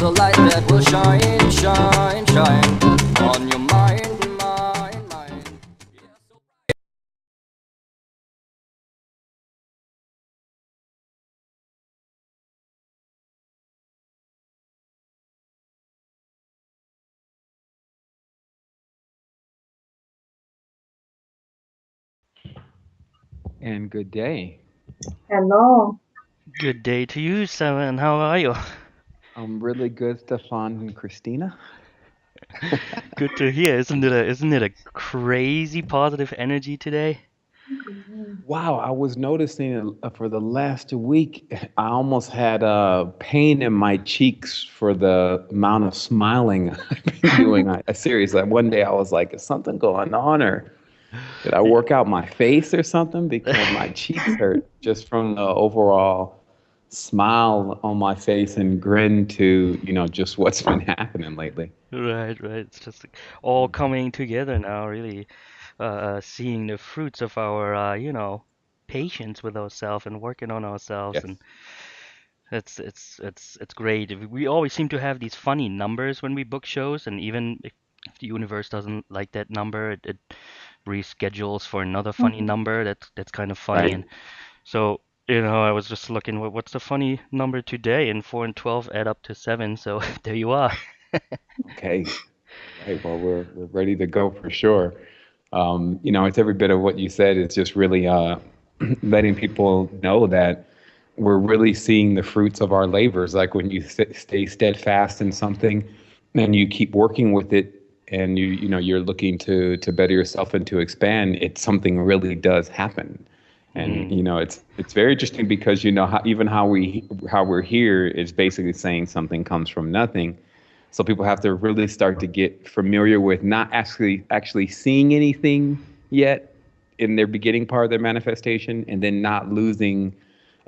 a light that will shine, shine, shine on your mind, mind, mind. And good day. Hello. Good day to you, Sevan. How are you? I'm really good, Stefan and Christina. Good to hear. Isn't it a crazy positive energy today? Mhm. Wow, I was noticing for the last week, I almost had pain in my cheeks for the amount of smiling I've been doing. Seriously, one day I was like, is something going on, or did I Y- work out my face or something? Because my cheeks hurt just from the overall smile on my face and grin to, just what's been happening lately. Right, right. It's just like all coming together now, really. Seeing the fruits of our, patience with ourselves and working on ourselves, Yes. and it's great. We always seem to have these funny numbers when we book shows, and even if the universe doesn't like that number, it reschedules for another funny Mhm. number. That's kind of funny. Right. And so, I was just looking, what's the funny number today? And 4 and 12 add up to 7. So there you are. Okay. All right. Well, we're ready to go for sure. It's every bit of what you said. It's just really letting people know that we're really seeing the fruits of our labors. Like when you stay steadfast in something, and you keep working with it, and you're looking to better yourself and to expand. It something really does happen. And Mm, it's very interesting because how even how we're here is basically saying something comes from nothing. So people have to really start to get familiar with not actually seeing anything yet in their beginning part of their manifestation, and then not losing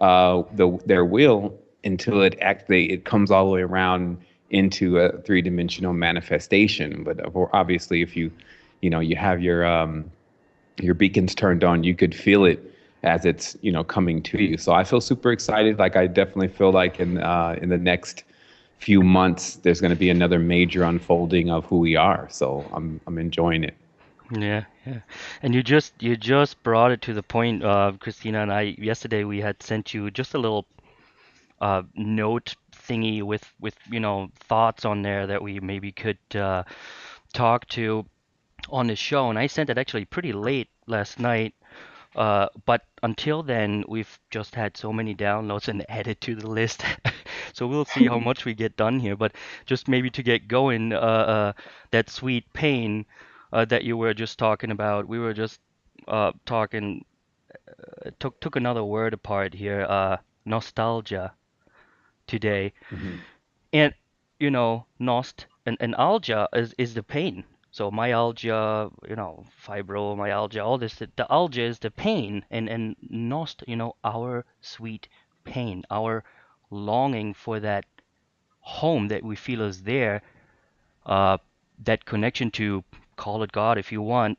their will until it comes all the way around into a three-dimensional manifestation. But obviously, if you have your beacons turned on, you could feel it as it's coming to you. So I feel super excited. Like I definitely feel like in the next few months there's going to be another major unfolding of who we are. So I'm enjoying it. yeah, yeah. And you just brought it to the point, Christina and I, yesterday we had sent you just a little note thingy with thoughts on there that we maybe could talk to on the show. And I sent it actually pretty late last night. But until then, we've just had so many downloads and added to the list. So we'll see how much we get done here. But just maybe to get going, that sweet pain that you were just talking about, we were just talking, took another word apart here, nostalgia today. Hmm. And and algia is the pain. So myalgia, fibromyalgia, all this. The algia is the pain, and nost, our sweet pain, our longing for that home that we feel is there, uh, that connection to, call it God if you want,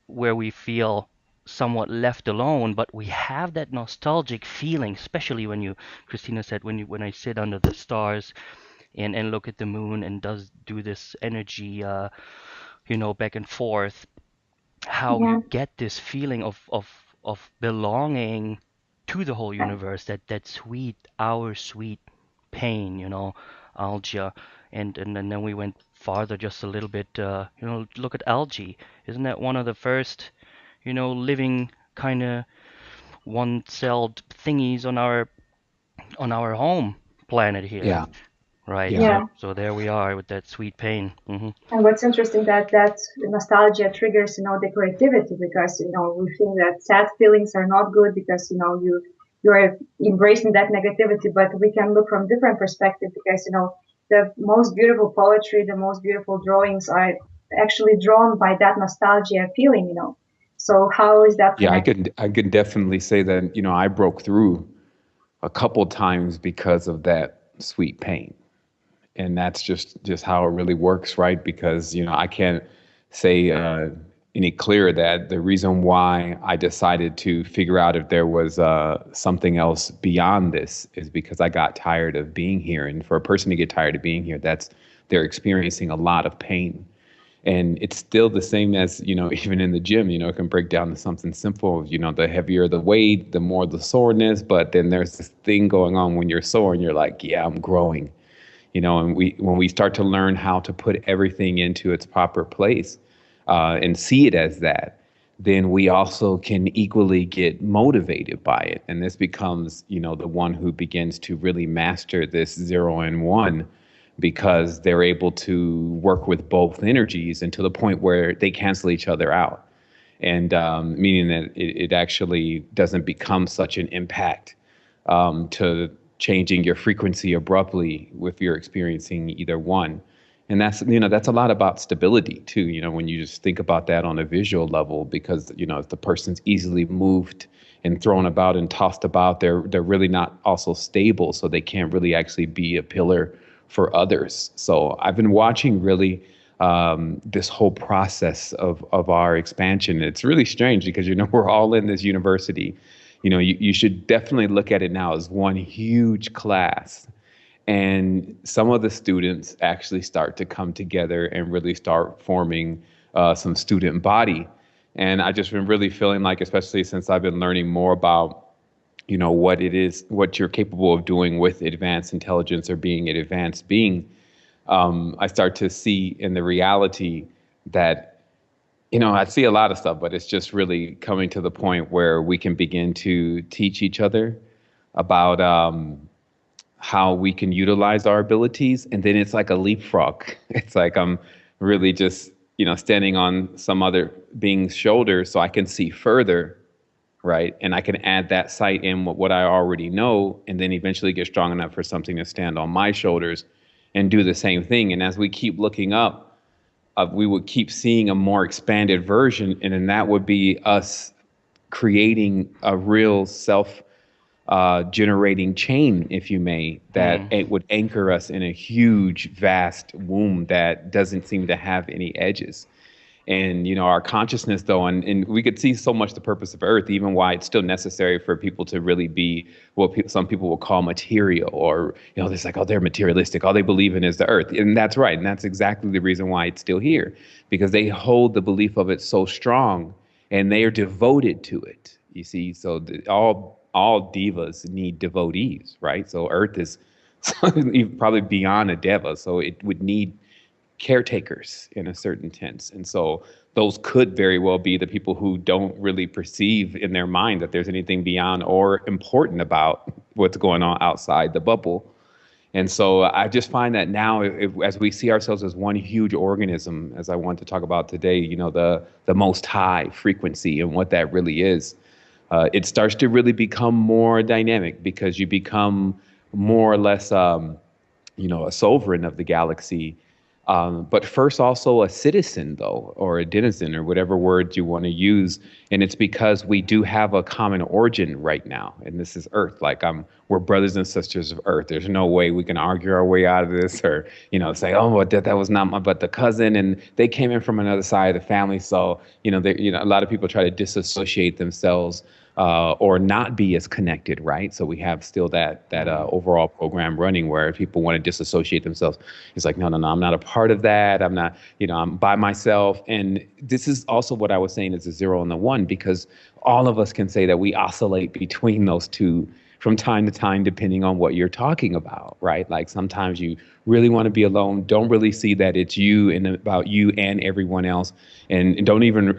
where we feel somewhat left alone, but we have that nostalgic feeling, especially when Christina said, when I sit under the stars and look at the moon and does do this energy back and forth, how you Yeah. get this feeling of belonging to the whole universe, that sweet, our sweet pain, algia. And then we went farther just a little bit, look at algae. Isn't that one of the first living kind of one-celled thingies on our home planet here? Yeah. Right. Yeah. So Yeah. so there we are with that sweet pain. And what's interesting that nostalgia triggers, the creativity because, we think that sad feelings are not good because, you're embracing that negativity, but we can look from different perspective because, the most beautiful poetry, the most beautiful drawings are actually drawn by that nostalgia feeling, So how is that Yeah, connected? I could definitely say that, I broke through a couple times because of that sweet pain. And that's just how it really works, right? Because I can't say any clearer that the reason why I decided to figure out if there was something else beyond this is because I got tired of being here. And for a person to get tired of being here, that's they're experiencing a lot of pain. And it's still the same as, even in the gym, it can break down to something simple. The heavier the weight, the more the soreness. But then there's this thing going on when you're sore and you're like, yeah, I'm growing. And when we start to learn how to put everything into its proper place, and see it as that, then we also can equally get motivated by it. And this becomes, the one who begins to really master this 0 and 1, because they're able to work with both energies and to the point where they cancel each other out. And meaning that it actually doesn't become such an impact to changing your frequency abruptly if you're experiencing either one. And that's a lot about stability too, when you just think about that on a visual level, because, if the person's easily moved and thrown about and tossed about, they're really not also stable. So they can't really actually be a pillar for others. So I've been watching really this whole process of our expansion. It's really strange because, we're all in this university. You should definitely look at it now as one huge class. And some of the students actually start to come together and really start forming some student body. And I just been really feeling like, especially since I've been learning more about, what it is, what you're capable of doing with advanced intelligence or being an advanced being, I start to see in the reality that, I see a lot of stuff, but it's just really coming to the point where we can begin to teach each other about how we can utilize our abilities. And then it's like a leapfrog. It's like I'm really just, standing on some other being's shoulder so I can see further, right? And I can add that sight in what I already know, and then eventually get strong enough for something to stand on my shoulders and do the same thing. And as we keep looking up, we would keep seeing a more expanded version, and then that would be us creating a real self generating chain, if you may, that Mm. it would anchor us in a huge, vast womb that doesn't seem to have any edges. And our consciousness, though, and we could see so much the purpose of Earth, even why it's still necessary for people to really be what some people will call material, or it's like, oh, they're materialistic, all they believe in is the Earth. And that's right, and that's exactly the reason why it's still here, because they hold the belief of it so strong and they are devoted to it. You see, so all divas need devotees, right? So Earth is probably beyond a deva, so it would need caretakers in a certain sense. And so those could very well be the people who don't really perceive in their mind that there's anything beyond or important about what's going on outside the bubble. And so I just find that now, as we see ourselves as one huge organism, as I want to talk about today, the most high frequency and what that really is, it starts to really become more dynamic, because you become more or less, a sovereign of the galaxy, but first also a citizen, though, or a denizen, or whatever words you want to use. And it's because we do have a common origin right now, and this is Earth. Like we're brothers and sisters of Earth. There's no way we can argue our way out of this, or say, oh, well, that was not my, but the cousin, and they came in from another side of the family. So a lot of people try to disassociate themselves, or not be as connected, right? So we have still that overall program running where people want to disassociate themselves. It's like, no, I'm not a part of that. I'm not, I'm by myself. And this is also what I was saying is the 0 and the 1, because all of us can say that we oscillate between those two from time to time, depending on what you're talking about, right? Like sometimes you really want to be alone, don't really see that it's you and about you and everyone else, and don't even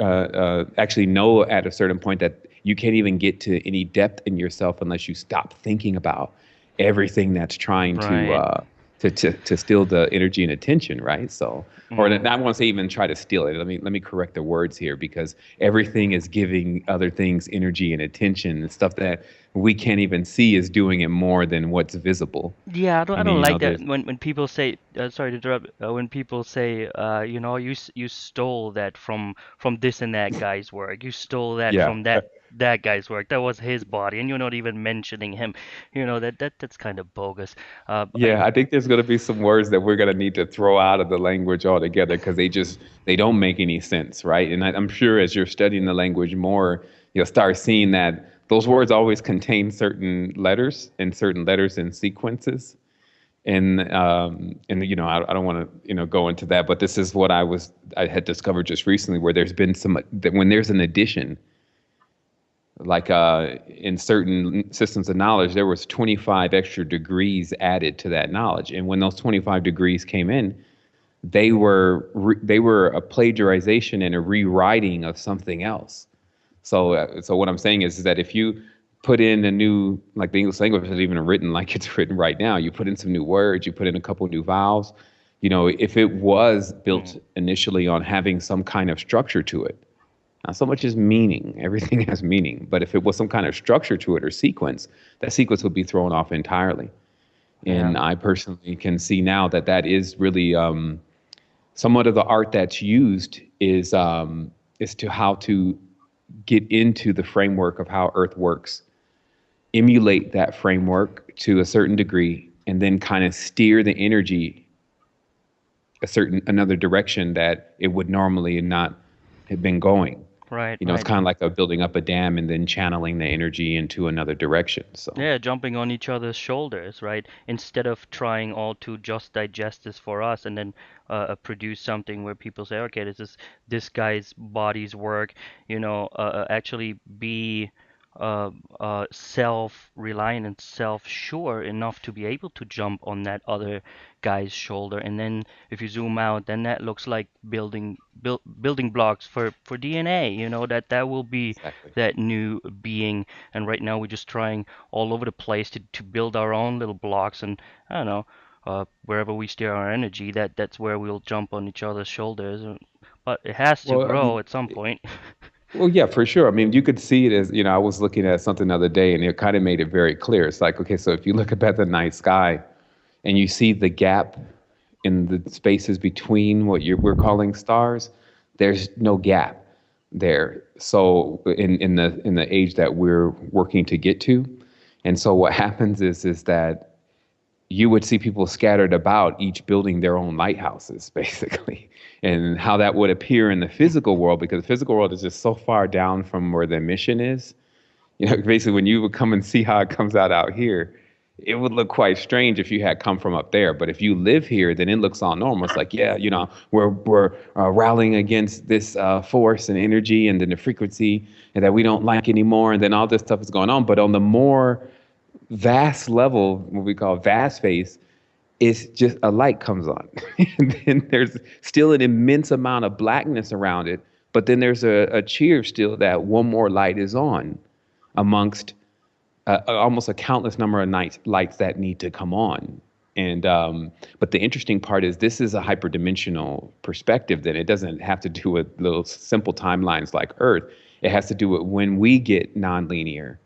actually know at a certain point that you can't even get to any depth in yourself unless you stop thinking about everything that's trying Right. to steal the energy and attention, right? So, or I Mm. want to say even try to steal it. Let me correct the words here, because everything is giving other things energy and attention, and stuff that we can't even see is doing it more than what's visible. Yeah, I Meaning, don't like that there's when people say, sorry to interrupt, when people say, you stole that from this and that guy's work. You stole that yeah, from that. that guy's work. That was his body, and you're not even mentioning him. That's kind of bogus. Yeah, I think there's going to be some words that we're going to need to throw out of the language altogether because they don't make any sense, right? And I'm sure as you're studying the language more, you'll start seeing that those words always contain certain letters and sequences. And I don't want to go into that, but this is what I had discovered just recently, where there's been that when there's an addition, like in certain systems of knowledge, there was 25 extra degrees added to that knowledge, and when those 25 degrees came in, they were a plagiarization and a rewriting of something else. So what I'm saying is that if you put in a new, like the English language is even written like it's written right now, you put in some new words, you put in a couple new vowels, if it was built initially on having some kind of structure to it, not so much as meaning, everything has meaning, but if it was some kind of structure to it or sequence, that sequence would be thrown off entirely. Yeah. And I personally can see now that that is really somewhat of the art that's used is to how to get into the framework of how Earth works, emulate that framework to a certain degree, and then kind of steer the energy another direction that it would normally not have been going. Right, It's right. kind of like building up a dam and then channeling the energy into another direction. So Yeah, jumping on each other's shoulders, right? Instead of trying all to just digest this for us and then produce something where people say, okay, this is this guy's body's work, actually be self-reliant and self-sure enough to be able to jump on that other guy's shoulder. And then if you zoom out, then that looks like building blocks for DNA, that will be exactly. that new being. And right now we're just trying all over the place to build our own little blocks, and I don't know, wherever we steer our energy, that's where we'll jump on each other's shoulders. But it has to Well, I grow mean, at some point. well, yeah, for sure. I mean, you could see it as, I was looking at something the other day and it kind of made it very clear. It's like, okay, so if you look up at the night sky and you see the gap in the spaces between what we're calling stars, there's no gap there. So in the age that we're working to get to, and so what happens is that you would see people scattered about, each building their own lighthouses, basically, and how that would appear in the physical world, because the physical world is just so far down from where the mission is. Basically, when you would come and see how it comes out here, it would look quite strange if you had come from up there. But if you live here, then it looks all normal. It's like, yeah, we're rallying against this force and energy, and then the frequency, and that we don't like anymore, and then all this stuff is going on. But on the more vast level, what we call vast space, it's just a light comes on. And then there's still an immense amount of blackness around it, but then there's a cheer still that one more light is on amongst almost a countless number of lights that need to come on. And but the interesting part is this is a hyperdimensional perspective. That it doesn't have to do with little simple timelines like Earth. It has to do with when we get nonlinear,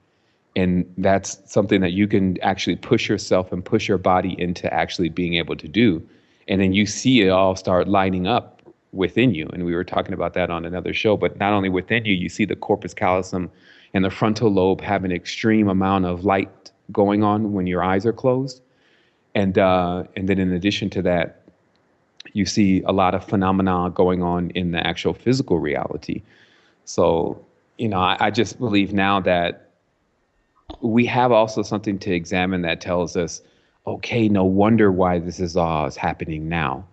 and that's something that you can actually push yourself and push your body into actually being able to do. And then you see it all start lining up within you. And we were talking about that on another show, but not only within you, you see the corpus callosum and the frontal lobe have an extreme amount of light going on when your eyes are closed. And then in addition to that, you see a lot of phenomena going on in the actual physical reality. So, I just believe now that we have also something to examine that tells us, okay, no wonder why this is all is happening now.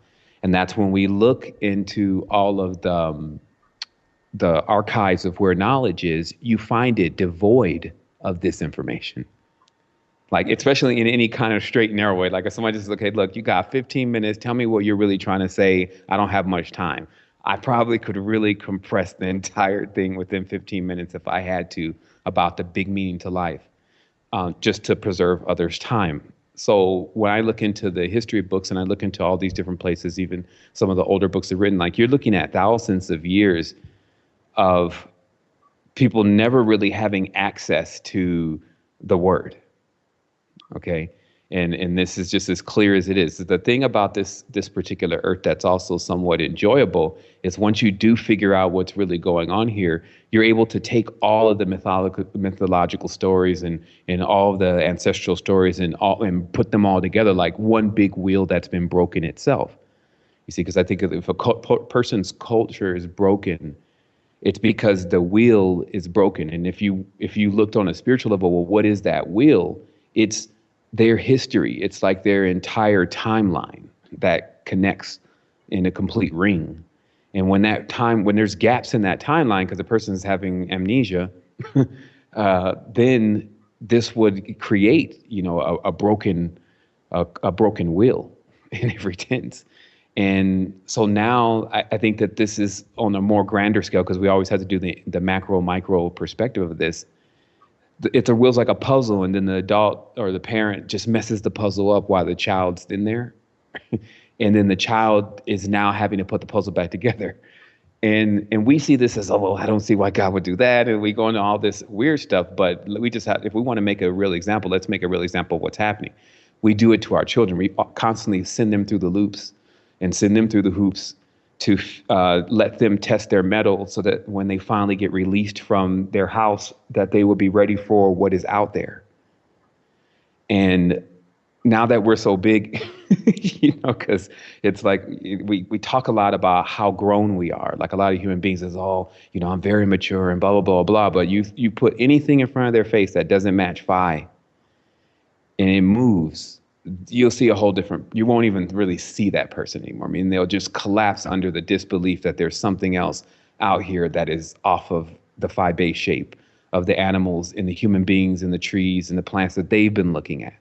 And that's when we look into all of the archives of where knowledge is, you find it devoid of this information. Like, especially in any kind of straight and narrow way. Like if somebody just, okay, look, you got 15 minutes. Tell me what you're really trying to say. I don't have much time. I probably could really compress the entire thing within 15 minutes if I had to, about the big meaning to life, just to preserve others' time. So when I look into the history books and I look into all these different places, even some of the older books are written, like you're looking at thousands of years of people never really having access to the word. Okay. And this is just as clear as it is. The thing about this particular earth that's also somewhat enjoyable is once you do figure out what's really going on here, you're able to take all of the mythological stories and all of the ancestral stories and put them all together like one big wheel that's been broken itself. You see, because I think if a person's culture is broken, it's because the wheel is broken. And if you looked on a spiritual level, well, what is that wheel? It's their history. It's like their entire timeline that connects in a complete ring. And when there's gaps in that timeline, because the person's having amnesia, then this would create, a broken wheel in every tense. And so now I think that this is on a more grander scale, because we always have to do the macro micro perspective of this. If the wheel's like a puzzle, and then the adult or the parent just messes the puzzle up while the child's in there, and then the child is now having to put the puzzle back together. And we see this as, oh, well, I don't see why God would do that, and we go into all this weird stuff. But we just have, if we want to make a real example, let's make a real example of what's happening. We do it to our children. We constantly send them through the loops and send them through the hoops to let them test their mettle, so that when they finally get released from their house, that they will be ready for what is out there. And now that we're so big, because it's like we talk a lot about how grown we are. Like a lot of human beings is, I'm very mature and blah, blah, blah, blah. But you put anything in front of their face that doesn't match phi, and it moves, you'll see a whole different, you won't even really see that person anymore. I mean, they'll just collapse under the disbelief that there's something else out here that is off of the phi base shape of the animals and the human beings and the trees and the plants that they've been looking at.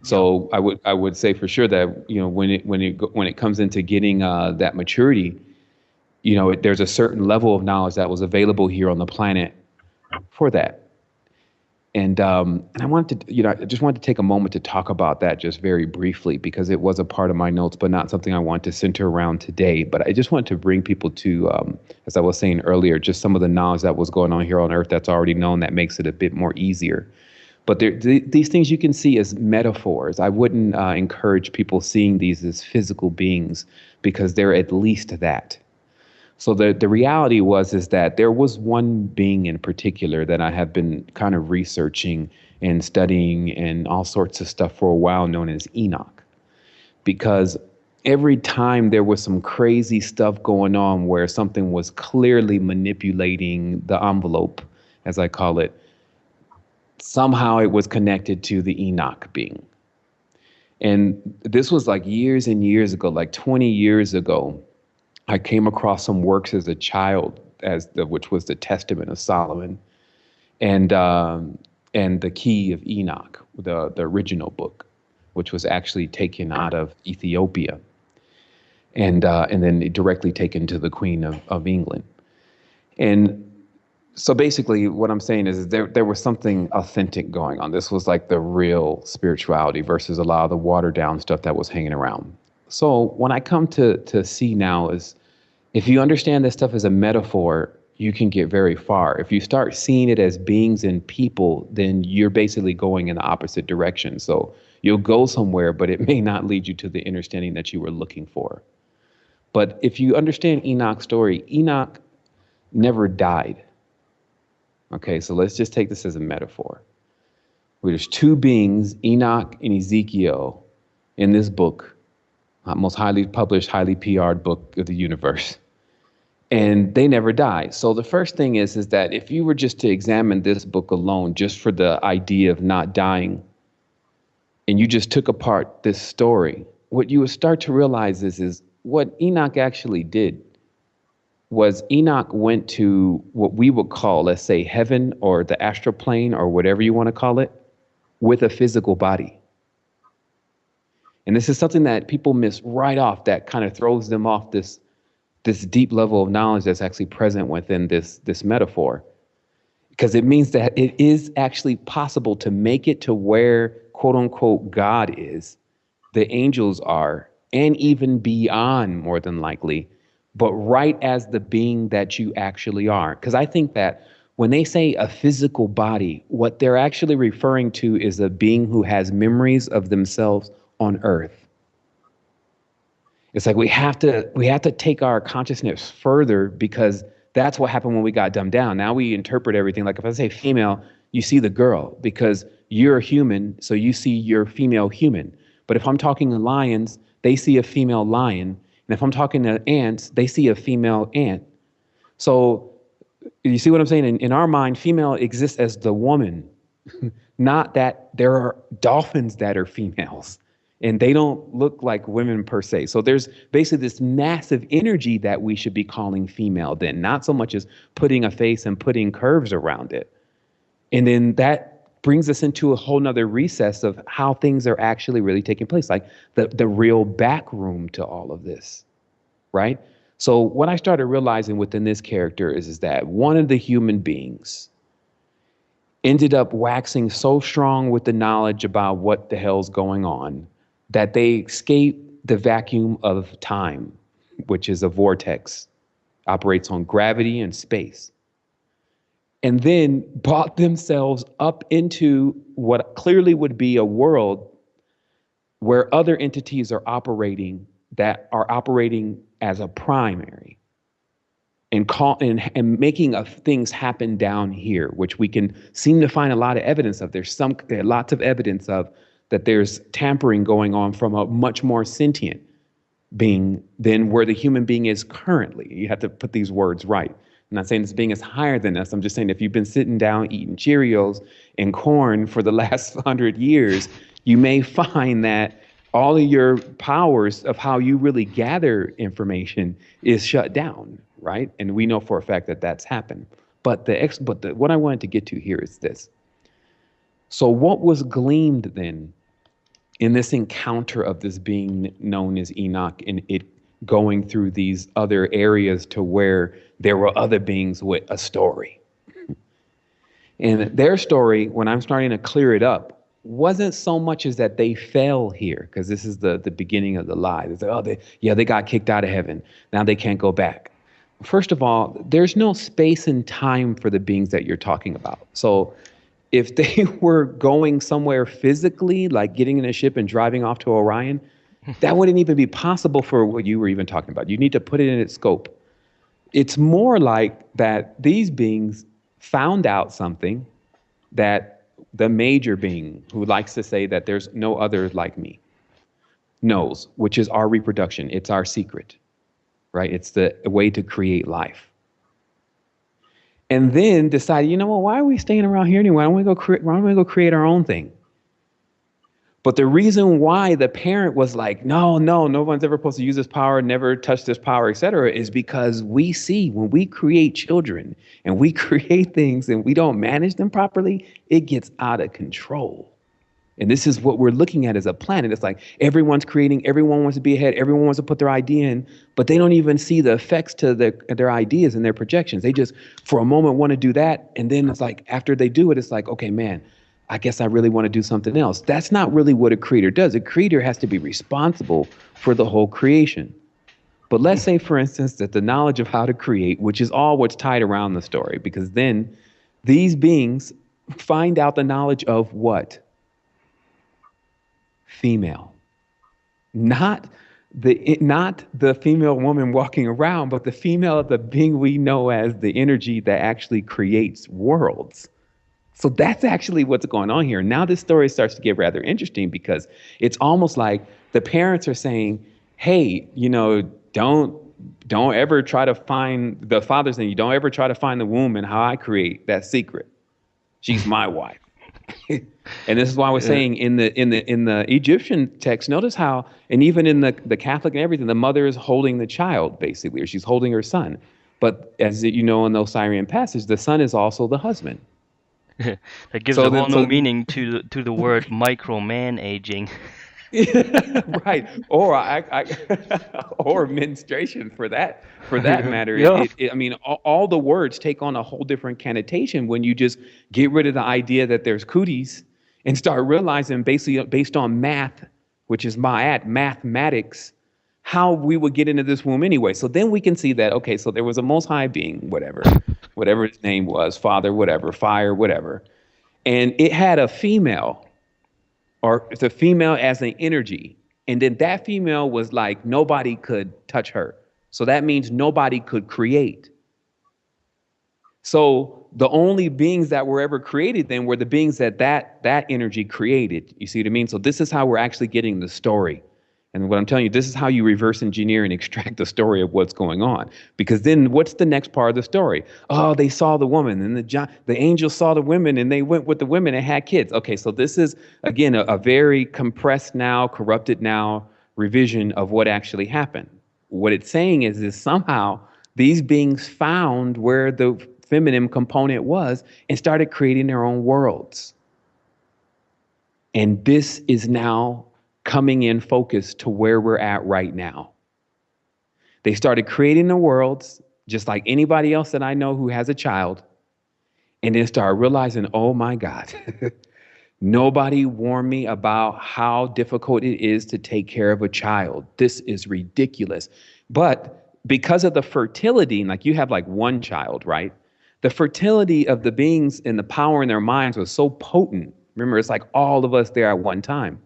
So I would say for sure that, when it comes into getting that maturity, there's a certain level of knowledge that was available here on the planet for that. And I wanted to, I just wanted to take a moment to talk about that just very briefly, because it was a part of my notes, but not something I want to center around today. But I just wanted to bring people to, as I was saying earlier, just some of the knowledge that was going on here on Earth that's already known, that makes it a bit more easier. But these things you can see as metaphors. I wouldn't encourage people seeing these as physical beings, because they're at least that. So the reality is that there was one being in particular that I have been kind of researching and studying and all sorts of stuff for a while, known as Enoch. Because every time there was some crazy stuff going on where something was clearly manipulating the envelope, as I call it, somehow it was connected to the Enoch being. And this was like years and years ago, like 20 years ago. I came across some works as a child, which was the Testament of Solomon, and the Key of Enoch, the original book, which was actually taken out of Ethiopia, and then directly taken to the Queen of England. And so basically, what I'm saying is there was something authentic going on. This was like the real spirituality versus a lot of the watered down stuff that was hanging around. So when I come to see now is, if you understand this stuff as a metaphor, you can get very far. If you start seeing it as beings and people, then you're basically going in the opposite direction. So you'll go somewhere, but it may not lead you to the understanding that you were looking for. But if you understand Enoch's story, Enoch never died. Okay, so let's just take this as a metaphor. There's two beings, Enoch and Ezekiel, in this book, most highly published, highly PR'd book of the universe. And they never die. So the first thing is that if you were just to examine this book alone, just for the idea of not dying, and you just took apart this story, what you would start to realize is what Enoch actually did was Enoch went to what we would call, let's say, heaven or the astral plane or whatever you want to call it, with a physical body. And this is something that people miss right off, that kind of throws them off this deep level of knowledge that's actually present within this metaphor. Because it means that it is actually possible to make it to where, quote unquote, God is, the angels are, and even beyond, more than likely, but right as the being that you actually are. Because I think that When they say a physical body, what they're actually referring to is a being who has memories of themselves on earth. It's like we have to take our consciousness further, because that's what happened when we got dumbed down. Now we interpret everything. Like if I say female, you see the girl because you're a human, so you see your female human. But if I'm talking to lions, they see a female lion. And if I'm talking to ants, they see a female ant. So you see what I'm saying? In our mind, female exists as the woman, not that there are dolphins that are females and they don't look like women per se. So there's basically this massive energy that we should be calling female then, not so much as putting a face and putting curves around it. And then that brings us into a whole nother recess of how things are actually really taking place, like the real back room to all of this, right? So what I started realizing within this character is that one of the human beings ended up waxing so strong with the knowledge about what the hell's going on that they escape the vacuum of time, which is a vortex, operates on gravity and space, and then brought themselves up into what clearly would be a world where other entities are operating that are operating as a primary and making of things happen down here, which we can seem to find a lot of evidence of. There's lots of evidence of that there's tampering going on from a much more sentient being than where the human being is currently. You have to put these words right. I'm not saying this being is higher than us. I'm just saying if you've been sitting down eating Cheerios and corn for the last 100 years, you may find that all of your powers of how you really gather information is shut down, right? And we know for a fact that that's happened. But what I wanted to get to here is this. So what was gleaned then in this encounter of this being known as Enoch, and it going through these other areas to where there were other beings with a story? And their story, when I'm starting to clear it up, wasn't so much as that they fell here, because this is the beginning of the lie. It's like, they got kicked out of heaven. Now they can't go back. First of all, there's no space and time for the beings that you're talking about. So if they were going somewhere physically, like getting in a ship and driving off to Orion, that wouldn't even be possible for what you were even talking about. You need to put it in its scope. It's more like that these beings found out something that the major being, who likes to say that there's no other like me, knows, which is our reproduction. It's our secret, right? It's the way to create life. And then decided, you know what, why are we staying around here anyway? Why don't we go create our own thing? But the reason why the parent was like, no one's ever supposed to use this power, never touch this power, etc., is because we see when we create children and we create things and we don't manage them properly, it gets out of control. And this is what we're looking at as a planet. It's like everyone's creating, everyone wants to be ahead, everyone wants to put their idea in, but they don't even see the effects to their ideas and their projections. They just, for a moment, want to do that. And then it's like, after they do it, it's like, okay, man, I guess I really want to do something else. That's not really what a creator does. A creator has to be responsible for the whole creation. But let's say, for instance, that the knowledge of how to create, which is all what's tied around the story, because then these beings find out the knowledge of what? Female. Not the female woman walking around, but the female of the being we know as the energy that actually creates worlds. So that's actually what's going on here. Now this story starts to get rather interesting, because it's almost like the parents are saying, hey, don't ever try to find, the father's saying, you don't ever try to find the womb and how I create that secret. She's my wife. And this is why I was saying in the Egyptian text, notice how, and even in the Catholic and everything, the mother is holding the child basically, or she's holding her son. But as you know, in the Osirian passage, the son is also the husband. That gives a whole new meaning to the word micromanaging. Right, or or menstruation for that matter. Yeah. I mean, all the words take on a whole different connotation when you just get rid of the idea that there's cooties and start realizing based on math, which is mathematics, how we would get into this womb anyway. So then we can see that, okay, so there was a most high being, whatever his name was, father, whatever, fire, whatever. And it had a female, or the female as an energy. And then that female was like, nobody could touch her. So that means nobody could create. So the only beings that were ever created then were the beings that energy created. You see what I mean? So this is how we're actually getting the story. And what I'm telling you, this is how you reverse engineer and extract the story of what's going on. Because then what's the next part of the story? Oh, they saw the woman, and the angels saw the women, and they went with the women and had kids. Okay, so this is, again, a very compressed now, corrupted now revision of what actually happened. What it's saying is somehow these beings found where the feminine component was and started creating their own worlds. And this is now coming in focus to where we're at right now. They started creating the worlds just like anybody else that I know who has a child, and then started realizing, oh my God, nobody warned me about how difficult it is to take care of a child. This is ridiculous. But because of the fertility, like you have like one child, right? The fertility of the beings and the power in their minds was so potent. Remember, it's like all of us there at one time.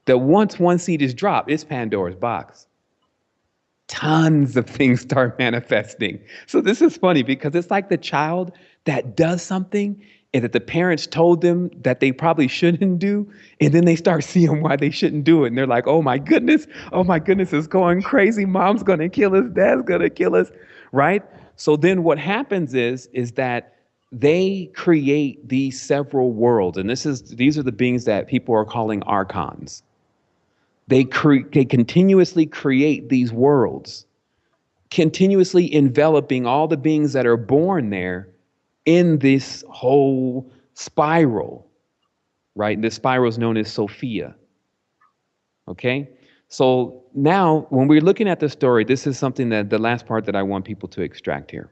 That once one seed is dropped, it's Pandora's box. Tons of things start manifesting. So this is funny because it's like the child that does something and that the parents told them that they probably shouldn't do. And then they start seeing why they shouldn't do it. And they're like, oh my goodness, it's going crazy. Mom's going to kill us. Dad's going to kill us. Right? So then what happens is that they create these several worlds. And these are the beings that people are calling archons. They continuously create these worlds, continuously enveloping all the beings that are born there in this whole spiral, right? And this spiral is known as Sophia. Okay? So now when we're looking at the story, this is something that the last part that I want people to extract here.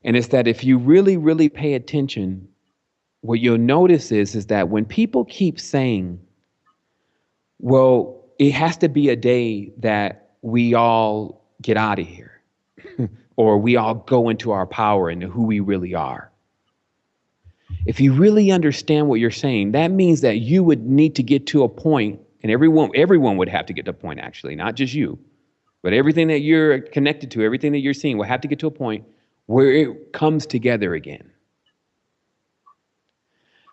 And it's that if you really, really pay attention, what you'll notice is that when people keep saying, well, it has to be a day that we all get out of here or we all go into our power and who we really are. If you really understand what you're saying, that means that you would need to get to a point, and everyone would have to get to a point, actually, not just you, but everything that you're connected to, everything that you're seeing will have to get to a point where it comes together again.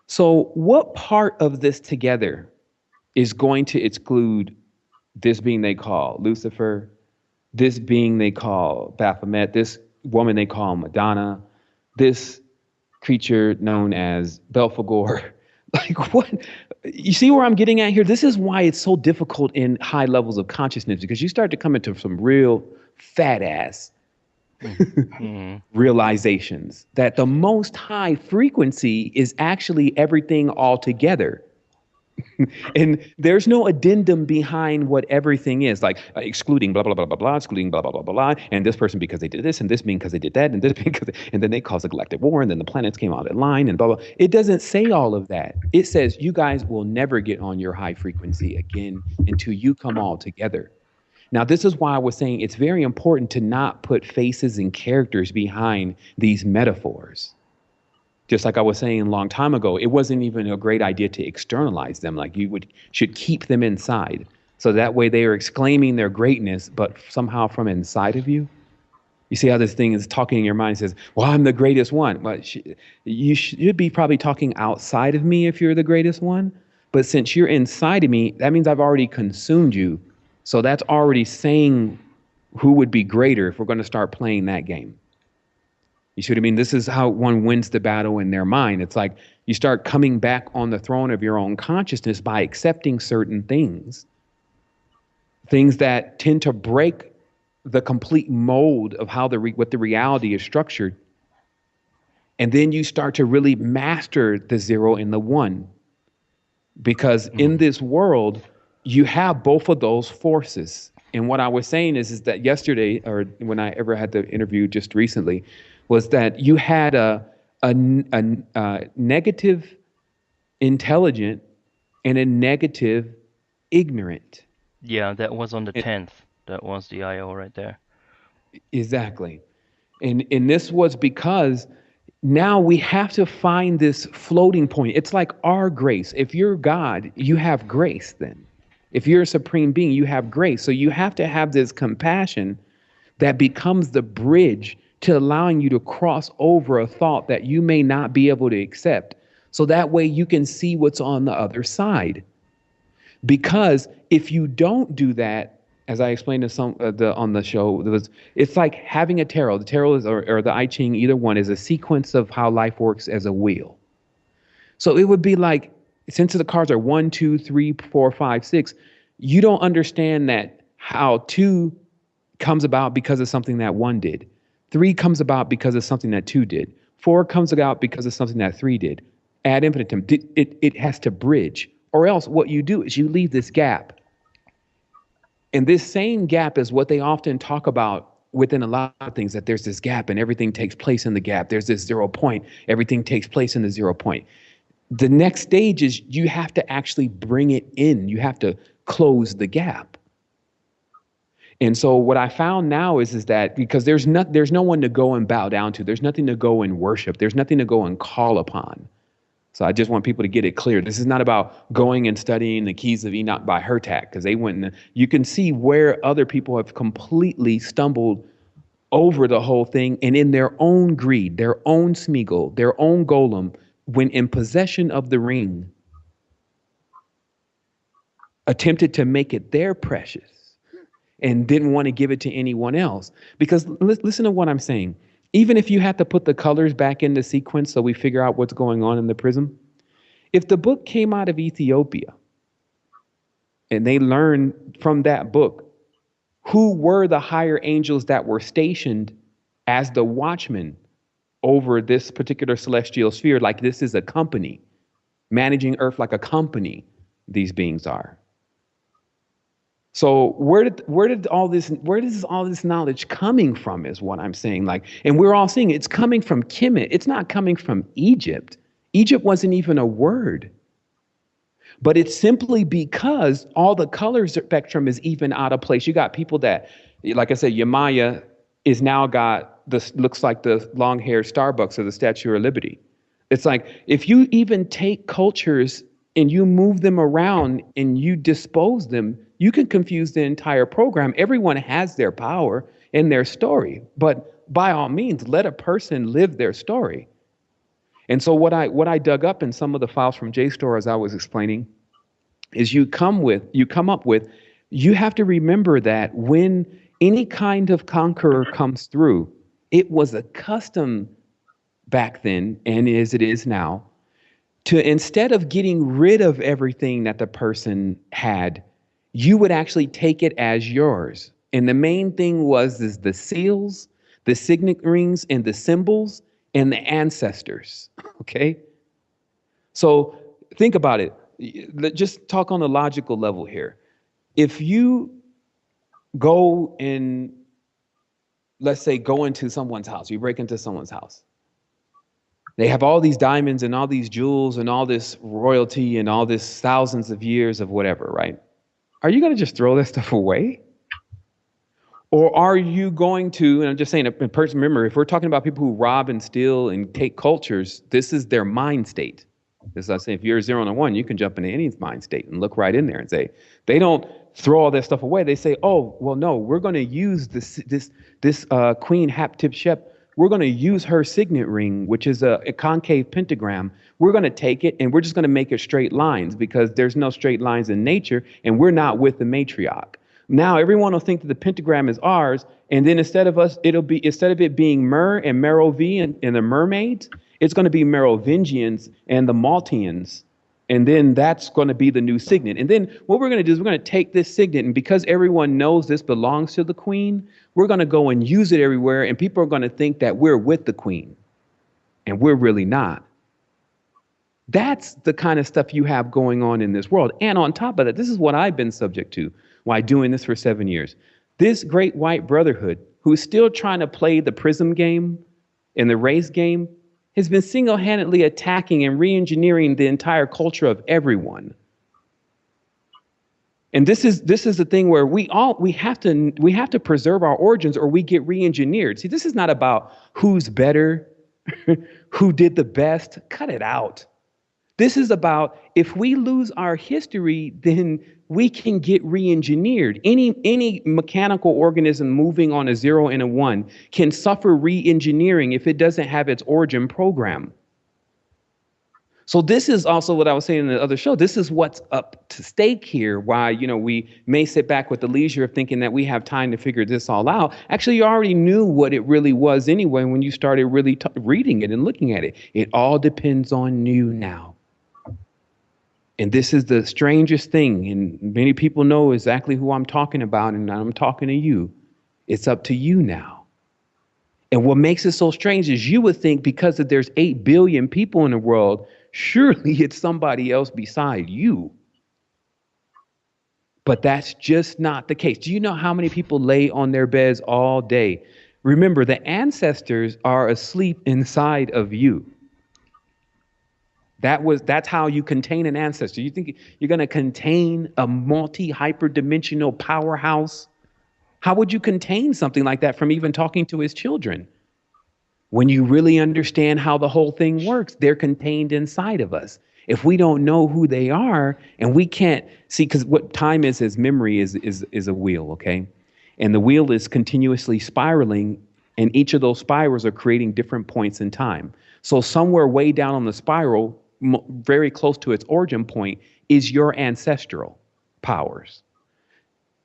So what part of this together is going to exclude this being they call Lucifer, this being they call Baphomet, this woman they call Madonna, this creature known as Belphegor? Like what? You see where I'm getting at here? This is why it's so difficult in high levels of consciousness, because you start to come into some real fat ass realizations that the most high frequency is actually everything all together. And there's no addendum behind what everything is, like excluding blah, blah, blah, blah, blah, excluding blah, blah, blah, blah, blah, and this person because they did this, and this being because they did that, and this because, and then they caused a galactic war, and then the planets came out in line, and blah, blah. It doesn't say all of that. It says you guys will never get on your high frequency again until you come all together. Now, this is why I was saying it's very important to not put faces and characters behind these metaphors. Just like I was saying a long time ago, it wasn't even a great idea to externalize them. Like should keep them inside. So that way they are exclaiming their greatness, but somehow from inside of you. You see how this thing is talking in your mind, says, well, I'm the greatest one. But you should be probably talking outside of me if you're the greatest one. But since you're inside of me, that means I've already consumed you. So that's already saying who would be greater if we're going to start playing that game. You see what I mean? This is how one wins the battle in their mind. It's like you start coming back on the throne of your own consciousness by accepting certain things that tend to break the complete mold of how what the reality is structured. And then you start to really master the zero and the one. Because in this world, you have both of those forces. And what I was saying is that yesterday, or when I ever had the interview just recently, was that you had a negative intelligent and a negative ignorant. Yeah, that was on the And 10th. That was the IO right there. exactly. And this was because now we have to find this floating point. It's like our grace. If you're God, you have grace then. If you're a supreme being, you have grace. So you have to have this compassion that becomes the bridge to allowing you to cross over a thought that you may not be able to accept. So that way you can see what's on the other side. Because if you don't do that, as I explained to some on the show, it's like having a tarot. The tarot is, or the I Ching, either one is a sequence of how life works as a wheel. So it would be like, since the cards are 1, 2, 3, 4, 5, 6, you don't understand that how 2 comes about because of something that 1 did. 3 comes about because of something that 2 did. 4 comes about because of something that 3 did. Ad infinitum. It has to bridge. Or else what you do is you leave this gap. And this same gap is what they often talk about within a lot of things, that there's this gap and everything takes place in the gap. There's this 0 point. Everything takes place in the 0 point. The next stage is you have to actually bring it in. You have to close the gap. And so what I found now is that because there's no one to go and bow down to. There's nothing to go and worship. There's nothing to go and call upon. So I just want people to get it clear. This is not about going and studying the Keys of Enoch by Hurtak, because they went and you can see where other people have completely stumbled over the whole thing, and in their own greed, their own Smeagol, their own golem, when in possession of the ring, attempted to make it their precious and didn't want to give it to anyone else. Because listen to what I'm saying. Even if you have to put the colors back into sequence so we figure out what's going on in the prism, if the book came out of Ethiopia and they learned from that book who were the higher angels that were stationed as the watchmen over this particular celestial sphere, like this is a company, managing Earth like a company, these beings are. So where did all this knowledge coming from is what I'm saying. Like, and we're all seeing it's coming from Kemet. It's not coming from Egypt. Egypt wasn't even a word. But it's simply because all the color spectrum is even out of place. You got people that, like I said, Yamaya is now got this, looks like the long-haired Starbucks or the Statue of Liberty. It's like, if you even take cultures and you move them around and you dispose them, you can confuse the entire program. Everyone has their power and their story, but by all means, let a person live their story. And so what I dug up in some of the files from JSTOR, as I was explaining, is you have to remember that when any kind of conqueror comes through, it was a custom back then, and as it is now, to, instead of getting rid of everything that the person had, you would actually take it as yours. And the main thing is the seals, the signet rings, and the symbols, and the ancestors. Okay? So think about it. Just talk on a logical level here. If you go and, let's say, go into someone's house, you break into someone's house. They have all these diamonds and all these jewels and all this royalty and all this thousands of years of whatever, right? Are you going to just throw that stuff away? Or are you going to, and I'm just saying, a person, remember, if we're talking about people who rob and steal and take cultures, this is their mind state. As I say, if you're 0 and 1, you can jump into any mind state and look right in there and say, they don't throw all that stuff away. They say, oh, well, no, we're going to use this Queen Hatshepsut. We're going to use her signet ring, which is a concave pentagram. We're going to take it and we're just going to make it straight lines because there's no straight lines in nature and we're not with the matriarch. Now everyone will think that the pentagram is ours, and then instead of it being Mer and Merovingian and the mermaids, it's going to be Merovingians and the Maltians, and then that's going to be the new signet. And then what we're going to do is we're going to take this signet, and because everyone knows this belongs to the queen, we're going to go and use it everywhere, and people are going to think that we're with the queen, and we're really not. That's the kind of stuff you have going on in this world. And on top of that, this is what I've been subject to while doing this for 7 years. This great white brotherhood, who is still trying to play the prism game and the race game, has been single-handedly attacking and re-engineering the entire culture of everyone. And this is the thing where we have to preserve our origins, or we get re-engineered. See, this is not about who's better, who did the best. Cut it out. This is about, if we lose our history, then we can get re-engineered. Any mechanical organism moving on a 0 and a 1 can suffer re-engineering if it doesn't have its origin program. So this is also what I was saying in the other show. This is what's up to stake here. Why, we may sit back with the leisure of thinking that we have time to figure this all out. Actually, you already knew what it really was anyway when you started really reading it and looking at it. It all depends on you now. And this is the strangest thing. And many people know exactly who I'm talking about, and I'm talking to you. It's up to you now. And what makes it so strange is you would think, because that there's 8 billion people in the world, surely it's somebody else beside you. But that's just not the case. Do you know how many people lay on their beds all day? Remember, the ancestors are asleep inside of you. That's how you contain an ancestor. You think you're going to contain a multi-hyperdimensional powerhouse? How would you contain something like that from even talking to his children? When you really understand how the whole thing works, they're contained inside of us. If we don't know who they are, and we can't see, because what time is as memory is a wheel, okay? And the wheel is continuously spiraling, and each of those spirals are creating different points in time. So somewhere way down on the spiral, very close to its origin point, is your ancestral powers.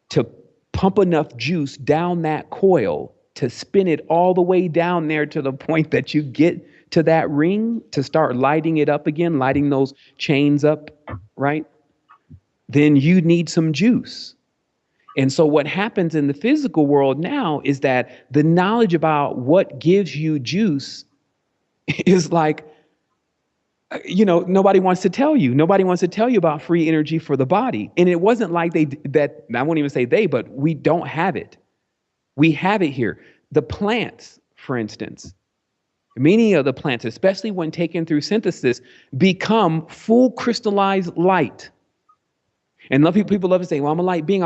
To pump enough juice down that coil to spin it all the way down there to the point that you get to that ring, to start lighting it up again, lighting those chains up, right? Then you need some juice. And so what happens in the physical world now is that the knowledge about what gives you juice is like, nobody wants to tell you. Nobody wants to tell you about free energy for the body. And it wasn't like I won't even say but we don't have it. We have it here. The plants, for instance, many of the plants, especially when taken through synthesis, become full crystallized light. And people love to say, well, I'm a light being.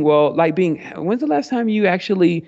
Well, light being, when's the last time you actually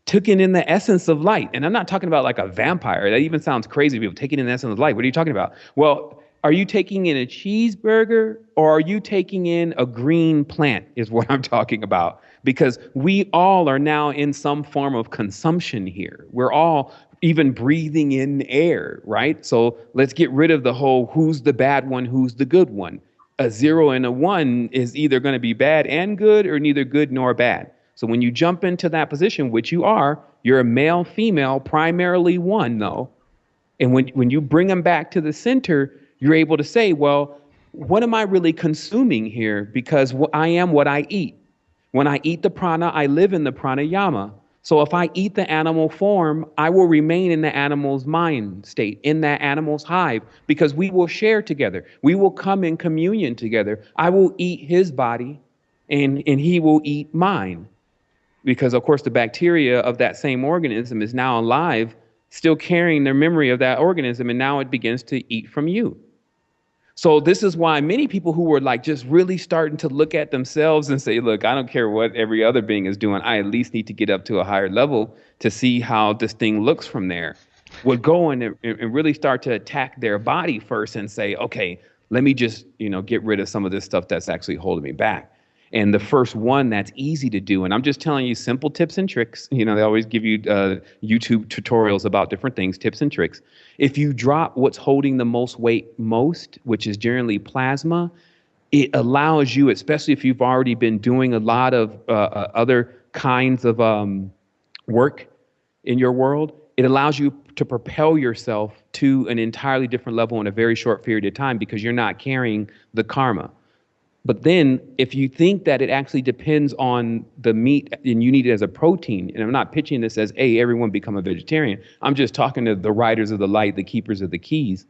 took in the essence of light? And I'm not talking about like a vampire. That even sounds crazy. People taking in the essence of light. What are you talking about? Well, are you taking in a cheeseburger, or are you taking in a green plant is what I'm talking about. Because we all are now in some form of consumption here. We're all even breathing in air, right? So let's get rid of the whole who's the bad one, who's the good one. A 0 and a 1 is either going to be bad and good, or neither good nor bad. So when you jump into that position, which you are, you're a male, female, primarily 1 though. And when you bring them back to the center, you're able to say, well, what am I really consuming here? Because I am what I eat. When I eat the prana, I live in the pranayama. So if I eat the animal form, I will remain in the animal's mind state, in that animal's hive, because we will share together. We will come in communion together. I will eat his body, and he will eat mine. Because, of course, the bacteria of that same organism is now alive, still carrying their memory of that organism, and now it begins to eat from you. So this is why many people who were like just really starting to look at themselves and say, look, I don't care what every other being is doing. I at least need to get up to a higher level to see how this thing looks from there, would go in and really start to attack their body first and say, okay, let me just, get rid of some of this stuff that's actually holding me back. And the first one that's easy to do, and I'm just telling you simple tips and tricks. They always give you YouTube tutorials about different things, tips and tricks. If you drop what's holding the most weight which is generally plasma, it allows you, especially if you've already been doing a lot of other kinds of work in your world, it allows you to propel yourself to an entirely different level in a very short period of time, because you're not carrying the karma. But then if you think that it actually depends on the meat and you need it as a protein, and I'm not pitching this as, hey, everyone become a vegetarian. I'm just talking to the riders of the light, the keepers of the keys.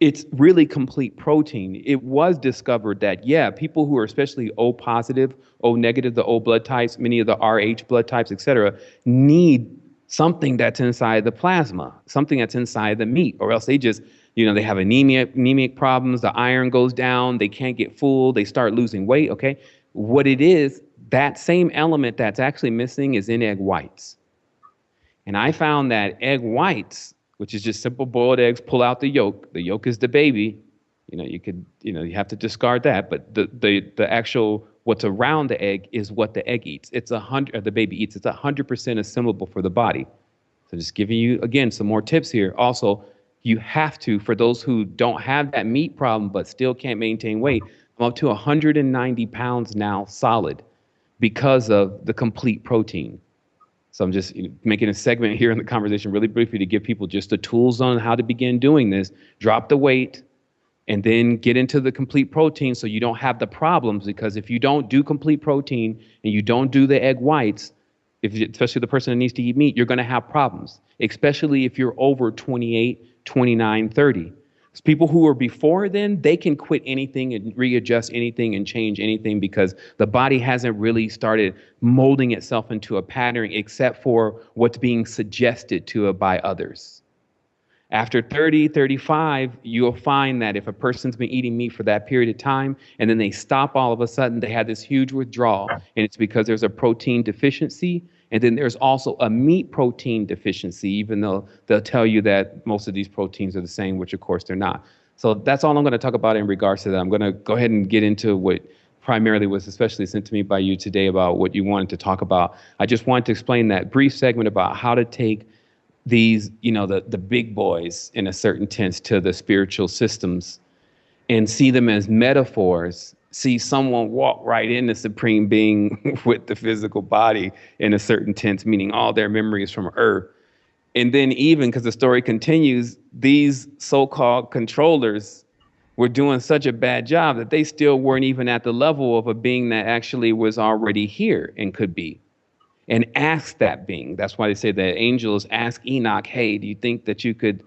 It's really complete protein. It was discovered that, people who are especially O positive, O negative, the O blood types, many of the RH blood types, etc., need something that's inside the plasma, something that's inside the meat, or else they just, they have anemic problems, the iron goes down, they can't get full, they start losing weight, okay? What it is, that same element that's actually missing is in egg whites. And I found that egg whites, which is just simple boiled eggs, pull out the yolk. The yolk is the baby. You have to discard that. But the actual what's around the egg is what the egg eats. It's 100, or the baby eats. It's 100% assimilable for the body. So just giving you again some more tips here. Also, you have to, for those who don't have that meat problem but still can't maintain weight, I'm up to 190 pounds now solid because of the complete protein. So I'm just making a segment here in the conversation really briefly to give people just the tools on how to begin doing this. Drop the weight and then get into the complete protein so you don't have the problems, because if you don't do complete protein and you don't do the egg whites, especially the person that needs to eat meat, you're going to have problems, especially if you're over 28, 29, 30. People who are before then, they can quit anything and readjust anything and change anything because the body hasn't really started molding itself into a pattern except for what's being suggested to it by others. After 30, 35, you'll find that if a person's been eating meat for that period of time and then they stop all of a sudden, they have this huge withdrawal, and it's because there's a protein deficiency. And then there's also a meat protein deficiency, even though they'll tell you that most of these proteins are the same, which of course they're not. So that's all I'm going to talk about in regards to that. I'm going to go ahead and get into what primarily was especially sent to me by you today about what you wanted to talk about. I just wanted to explain that brief segment about how to take these, the big boys in a certain sense to the spiritual systems and see them as metaphors. See someone walk right in the supreme being with the physical body in a certain tense, meaning all their memories from earth. And then even, because the story continues, these so-called controllers were doing such a bad job that they still weren't even at the level of a being that actually was already here and could be. And ask that being. That's why they say that angels ask Enoch, hey, do you think that you could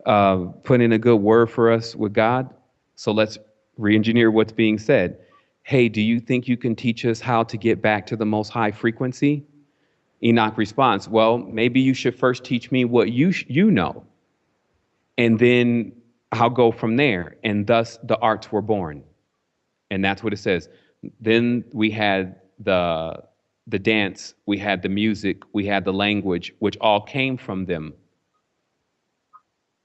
put in a good word for us with God? So let's re-engineer what's being said. Hey, do you think you can teach us how to get back to the most high frequency? Enoch responds, well, maybe you should first teach me what you know, and then I'll go from there. And thus the arts were born. And that's what it says. Then we had the dance, we had the music, we had the language, which all came from them.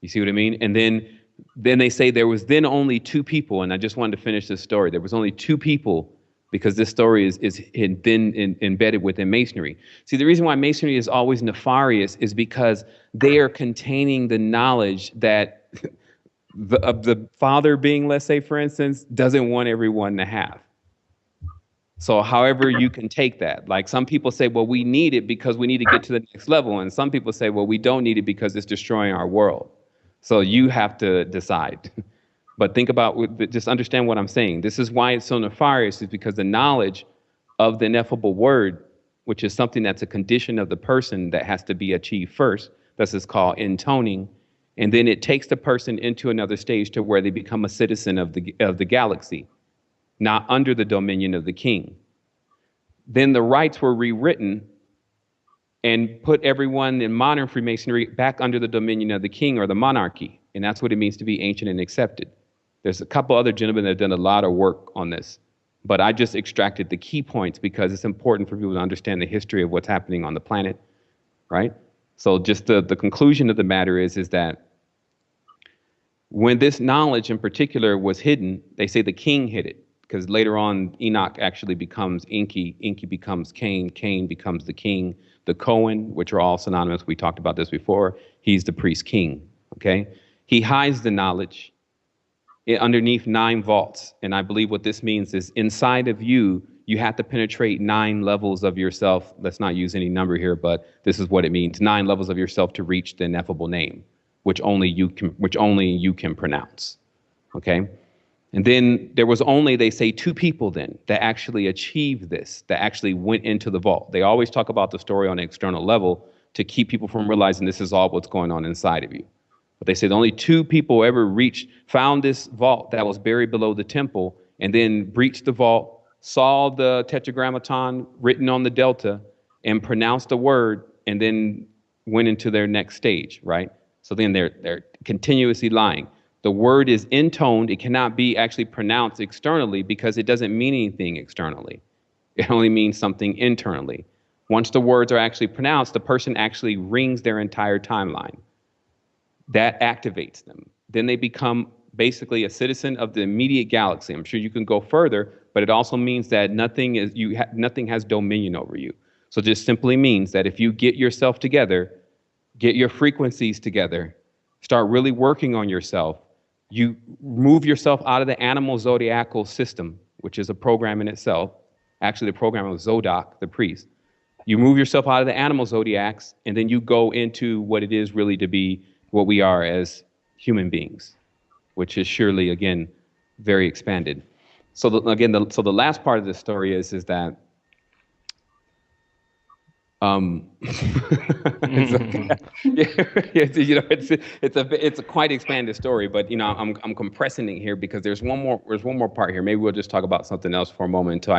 You see what I mean? And then they say there was then only two people, and I just wanted to finish this story. There was only two people because this story is then embedded within Masonry. See, the reason why Masonry is always nefarious is because they are containing the knowledge that the Father being, let's say, for instance, doesn't want everyone to have. So however you can take that, like some people say, well, we need it because we need to get to the next level. And some people say, well, we don't need it because it's destroying our world. So you have to decide. But think about, just understand what I'm saying. This is why it's so nefarious, is because the knowledge of the ineffable word, which is something that's a condition of the person that has to be achieved first, this is called intoning. And then it takes the person into another stage to where they become a citizen of the galaxy, not under the dominion of the king. Then the rites were rewritten and put everyone in modern Freemasonry back under the dominion of the king or the monarchy. And that's what it means to be ancient and accepted. There's a couple other gentlemen that have done a lot of work on this, but I just extracted the key points because it's important for people to understand the history of what's happening on the planet, right? So just the conclusion of the matter is that when this knowledge in particular was hidden, they say the king hid it. Because later on, Enoch actually becomes Enki. Enki becomes Cain. Cain becomes the king. The Cohen, which are all synonymous. We talked about this before. He's the priest king. Okay. He hides the knowledge underneath 9 vaults. And I believe what this means is inside of you, you have to penetrate 9 levels of yourself. Let's not use any number here, but this is what it means. 9 levels of yourself to reach the ineffable name, which only you can pronounce. Okay. And then there was only, they say, 2 people then that actually achieved this, that actually went into the vault. They always talk about the story on an external level to keep people from realizing this is all what's going on inside of you. But they say the only 2 people ever found this vault that was buried below the temple, and then breached the vault, saw the tetragrammaton written on the delta, and pronounced the word, and then went into their next stage, right? So then they're continuously lying. The word is intoned. It cannot be actually pronounced externally because it doesn't mean anything externally. It only means something internally. Once the words are actually pronounced, the person actually rings their entire timeline. That activates them. Then they become basically a citizen of the immediate galaxy. I'm sure you can go further, but it also means that nothing has dominion over you. So just simply means that if you get yourself together, get your frequencies together, start really working on yourself, you move yourself out of the animal zodiacal system, which is a program in itself. Actually, the program of Zodok, the priest. You move yourself out of the animal zodiacs, and then you go into what it is really to be what we are as human beings, which is surely, again, very expanded. So the last part of the story is that it's okay. It's a quite expanded story, but I'm compressing it here because there's one more part here. Maybe we'll just talk about something else for a moment until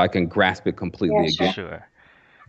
I can grasp it completely Yeah, again. Sure.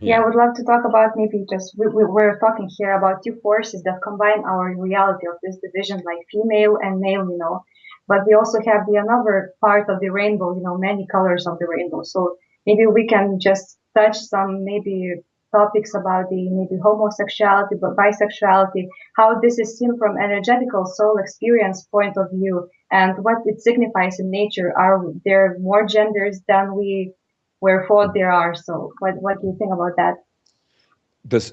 Yeah, I would love to talk about maybe just we're talking here about two forces that combine our reality of this division, like female and male, But we also have the another part of the rainbow, many colors of the rainbow. So maybe we can just touch some maybe topics about the maybe homosexuality, but bisexuality, how this is seen from energetical soul experience point of view, and what it signifies in nature. Are there more genders than we wherefore there are? So what do you think about that?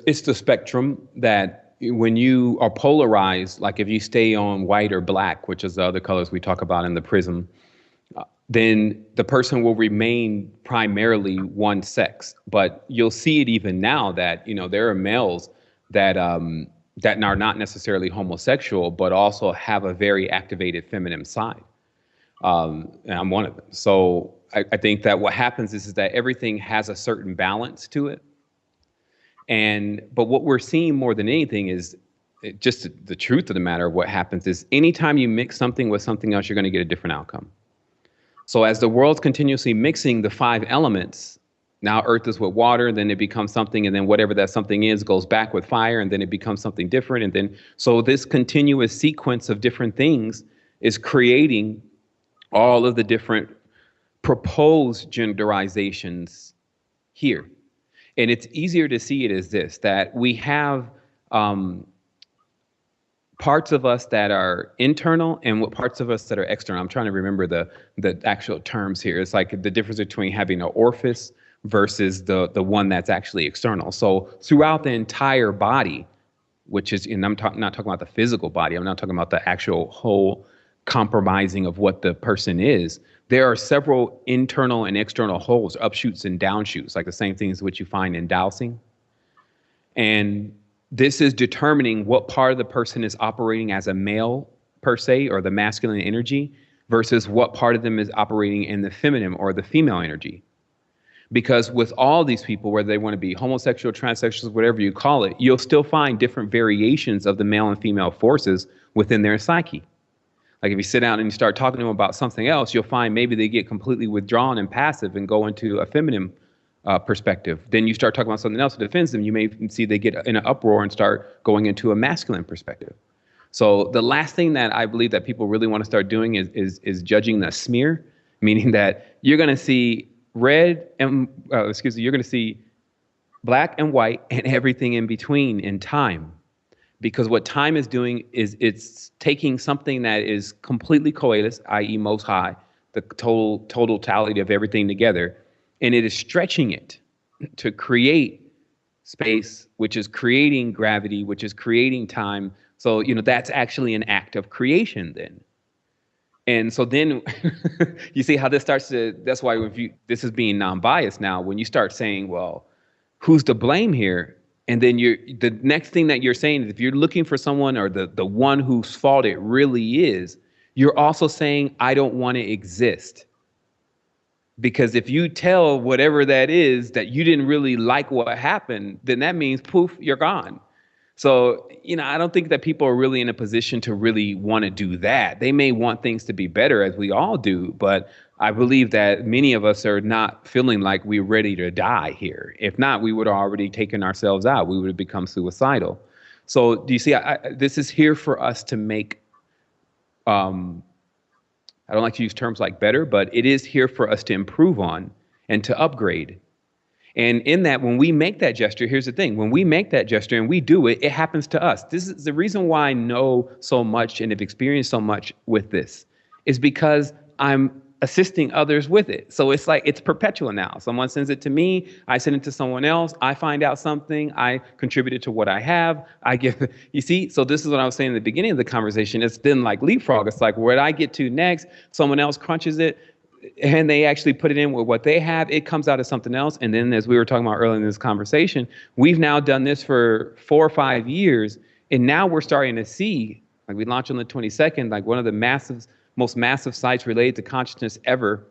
It's the spectrum that when you are polarized, like if you stay on white or black, which is the other colors we talk about in the prism, then the person will remain primarily one sex. But you'll see it even now that there are males that that are not necessarily homosexual, but also have a very activated feminine side. And I'm one of them. So I think that what happens is that everything has a certain balance to it. But what we're seeing more than anything is just the truth of the matter. What happens is anytime you mix something with something else, you're going to get a different outcome. So as the world's continuously mixing the 5 elements, now earth is with water, then it becomes something, and then whatever that something is goes back with fire, and then it becomes something different. And then, so this continuous sequence of different things is creating all of the different proposed genderizations here. And it's easier to see it as this, that we have parts of us that are internal and what parts of us that are external. I'm trying to remember the actual terms here. It's like the difference between having an orifice versus the one that's actually external. So throughout the entire body, which is, and I'm not talking about the physical body, I'm not talking about the actual whole compromising of what the person is. There are several internal and external holes, upshoots and downshoots, like the same things which you find in dowsing. And this is determining what part of the person is operating as a male per se, or the masculine energy, versus what part of them is operating in the feminine or the female energy. Because with all these people, whether they want to be homosexual, transsexuals, whatever you call it, you'll still find different variations of the male and female forces within their psyche. Like if you sit down and you start talking to them about something else, you'll find maybe they get completely withdrawn and passive and go into a feminine perspective. Then you start talking about something else that defends them, you may see they get in an uproar and start going into a masculine perspective. So the last thing that I believe that people really want to start doing is judging the smear, meaning that you're going to see you're going to see black and white and everything in between in time. Because what time is doing is it's taking something that is completely coelous, i.e. most high, the totality of everything together, and it is stretching it to create space, which is creating gravity, which is creating time. So, that's actually an act of creation then. And so then you see how this starts to, that's why this is being non-biased now, when you start saying, well, who's to blame here? And then the next thing that you're saying is if you're looking for someone or the one whose fault it really is, you're also saying, I don't want to exist. Because if you tell whatever that is that you didn't really like what happened, then that means poof, you're gone. So, I don't think that people are really in a position to really want to do that. They may want things to be better, as we all do, but I believe that many of us are not feeling like we're ready to die here. If not, we would have already taken ourselves out. We would have become suicidal. So do you see, this is here for us to make um, I don't like to use terms like better, but it is here for us to improve on and to upgrade. And in that, when we make that gesture, here's the thing, when we make that gesture and we do it, it happens to us. This is the reason why I know so much and have experienced so much with this, is because I'm assisting others with it. So it's like, it's perpetual now. Someone sends it to me, I send it to someone else, I find out something, I contributed to what I have, I give, you see? So this is what I was saying in the beginning of the conversation. It's been like leapfrog. It's like, where I get to next, someone else crunches it, and they actually put it in with what they have, it comes out as something else. And then, as we were talking about earlier in this conversation, we've now done this for 4 or 5 years, and now we're starting to see, like we launched on the 22nd, like one of the most massive sites related to consciousness ever,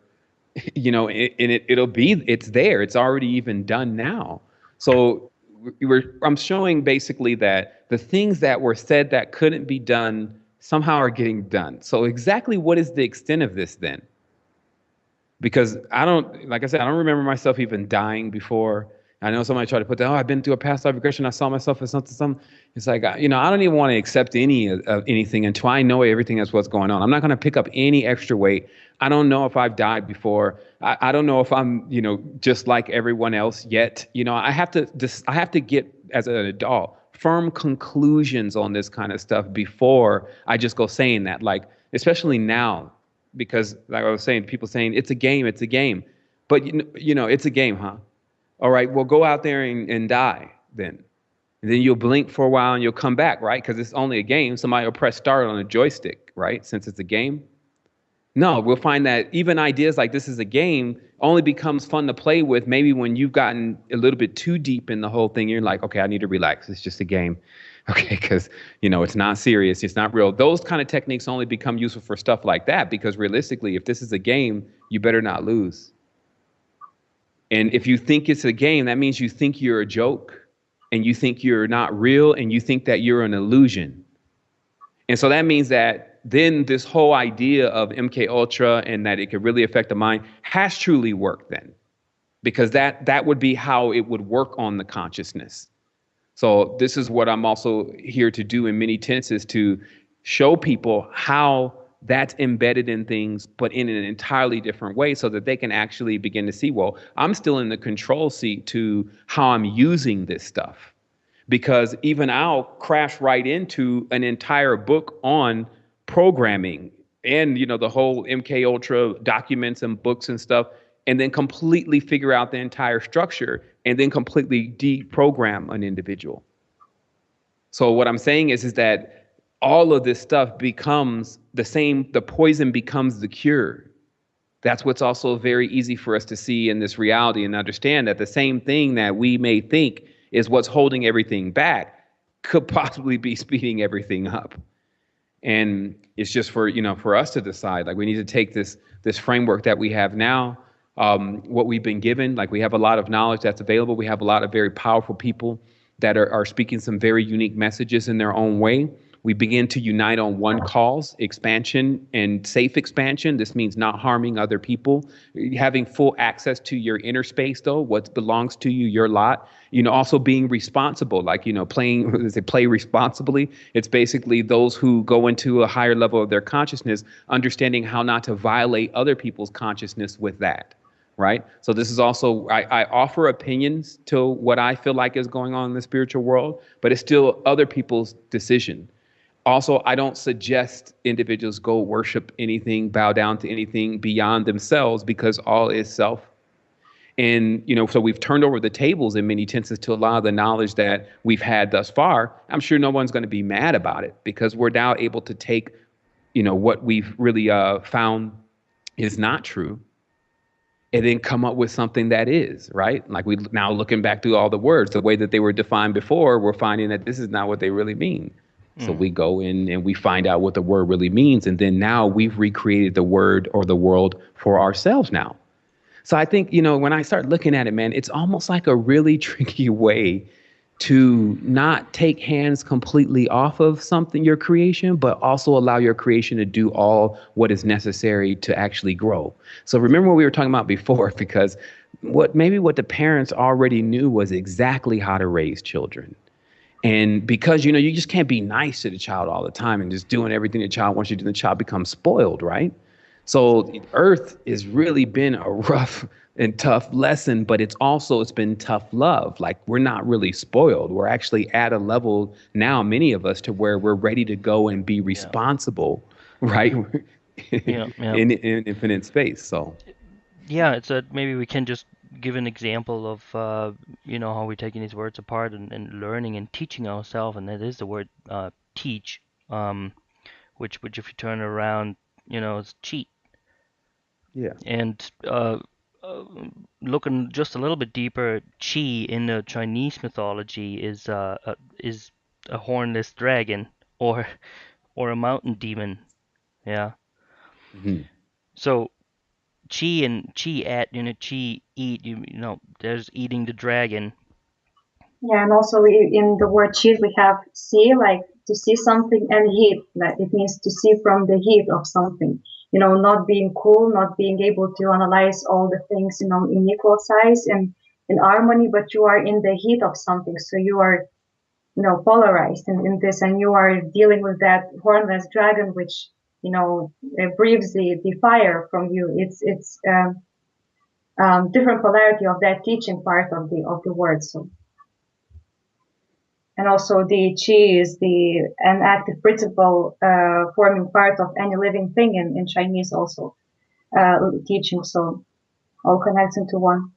you know, and it's there, it's already even done now. So I'm showing basically that the things that were said that couldn't be done somehow are getting done. So exactly what is the extent of this then? Because like I said, I don't remember myself even dying before. I know somebody tried to put that, I've been through a past life regression, I saw myself as something. It's like, you know, I don't even want to accept anything until I know everything that's what's going on. I'm not going to pick up any extra weight. I don't know if I've died before. I don't know if I'm, you know, just like everyone else yet. You know, I have to get, as an adult, firm conclusions on this kind of stuff before I just go saying that, like, especially now. Because like I was saying, people saying it's a game, but you know, it's a game, huh? All right, well, go out there and die then. And then you'll blink for a while and you'll come back, right? Because it's only a game. Somebody will press start on a joystick, right? Since it's a game. No, we'll find that even ideas like this is a game only becomes fun to play with maybe when you've gotten a little bit too deep in the whole thing. You're like, okay, I need to relax. It's just a game. Okay, because, you know, it's not serious. It's not real. Those kind of techniques only become useful for stuff like that, because realistically, if this is a game, you better not lose. And if you think it's a game, that means you think you're a joke, and you think you're not real, and you think that you're an illusion. And so that means that then this whole idea of MK Ultra and that it could really affect the mind has truly worked then, because that would be how it would work on the consciousness. So this is what I'm also here to do in many tenses, to show people how that's embedded in things, but in an entirely different way, so that they can actually begin to see, well, I'm still in the control seat to how I'm using this stuff. Because even I'll crash right into an entire book on programming and, you know, the whole MK Ultra documents and books and stuff, and then completely figure out the entire structure and then completely deprogram an individual. So what I'm saying is that all of this stuff becomes the same, the poison becomes the cure. That's what's also very easy for us to see in this reality and understand, that the same thing that we may think is what's holding everything back could possibly be speeding everything up. And it's just for, you know, for us to decide, like, we need to take this framework that we have now, what we've been given, like, we have a lot of knowledge that's available. We have a lot of very powerful people that are speaking some very unique messages in their own way. We begin to unite on one cause: expansion and safe expansion. This means not harming other people, having full access to your inner space, though, what belongs to you, your lot. You know, also being responsible, like, you know, play responsibly. It's basically those who go into a higher level of their consciousness, understanding how not to violate other people's consciousness with that. Right. So this is also, I offer opinions to what I feel like is going on in the spiritual world, but it's still other people's decision. Also, I don't suggest individuals go worship anything, bow down to anything beyond themselves, because all is self. And, you know, so we've turned over the tables in many tenses to a lot of the knowledge that we've had thus far. I'm sure no one's going to be mad about it, because we're now able to take, you know, what we've really found is not true, and then come up with something that is, right? Like, we now, looking back through all the words, the way that they were defined before, we're finding that this is not what they really mean. So we go in and we find out what the word really means. And then now we've recreated the word or the world for ourselves now. So I think, you know, when I start looking at it, man, it's almost like a really tricky way to not take hands completely off of something, your creation, but also allow your creation to do all what is necessary to actually grow. So remember what we were talking about before, because what the parents already knew was exactly how to raise children. And because, you just can't be nice to the child all the time and just doing everything the child wants you to do, the child becomes spoiled, right? So Earth has really been a rough and tough lesson, but it's been tough love. Like, we're not really spoiled. We're actually at a level now, many of us, to where we're ready to go and be Yeah. responsible, right? Yeah. Yeah. in infinite space. So Yeah, it's a maybe we can just give an example of how we're taking these words apart and learning and teaching ourselves, and that is the word teach, um, which if you turn around, is cheat. yeah. And uh, looking just a little bit deeper, Qi in the Chinese mythology is a hornless dragon or or a mountain demon. Yeah. Hmm. So Qi at Qi eat there's eating the dragon. Yeah, and also in the word cheat we have see, like to see something, and heat, like it means to see from the heat of something. Not being cool, not being able to analyze all the things, in equal size and in harmony, but you are in the heat of something. So you are, polarized in this, and you are dealing with that hornless dragon, which, breathes the fire from you. It's different polarity of that teaching part of the word. So. And also the chi is an active principle forming part of any living thing in Chinese also teaching. So all connects into one.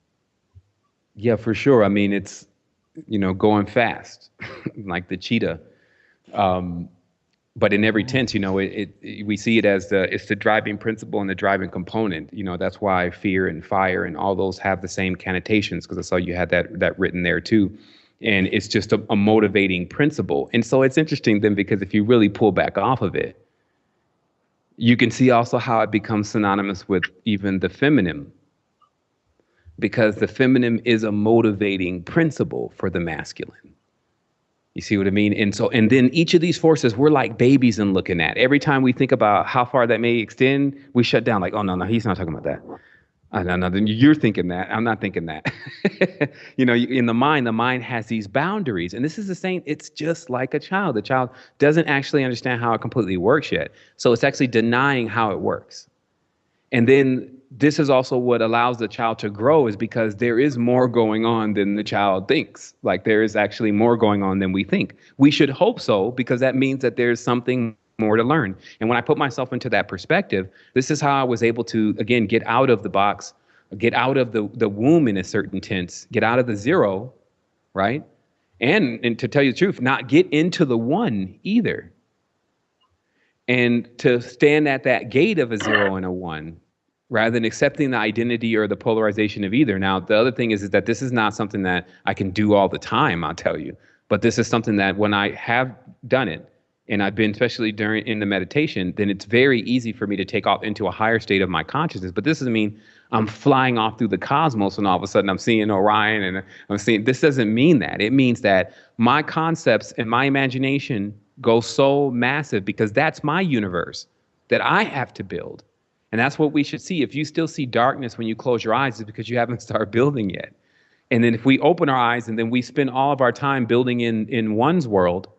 Yeah, for sure. I mean, it's, going fast, like the cheetah. Um, but in every Mm. tense, we see it as it's the driving principle and the driving component. That's why fear and fire and all those have the same connotations, because I saw you had that written there too. And it's just a motivating principle. And so it's interesting then, because if you really pull back off of it, you can see also how it becomes synonymous with even the feminine, because the feminine is a motivating principle for the masculine. You see what I mean? And then each of these forces, we're like babies in looking at. Every time we think about how far that may extend, we shut down like, oh, no, he's not talking about that. No, then you're thinking that. I'm not thinking that. In the mind has these boundaries. And this is the same. It's just like a child. The child doesn't actually understand how it completely works yet. So it's actually denying how it works. And then this is also what allows the child to grow, is because there is more going on than the child thinks. Like, there is actually more going on than we think. We should hope so, because that means that there's something more to learn. And when I put myself into that perspective, this is how I was able to, again, get out of the box, get out of the womb in a certain tense, get out of the zero, right? And to tell you the truth, not get into the one either. And to stand at that gate of a zero and a one, rather than accepting the identity or the polarization of either. Now, the other thing is that this is not something that I can do all the time, I'll tell you. But this is something that when I have done it, and I've been, especially in the meditation, then it's very easy for me to take off into a higher state of my consciousness. But this doesn't mean I'm flying off through the cosmos and all of a sudden I'm seeing Orion and I'm seeing, this doesn't mean that. It means that my concepts and my imagination go so massive, because that's my universe that I have to build. And that's what we should see. If you still see darkness when you close your eyes, it's because you haven't started building yet. And then if we open our eyes and then we spend all of our time building in one's world,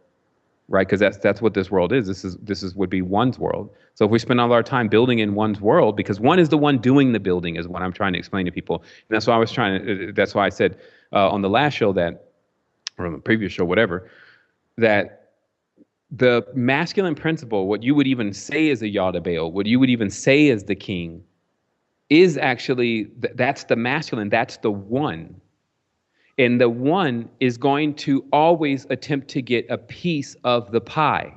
right? Because that's what this world is. This is would be one's world. So if we spend all our time building in one's world, because one is the one doing the building, is what I'm trying to explain to people. And that's why I was trying to. That's why I said on the last show or on the previous show, whatever, that the masculine principle, what you would even say is a Yaldabaoth, what you would even say is the king, is actually, that's the masculine, that's the one. And the one is going to always attempt to get a piece of the pie,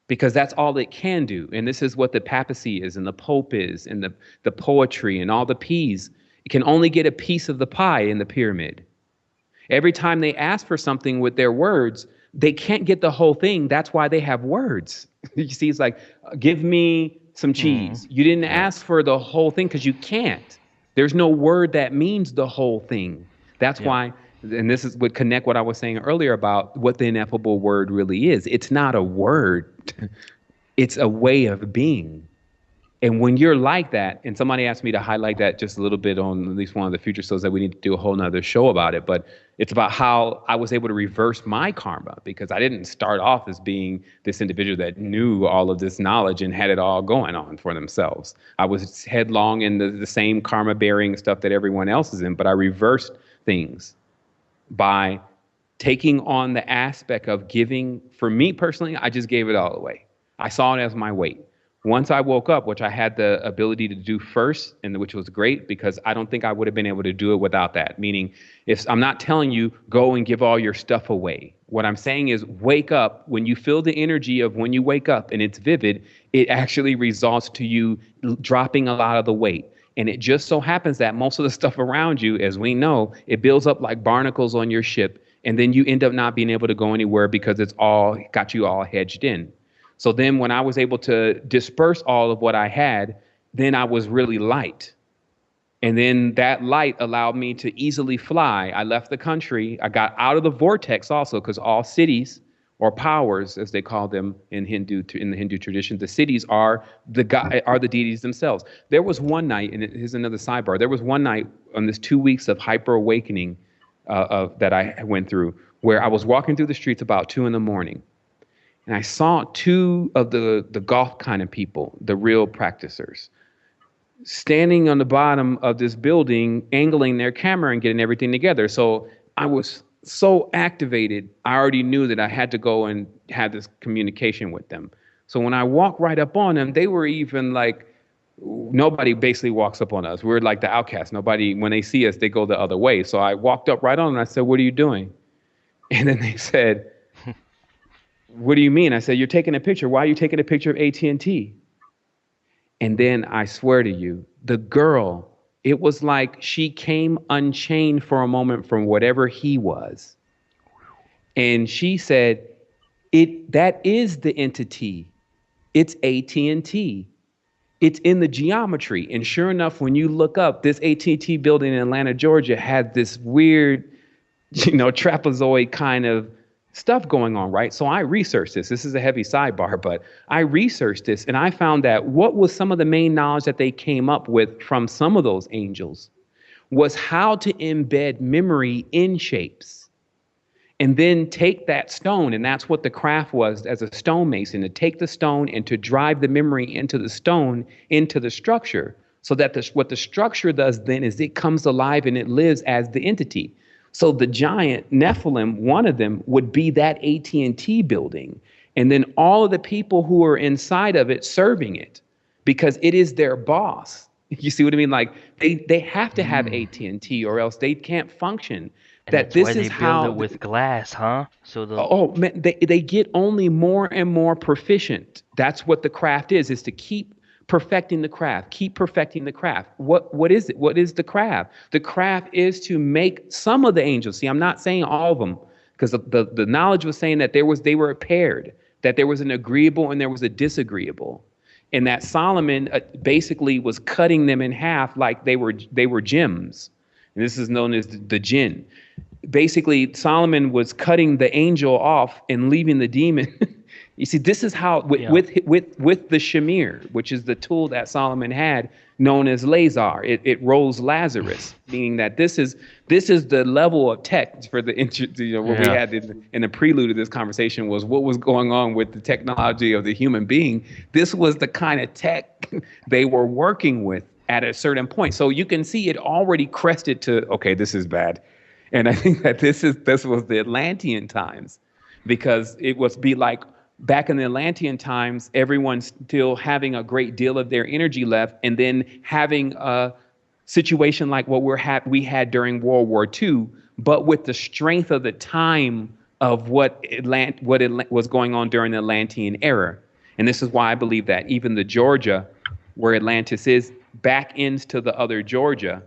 because that's all it can do. And this is what the papacy is, and the pope is, and the poetry and all the P's. It can only get a piece of the pie in the pyramid. Every time they ask for something with their words, they can't get the whole thing. That's why they have words. You see, it's like, give me some cheese. You didn't ask for the whole thing because you can't. There's no word that means the whole thing. That's Yeah. why, and this is would connect what I was saying earlier about what the ineffable word really is. It's not a word. It's a way of being. And when you're like that, and somebody asked me to highlight that just a little bit on at least one of the future shows, that we need to do a whole nother show about it. But It's about how I was able to reverse my karma, because I didn't start off as being this individual that knew all of this knowledge and had it all going on for themselves. I was headlong in the same karma bearing stuff that everyone else is in, but I reversed things by taking on the aspect of giving. For me personally, I just gave it all away. I saw it as my weight. Once I woke up, which I had the ability to do first, and which was great, because I don't think I would have been able to do it without that. Meaning, if I'm not telling you go and give all your stuff away, what I'm saying is wake up. When you feel the energy of when you wake up and it's vivid, it actually results to you dropping a lot of the weight. And it just so happens that most of the stuff around you, as we know, it builds up like barnacles on your ship. And then you end up not being able to go anywhere because it's all got you all hedged in. So then when I was able to disperse all of what I had, then I was really light. And then that light allowed me to easily fly. I left the country. I got out of the vortex also, because all cities, or powers, as they call them in the Hindu tradition, the cities are the deities themselves. There was one night, and here's another sidebar. There was one night on this 2 weeks of hyper awakening that I went through, where I was walking through the streets about 2 a.m. And I saw two of the golf kind of people, the real practicers, standing on the bottom of this building, angling their camera and getting everything together. So I was so activated, I already knew that I had to go and have this communication with them. So when I walked right up on them, they were even like, nobody basically walks up on us. We're like the outcasts. Nobody, when they see us, they go the other way. So I walked up right on them and I said, "What are you doing?" And then they said, "What do you mean?" I said, "You're taking a picture. Why are you taking a picture of AT&T?" And then I swear to you, the girl, it was like she came unchained for a moment from whatever he was. And she said, that is the entity. It's AT&T. It's in the geometry. And sure enough, when you look up, this AT&T building in Atlanta, Georgia had this weird, trapezoid kind of stuff going on, right? So I researched this. This is a heavy sidebar, but I researched this and I found that what was some of the main knowledge that they came up with from some of those angels was how to embed memory in shapes and then take that stone. And that's what the craft was as a stonemason, to take the stone and to drive the memory into the stone, into the structure, so that what the structure does then is it comes alive and it lives as the entity. So the giant Nephilim, one of them would be that AT&T building. And then all of the people who are inside of it serving it, because it is their boss. You see what I mean? Like they have to have AT&T or else they can't function. And that's why they build it with glass, huh? So man, they get only more and more proficient. That's what the craft is to keep perfecting the craft, keep perfecting the craft. What is it? What is the craft? The craft is to make some of the angels. See, I'm not saying all of them, because the knowledge was saying that they were paired, that there was an agreeable and there was a disagreeable, and that Solomon basically was cutting them in half like they were gems. And this is known as the jinn. Basically, Solomon was cutting the angel off and leaving the demon. You see, this is how with the shamir, which is the tool that Solomon had, known as Lazar. It rolls Lazarus, meaning that this is the level of tech for the what we had in the prelude of this conversation was what was going on with the technology of the human being. This was the kind of tech they were working with at a certain point. So you can see it already crested to, okay, this is bad. And I think that this was the Atlantean times, because it was like back in the Atlantean times, everyone's still having a great deal of their energy left, and then having a situation like what we had during World War II, but with the strength of the time of what was going on during the Atlantean era. And this is why I believe that even the Georgia, where Atlantis is, back into the other Georgia.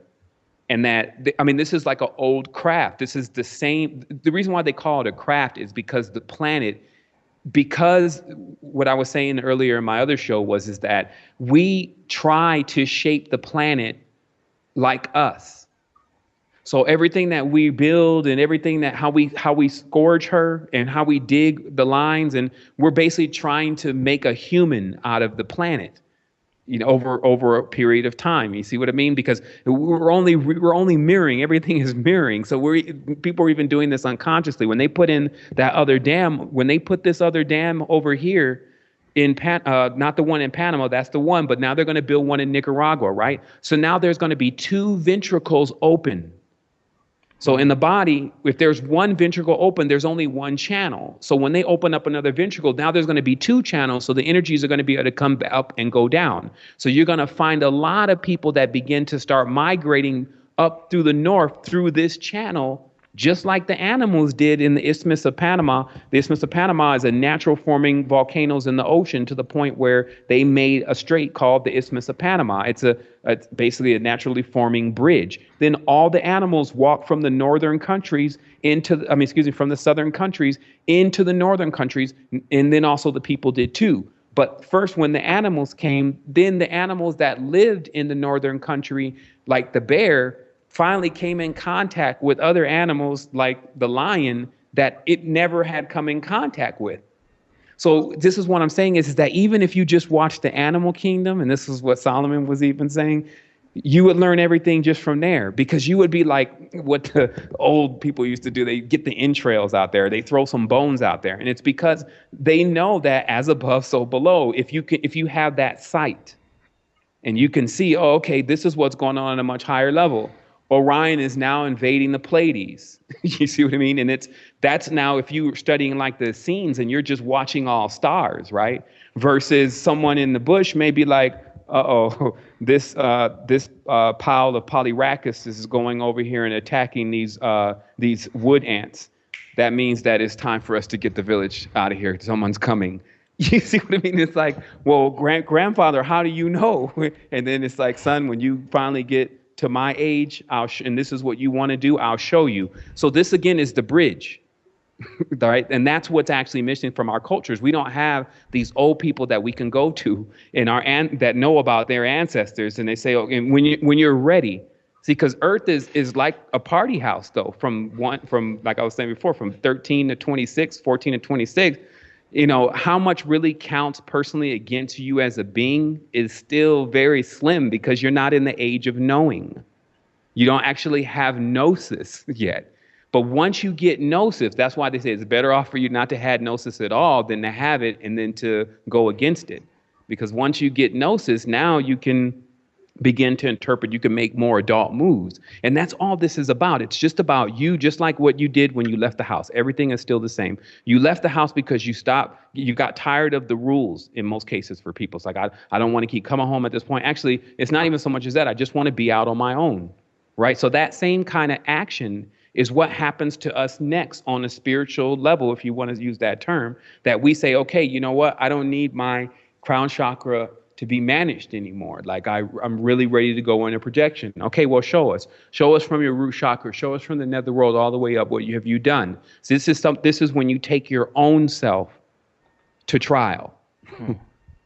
And this is like an old craft. This is the same. The reason why they call it a craft is because the planet, because what I was saying earlier in my other show is that we try to shape the planet like us. So everything that we build and everything that how we scourge her and how we dig the lines, and we're basically trying to make a human out of the planet. over a period of time. You see what I mean? Because we're only mirroring. Everything is mirroring. So people are even doing this unconsciously. When they put in that other dam, when they put this other dam over here in not the one in Panama, that's the one, but now they're going to build one in Nicaragua, right? So now there's going to be two ventricles open. So in the body, if there's one ventricle open, there's only one channel. So when they open up another ventricle, now there's going to be two channels. So the energies are going to be able to come up and go down. So you're going to find a lot of people that begin to start migrating up through the north through this channel, just like the animals did in the Isthmus of Panama. The Isthmus of Panama is a natural forming volcanoes in the ocean to the point where they made a strait called the Isthmus of Panama. It's basically a naturally forming bridge. Then all the animals walk from the northern countries from the southern countries into the northern countries, and then also the people did too. But first, when the animals came, then the animals that lived in the northern country, like the bear, finally came in contact with other animals like the lion that it never had come in contact with. So this is what I'm saying is that even if you just watch the animal kingdom, and this is what Solomon was even saying, you would learn everything just from there, because you would be like what the old people used to do. They get the entrails out there, they throw some bones out there. And it's because they know that as above, so below. If you have that sight and you can see, oh, okay, this is what's going on a much higher level. Orion is now invading the Pleiades. You see what I mean? And that's now, if you're studying like the scenes and you're just watching all stars, right? Versus someone in the bush may be like, this pile of Polyrhacus is going over here and attacking these wood ants. That means that it's time for us to get the village out of here. Someone's coming. You see what I mean? It's like, well, grandfather, how do you know? And then it's like, son, when you finally get to my age, and this is what you want to do, I'll show you. So this again is the bridge, right? And that's what's actually missing from our cultures. We don't have these old people that we can go to that know about their ancestors, and they say, okay, when you're ready. See, because Earth is like a party house, though. From like I was saying before, from 13 to 26, 14 to 26. How much really counts personally against you as a being is still very slim, because you're not in the age of knowing. You don't actually have gnosis yet. But once you get gnosis, that's why they say it's better off for you not to have gnosis at all than to have it and then to go against it. Because once you get gnosis, now you can begin to interpret, you can make more adult moves. And that's all this is about. It's just about you, just like what you did when you left the house. Everything is still the same. You left the house because you got tired of the rules in most cases for people. It's like, I don't want to keep coming home at this point. Actually, it's not even so much as that. I just want to be out on my own, right? So that same kind of action is what happens to us next on a spiritual level, if you want to use that term, that we say, okay, you know what? I don't need my crown chakra to be managed anymore. Like I'm really ready to go into projection. Okay, well, show us from your root chakra, show us from the netherworld all the way up. What have you done? So this is when you take your own self to trial.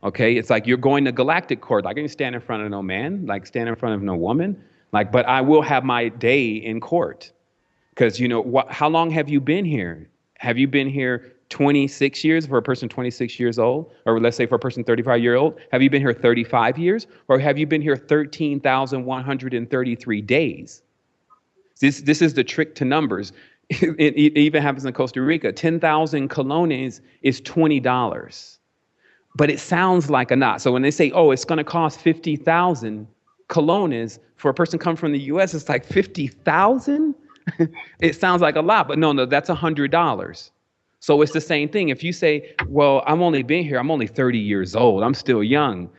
Okay, it's like you're going to galactic court. Like I can stand in front of no man, like stand in front of no woman. Like, but I will have my day in court, because how long have you been here? Have you been here 26 years for a person 26 years old? Or let's say for a person 35-year old, have you been here 35 years? Or have you been here 13,133 days? This is the trick to numbers. It even happens in Costa Rica. 10,000 colones is $20. But it sounds like a lot. So when they say, oh, it's going to cost 50,000 colones for a person come from the US, it's like 50,000? It sounds like a lot, but no, that's $100. So it's the same thing. If you say, well, I'm only 30 years old, I'm still young.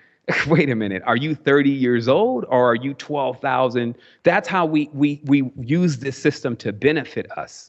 Wait a minute, are you 30 years old or are you 12,000? That's how we use this system to benefit us.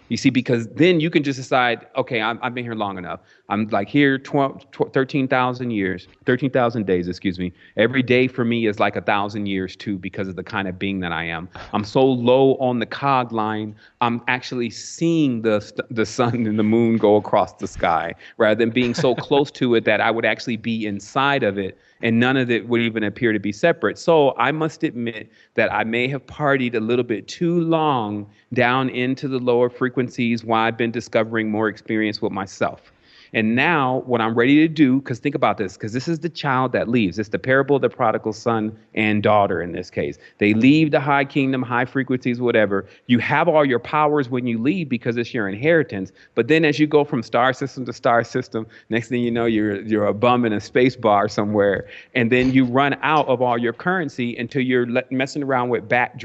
You see, because then you can just decide, okay, I've been here long enough. I'm like here 13,000 years, 13,000 days, excuse me. Every day for me is like 1,000 years too, because of the kind of being that I am. I'm so low on the cog line, I'm actually seeing the sun and the moon go across the sky, rather than being so close to it that I would actually be inside of it, and none of it would even appear to be separate. So I must admit that I may have partied a little bit too long down into the lower frequencies while I've been discovering more experience with myself. And now what I'm ready to do, because think about this, because this is the child that leaves. It's the parable of the prodigal son and daughter in this case. They leave the high kingdom, high frequencies, whatever. You have all your powers when you leave because it's your inheritance. But then as you go from star system to star system, next thing you know, you're a bum in a space bar somewhere. And then you run out of all your currency until you're messing around with back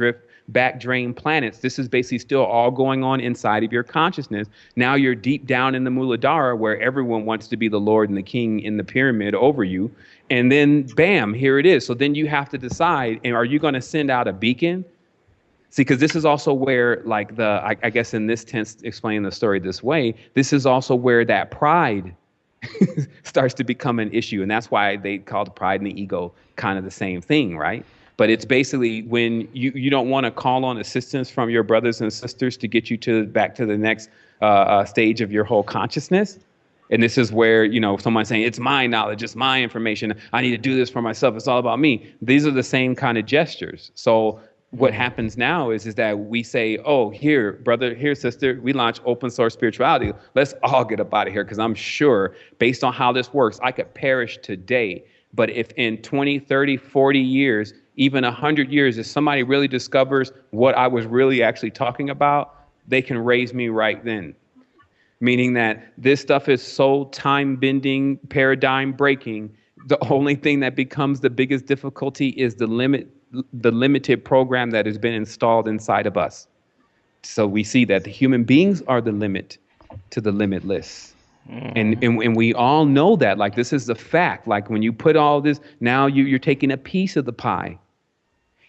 drain planets. This is basically still all going on inside of your consciousness. Now you're deep down in the Muladhara where everyone wants to be the Lord and the King in the pyramid over you. And then bam, here it is. So then you have to decide, and are you going to send out a beacon? See, because this is also where, like I guess in this tense, explaining the story this way, this is also where that pride starts to become an issue. And that's why they call the pride and the ego kind of the same thing, right? But it's basically when you don't want to call on assistance from your brothers and sisters to get you back to the next stage of your whole consciousness. And this is where, someone's saying, it's my knowledge, it's my information. I need to do this for myself. It's all about me. These are the same kind of gestures. So what happens now is that we say, oh, here, brother, here, sister, we launch open source spirituality. Let's all get up out of here, because I'm sure based on how this works, I could perish today. But if in 20, 30, 40 years, even 100 years, if somebody really discovers what I was really actually talking about, they can raise me right then. Meaning that this stuff is so time-bending, paradigm-breaking. The only thing that becomes the biggest difficulty is the limited program that has been installed inside of us. So we see that the human beings are the limit to the limitless. And we all know that, like, this is the fact. Like, when you put all this, now you're taking a piece of the pie.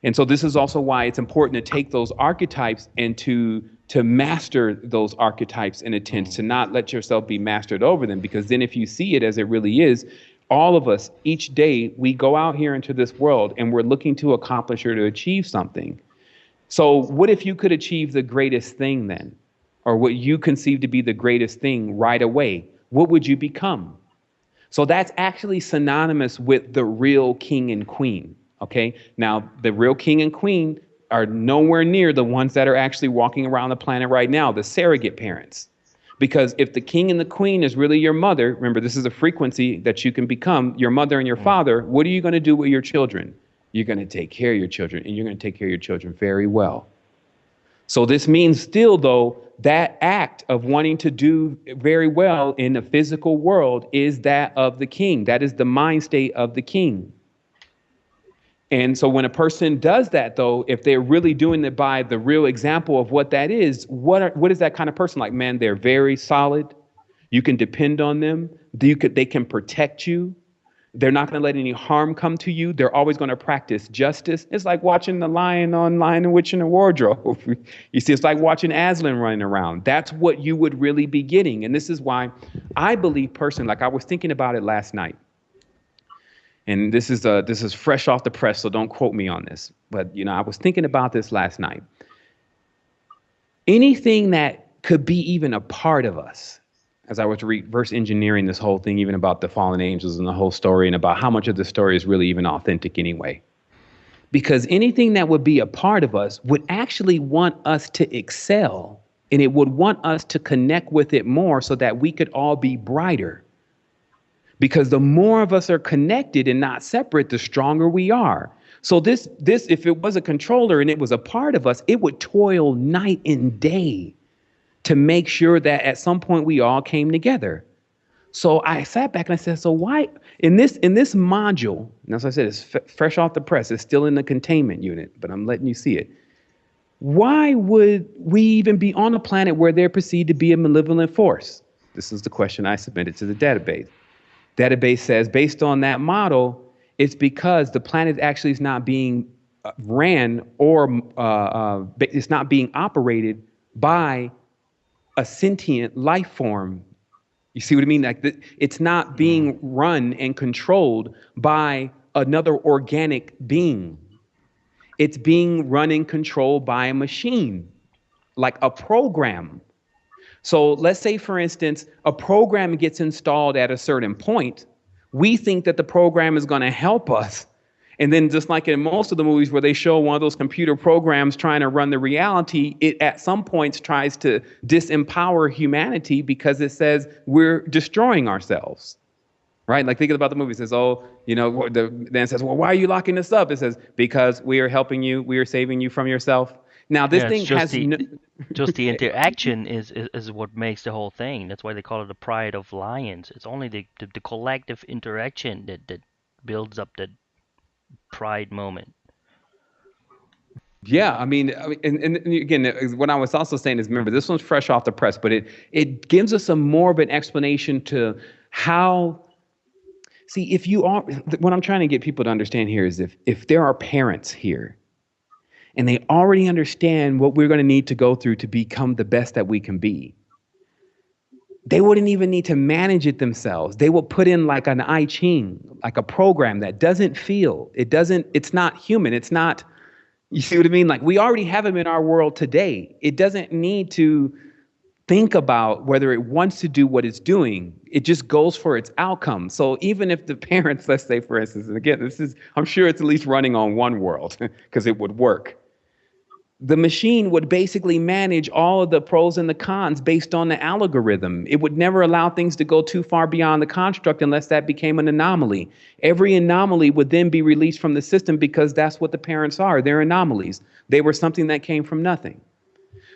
And so this is also why it's important to take those archetypes and to master those archetypes in a sense, to not let yourself be mastered over them. Because then if you see it as it really is, all of us, each day, we go out here into this world and we're looking to accomplish or to achieve something. So what if you could achieve the greatest thing then? Or what you conceive to be the greatest thing right away? What would you become? So that's actually synonymous with the real king and queen. Okay, now the real king and queen are nowhere near the ones that are actually walking around the planet right now, the surrogate parents. Because if the king and the queen is really your mother, remember, this is a frequency that you can become, your mother and your father, what are you going to do with your children? You're going to take care of your children, and you're going to take care of your children very well. So this means still, though, that act of wanting to do very well in the physical world is that of the king. That is the mind state of the king. And so when a person does that, though, if they're really doing it by the real example of what that is, what is that kind of person like? Man, they're very solid. You can depend on them. They can protect you. They're not going to let any harm come to you. They're always going to practice justice. It's like watching the Lion on Lion and Witch in the Wardrobe. You see, it's like watching Aslan running around. That's what you would really be getting. And this is why I believe personally, like I was thinking about it last night. And this is fresh off the press, so don't quote me on this. But, I was thinking about this last night. Anything that could be even a part of us, as I was reverse engineering this whole thing, even about the fallen angels and the whole story, and about how much of the story is really even authentic anyway. Because anything that would be a part of us would actually want us to excel, and it would want us to connect with it more so that we could all be brighter. Because the more of us are connected and not separate, the stronger we are. So this, if it was a controller and it was a part of us, it would toil night and day to make sure that at some point we all came together. So I sat back and I said, so why in this module, and as I said, it's fresh off the press, it's still in the containment unit, but I'm letting you see it. Why would we even be on a planet where they're perceived to be a malevolent force? This is the question I submitted to the database. Database says, based on that model, it's because the planet actually is not being ran or it's not being operated by a sentient life form. You see what I mean? Like it's not being run and controlled by another organic being. It's being run and controlled by a machine, like a program. So let's say, for instance, a program gets installed at a certain point. We think that the program is going to help us. And then just like in most of the movies where they show one of those computer programs trying to run the reality, it at some points tries to disempower humanity because it says we're destroying ourselves. Right? Like thinking about the movie, it says, oh, then says, well, why are you locking this up? It says, because we are helping you, we are saving you from yourself. Now this Yeah, it's thing has no, just the interaction is what makes the whole thing. That's why they call it the pride of lions. It's only the collective interaction that builds up that pride moment. yeah, and again, what I was also saying is, remember, this one's fresh off the press, but it gives us a more of an explanation to how. See, if you are, what I'm trying to get people to understand here is if there are parents here and they already understand what we're going to need to go through to become the best that we can be, they wouldn't even need to manage it themselves. They will put in like an I Ching, like a program that doesn't feel, it's not human. It's not, you see what I mean? Like we already have them in our world today. It doesn't need to think about whether it wants to do what it's doing. It just goes for its outcome. So even if the parents, let's say for instance, and again, I'm sure it's at least running on one world because it would work. The machine would basically manage all of the pros and the cons based on the algorithm. It would never allow things to go too far beyond the construct unless that became an anomaly. Every anomaly would then be released from the system because that's what the parents are. They're anomalies. They were something that came from nothing.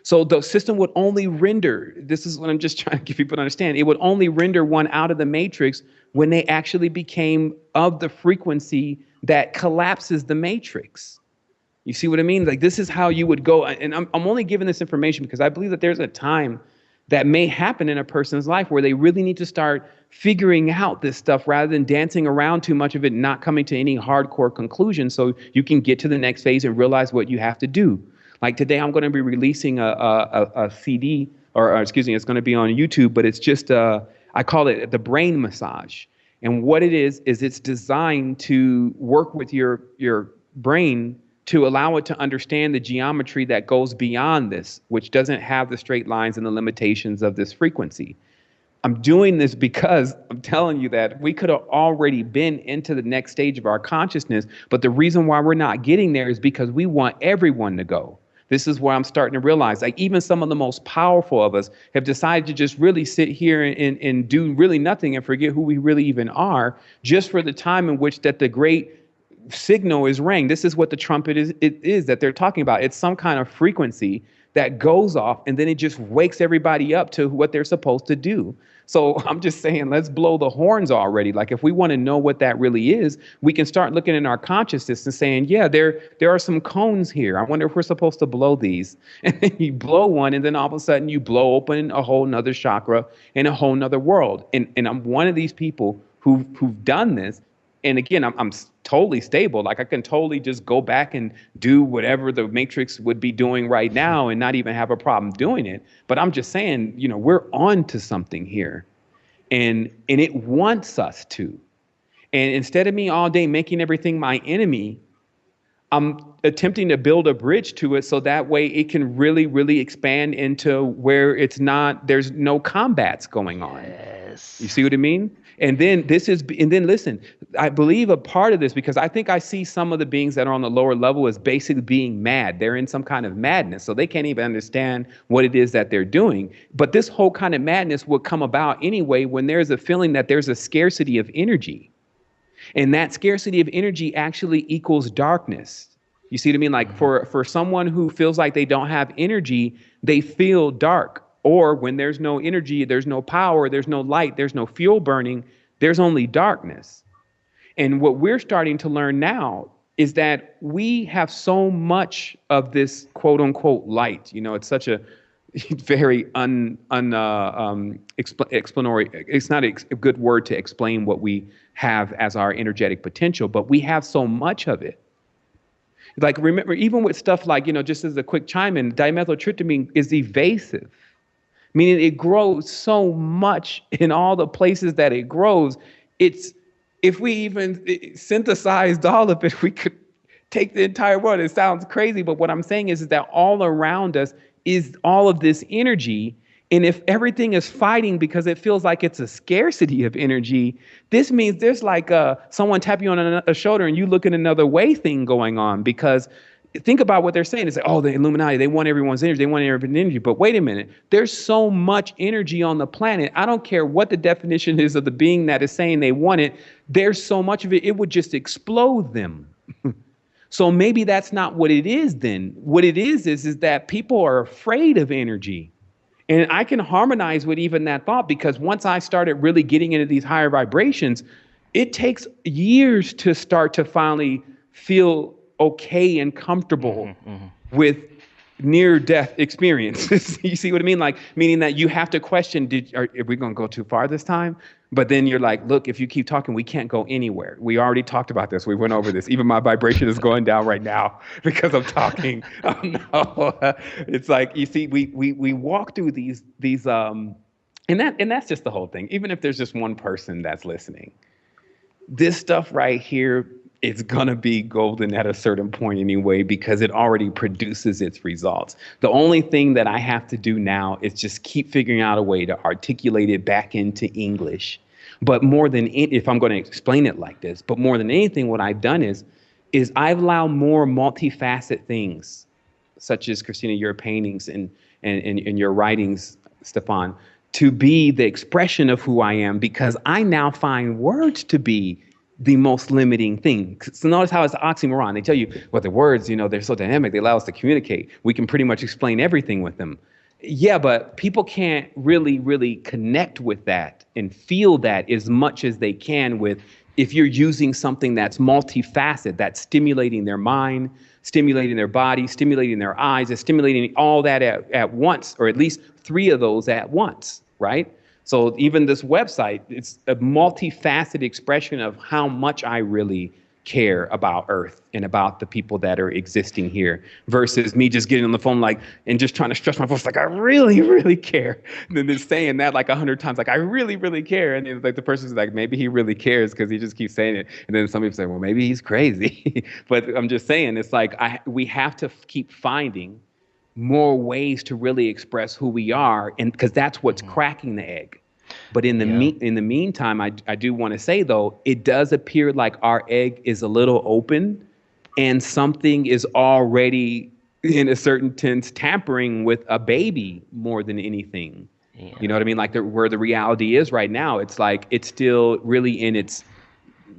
So the system would only render, this is what I'm just trying to get people to understand, it would only render one out of the matrix when they actually became of the frequency that collapses the matrix. You see what I mean? Like this is how you would go. And I'm only giving this information because I believe that there's a time that may happen in a person's life where they really need to start figuring out this stuff rather than dancing around too much of it and not coming to any hardcore conclusion so you can get to the next phase and realize what you have to do. Like today, I'm going to be releasing a CD, or excuse me, it's going to be on YouTube, but it's just, I call it the brain massage. And what it is it's designed to work with your brain to allow it to understand the geometry that goes beyond this, which doesn't have the straight lines and the limitations of this frequency. I'm doing this because I'm telling you that we could have already been into the next stage of our consciousness, but the reason why we're not getting there is because we want everyone to go. This is where I'm starting to realize, like even some of the most powerful of us have decided to just really sit here and do really nothing and forget who we really even are, just for the time in which that the great signal is rang. This is what the trumpet is that they're talking about. It's some kind of frequency that goes off and then it just wakes everybody up to what they're supposed to do. So I'm just saying, let's blow the horns already. Like if we want to know what that really is, we can start looking in our consciousness and saying, yeah, there are some cones here. I wonder if we're supposed to blow these. And then you blow one and then all of a sudden you blow open a whole nother chakra in a whole nother world. And I'm one of these people who've done this. And again, I'm totally stable. Like I can totally just go back and do whatever the Matrix would be doing right now and not even have a problem doing it. But I'm just saying, we're on to something here. And it wants us to. And instead of me all day making everything my enemy, I'm attempting to build a bridge to it so that way it can really, really expand into where there's no combats going on. Yes. You see what I mean? And then listen, I believe a part of this, because I think I see some of the beings that are on the lower level as basically being mad. They're in some kind of madness, so they can't even understand what it is that they're doing. But this whole kind of madness would come about anyway when there's a feeling that there's a scarcity of energy. And that scarcity of energy actually equals darkness. You see what I mean? Like for someone who feels like they don't have energy, they feel dark. Or when there's no energy, there's no power, there's no light, there's no fuel burning, there's only darkness. And what we're starting to learn now is that we have so much of this quote unquote light. It's such a very explanatory. It's not a good word to explain what we have as our energetic potential, but we have so much of it. Like remember, even with stuff like, just as a quick chime in, dimethyltryptamine is evasive. Meaning it grows so much in all the places that it grows. If we even synthesized all of it, we could take the entire world. It sounds crazy, but what I'm saying is that all around us is all of this energy, And if everything is fighting because it feels like it's a scarcity of energy, this means there's like someone tapping you on a shoulder and you looking another way thing going on. Because think about what they're saying. It's like, oh, the Illuminati, they want everyone's energy. They want everyone's energy. But wait a minute. There's so much energy on the planet. I don't care what the definition is of the being that is saying they want it. There's so much of it, it would just explode them. So maybe that's not what it is then. What it is that people are afraid of energy. And I can harmonize with even that thought, because once I started really getting into these higher vibrations, it takes years to start to finally feel okay and comfortable with near death experiences. You see what I mean? Like, meaning that you have to question, are we going to go too far this time? But then you're like, look, if you keep talking, we can't go anywhere. We already talked about this. We went over this. Even my vibration is going down right now because I'm talking. Oh, no. It's like, you see, we walk through these and that's just the whole thing. Even if there's just one person that's listening, this stuff right here, it's going to be golden at a certain point anyway, because it already produces its results. The only thing that I have to do now is just keep figuring out a way to articulate it back into English. But more than if I'm going to explain it like this, but more than anything, what I've done is I've allowed more multifaceted things, such as Christina, your paintings and your writings, Stefan, to be the expression of who I am, because I now find words to be the most limiting thing. So notice how it's an oxymoron. They tell you, well, the words, they're so dynamic. They allow us to communicate. We can pretty much explain everything with them. Yeah, but people can't really, really connect with that and feel that as much as they can with if you're using something that's multifaceted, that's stimulating their mind, stimulating their body, stimulating their eyes, it's stimulating all that at once, or at least 3 of those at once, right? So even this website, it's a multifaceted expression of how much I really care about Earth and about the people that are existing here, versus me just getting on the phone and just trying to stretch my voice like I really, really care. And then saying that like 100 times, like I really, really care. And then like the person's like, maybe he really cares because he just keeps saying it. And then some people say, well, maybe he's crazy. But I'm just saying, it's like we have to keep finding more ways to really express who we are, and because that's what's cracking the egg. But in the meantime, I do want to say, though, it does appear like our egg is a little open and something is already, in a certain sense, tampering with a baby more than anything. Yeah. You know what I mean? Like where the reality is right now, it's like it's still really in its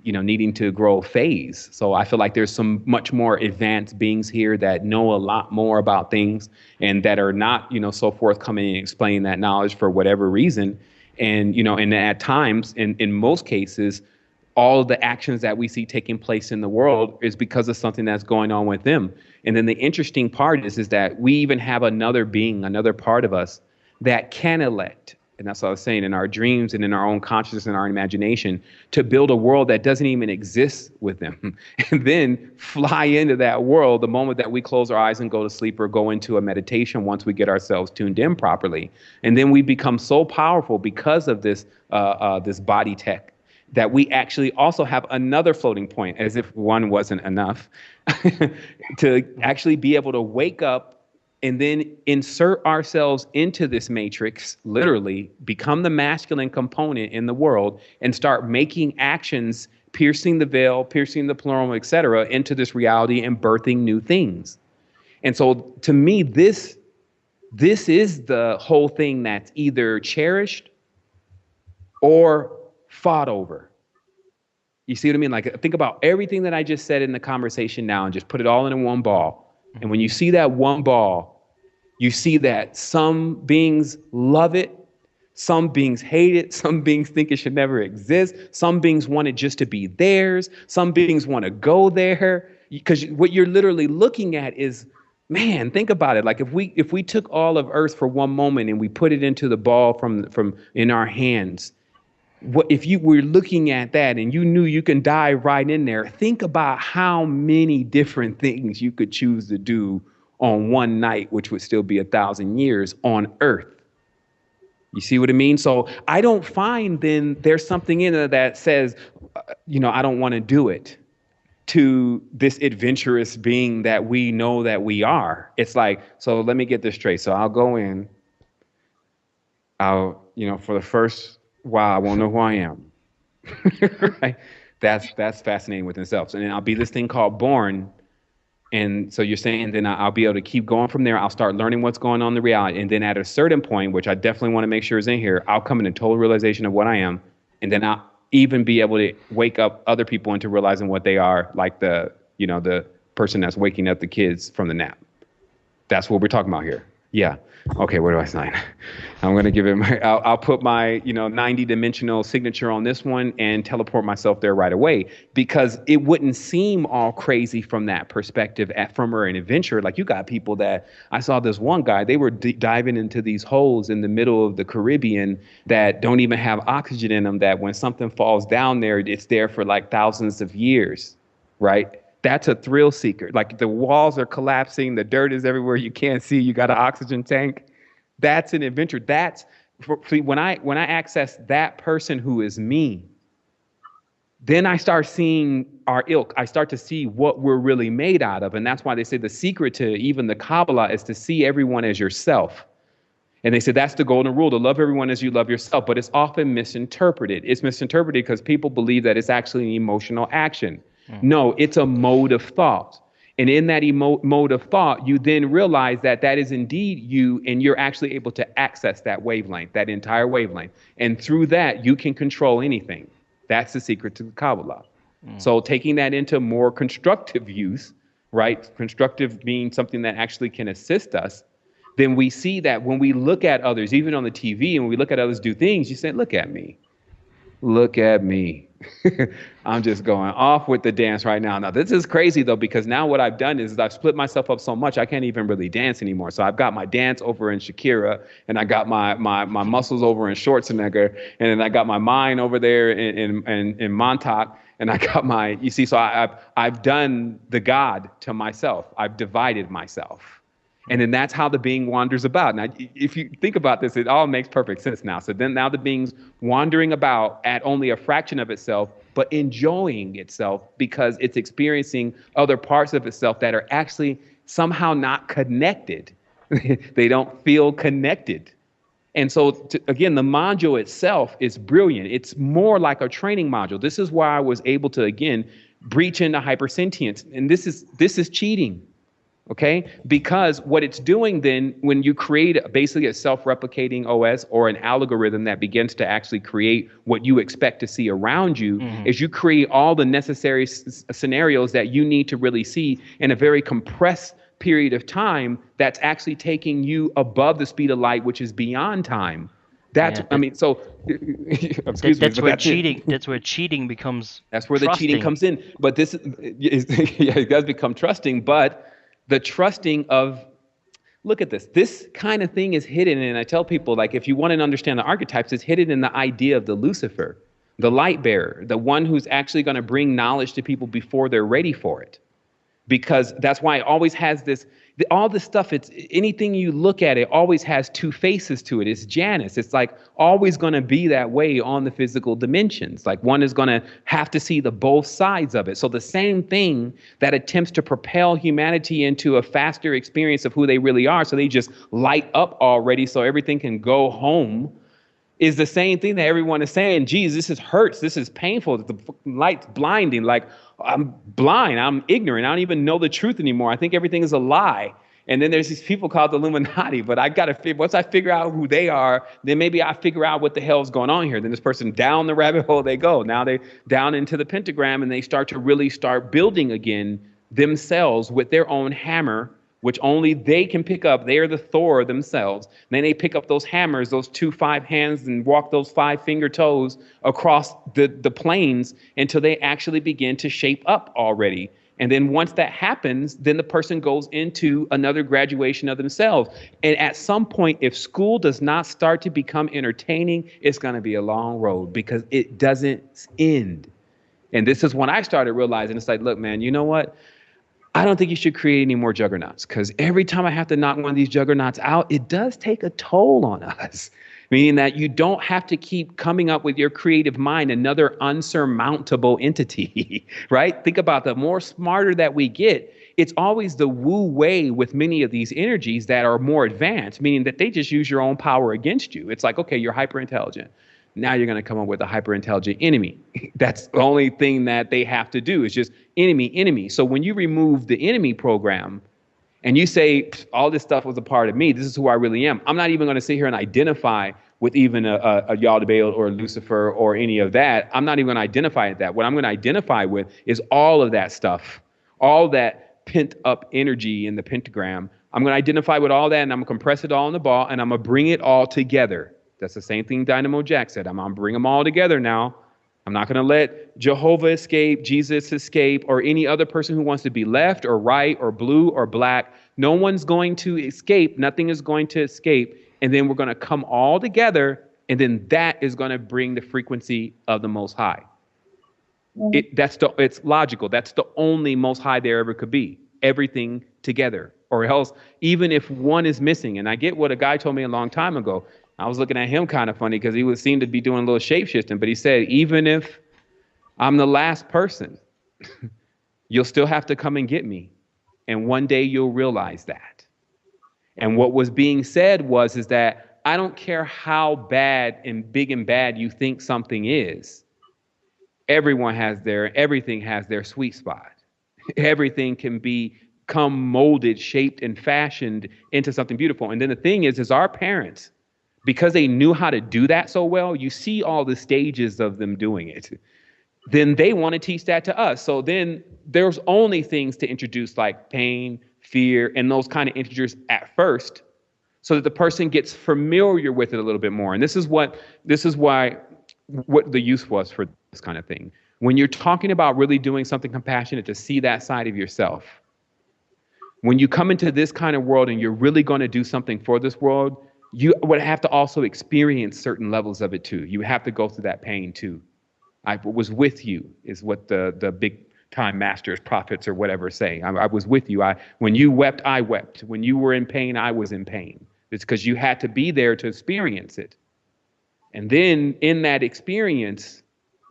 needing to grow phase. So I feel like there's some much more advanced beings here that know a lot more about things and that are not, so forthcoming and explaining that knowledge for whatever reason. And, and at times, in most cases, all of the actions that we see taking place in the world is because of something that's going on with them. And then the interesting part is that we even have another being, another part of us that can elect. And that's what I was saying, in our dreams and in our own consciousness and our imagination, to build a world that doesn't even exist with them. And then fly into that world the moment that we close our eyes and go to sleep or go into a meditation once we get ourselves tuned in properly. And then we become so powerful because of this body tech that we actually also have another floating point, as if one wasn't enough, to actually be able to wake up and then insert ourselves into this matrix, literally become the masculine component in the world and start making actions, piercing the veil, piercing the plural, et cetera, into this reality and birthing new things. And so to me, this is the whole thing that's either cherished or fought over. You see what I mean? Like, think about everything that I just said in the conversation now and just put it all in one ball. And when you see that one ball, you see that some beings love it, some beings hate it, some beings think it should never exist, some beings want it just to be theirs, some beings want to go there. Because what you're literally looking at is, man, think about it. Like if we took all of Earth for one moment and we put it into the ball from in our hands, what if you were looking at that and you knew you can dive right in there? Think about how many different things you could choose to do on one night, which would still be 1,000 years on Earth. You see what I mean? So I don't find then there's something in there that says, I don't want to do it, to this adventurous being that we know that we are. It's like, so let me get this straight. So I'll go in, For the first while, I won't know who I am. Right? That's fascinating within itself. And then I'll be this thing called born. And so you're saying then I'll be able to keep going from there. I'll start learning what's going on in the reality. And then at a certain point, which I definitely want to make sure is in here, I'll come into total realization of what I am. And then I'll even be able to wake up other people into realizing what they are, like the person that's waking up the kids from the nap. That's what we're talking about here. Yeah. Okay, where do I sign? I'm going to give it I'll put my, 90-dimensional signature on this one and teleport myself there right away, because it wouldn't seem all crazy from that perspective from an adventure. Like, you got people that I saw this one guy, they were diving into these holes in the middle of the Caribbean that don't even have oxygen in them, that when something falls down there, it's there for like thousands of years, right? That's a thrill seeker. Like, the walls are collapsing, the dirt is everywhere, you can't see, you got an oxygen tank. That's an adventure. When I access that person who is me, then I start seeing our ilk. I start to see what we're really made out of. And that's why they say the secret to even the Kabbalah is to see everyone as yourself. And they say that's the golden rule, to love everyone as you love yourself. But it's often misinterpreted. It's misinterpreted because people believe that it's actually an emotional action. No, it's a mode of thought. And in that mode of thought, you then realize that that is indeed you, and you're actually able to access that wavelength, that entire wavelength. And through that, you can control anything. That's the secret to the Kabbalah. So taking that into more constructive use, right? Constructive being something that actually can assist us. Then we see that when we look at others, even on the TV, and when we look at others do things, you say, look at me. Look at me. I'm just going off with the dance right now. Now, this is crazy, though, because now what I've done is I've split myself up so much I can't even really dance anymore. So I've got my dance over in Shakira, and I got my muscles over in Schwarzenegger, and then I got my mind over there in Montauk, and I got so I've done the God to myself. I've divided myself. And then that's how the being wanders about. Now, if you think about this, it all makes perfect sense now. So then now the being's wandering about at only a fraction of itself, but enjoying itself because it's experiencing other parts of itself that are actually somehow not connected. They don't feel connected. And so, again, the module itself is brilliant. It's more like a training module. This is why I was able to, again, breach into hypersentience. And this is cheating. Okay, because what it's doing then, when you create basically a self-replicating OS or an algorithm that begins to actually create what you expect to see around you, is you create all the necessary scenarios that you need to really see in a very compressed period of time that's actually taking you above the speed of light, which is beyond time. That's, that's where cheating becomes That's where trusting. The cheating comes in. But this is it does become trusting, but the trusting of, look at this kind of thing is hidden. And I tell people, like, if you want to understand the archetypes, it's hidden in the idea of the Lucifer, the light bearer, the one who's actually going to bring knowledge to people before they're ready for it. Because that's why it always has all this stuff, it's anything you look at, it always has two faces to it. It's Janus. It's like always going to be that way on the physical dimensions. Like, one is going to have to see the both sides of it. So the same thing that attempts to propel humanity into a faster experience of who they really are, so they just light up already so everything can go home, is the same thing that everyone is saying, geez, this hurts, this is painful, the light's blinding, like, I'm blind, I'm ignorant, I don't even know the truth anymore, I think everything is a lie. And then there's these people called the Illuminati, but I gotta once I figure out who they are, then maybe I figure out what the hell's going on here. Then this person, down the rabbit hole they go. Now they down into the pentagram, and they start building again themselves with their own hammer, which only they can pick up. They are the Thor themselves. And then they pick up those hammers, those 5 hands, and walk those 5 finger toes across the planes until they actually begin to shape up already. And then once that happens, then the person goes into another graduation of themselves. And at some point, if school does not start to become entertaining, it's going to be a long road, because it doesn't end. And this is when I started realizing, it's like, look, man, you know what? I don't think you should create any more juggernauts, because every time I have to knock one of these juggernauts out, it does take a toll on us. meaning that you don't have to keep coming up with your creative mind another unsurmountable entity, right? Think about the more smarter that we get, it's always the woo way with many of these energies that are more advanced, meaning that they just use your own power against you. It's like, okay, you're hyper intelligent. Now you're going to come up with a hyper intelligent enemy. That's the only thing that they have to do is just enemy, enemy. So when you remove the enemy program, and you say all this stuff was a part of me, this is who I really am, I'm not even going to sit here and identify with even a Yaldabaoth or Lucifer or any of that. I'm not even going to identify with that. What I'm going to identify with is all of that stuff, all that pent up energy in the pentagram. I'm going to identify with all that, and I'm going to compress it all in the ball, and I'm going to bring it all together. That's the same thing Dynamo Jack said. I'm going to bring them all together now. I'm not going to let Jehovah escape, Jesus escape, or any other person who wants to be left or right or blue or black. No one's going to escape. Nothing is going to escape. And then we're going to come all together. And then that is going to bring the frequency of the Most High. It's logical. That's the only Most High there ever could be. Everything together. Or else, even if one is missing, and I get what a guy told me a long time ago. I was looking at him kind of funny because he would seem to be doing a little shape-shifting, but he said, even if I'm the last person, you'll still have to come and get me. And one day you'll realize that. And what was being said is that I don't care how bad and big and bad you think something is. Everything has their sweet spot. Everything can become molded, shaped, and fashioned into something beautiful. And then the thing is our parents, because they knew how to do that so well, you see all the stages of them doing it. Then they want to teach that to us. So then there's only things to introduce like pain, fear, and those kind of integers at first, so that the person gets familiar with it a little bit more. And this is why what the use was for this kind of thing. When you're talking about really doing something compassionate to see that side of yourself, when you come into this kind of world and you're really going to do something for this world, you would have to also experience certain levels of it too. You have to go through that pain too. I was with you is what the big time masters, prophets, or whatever say. I was with you. When you wept, I wept. When you were in pain, I was in pain. It's because you had to be there to experience it. And then in that experience,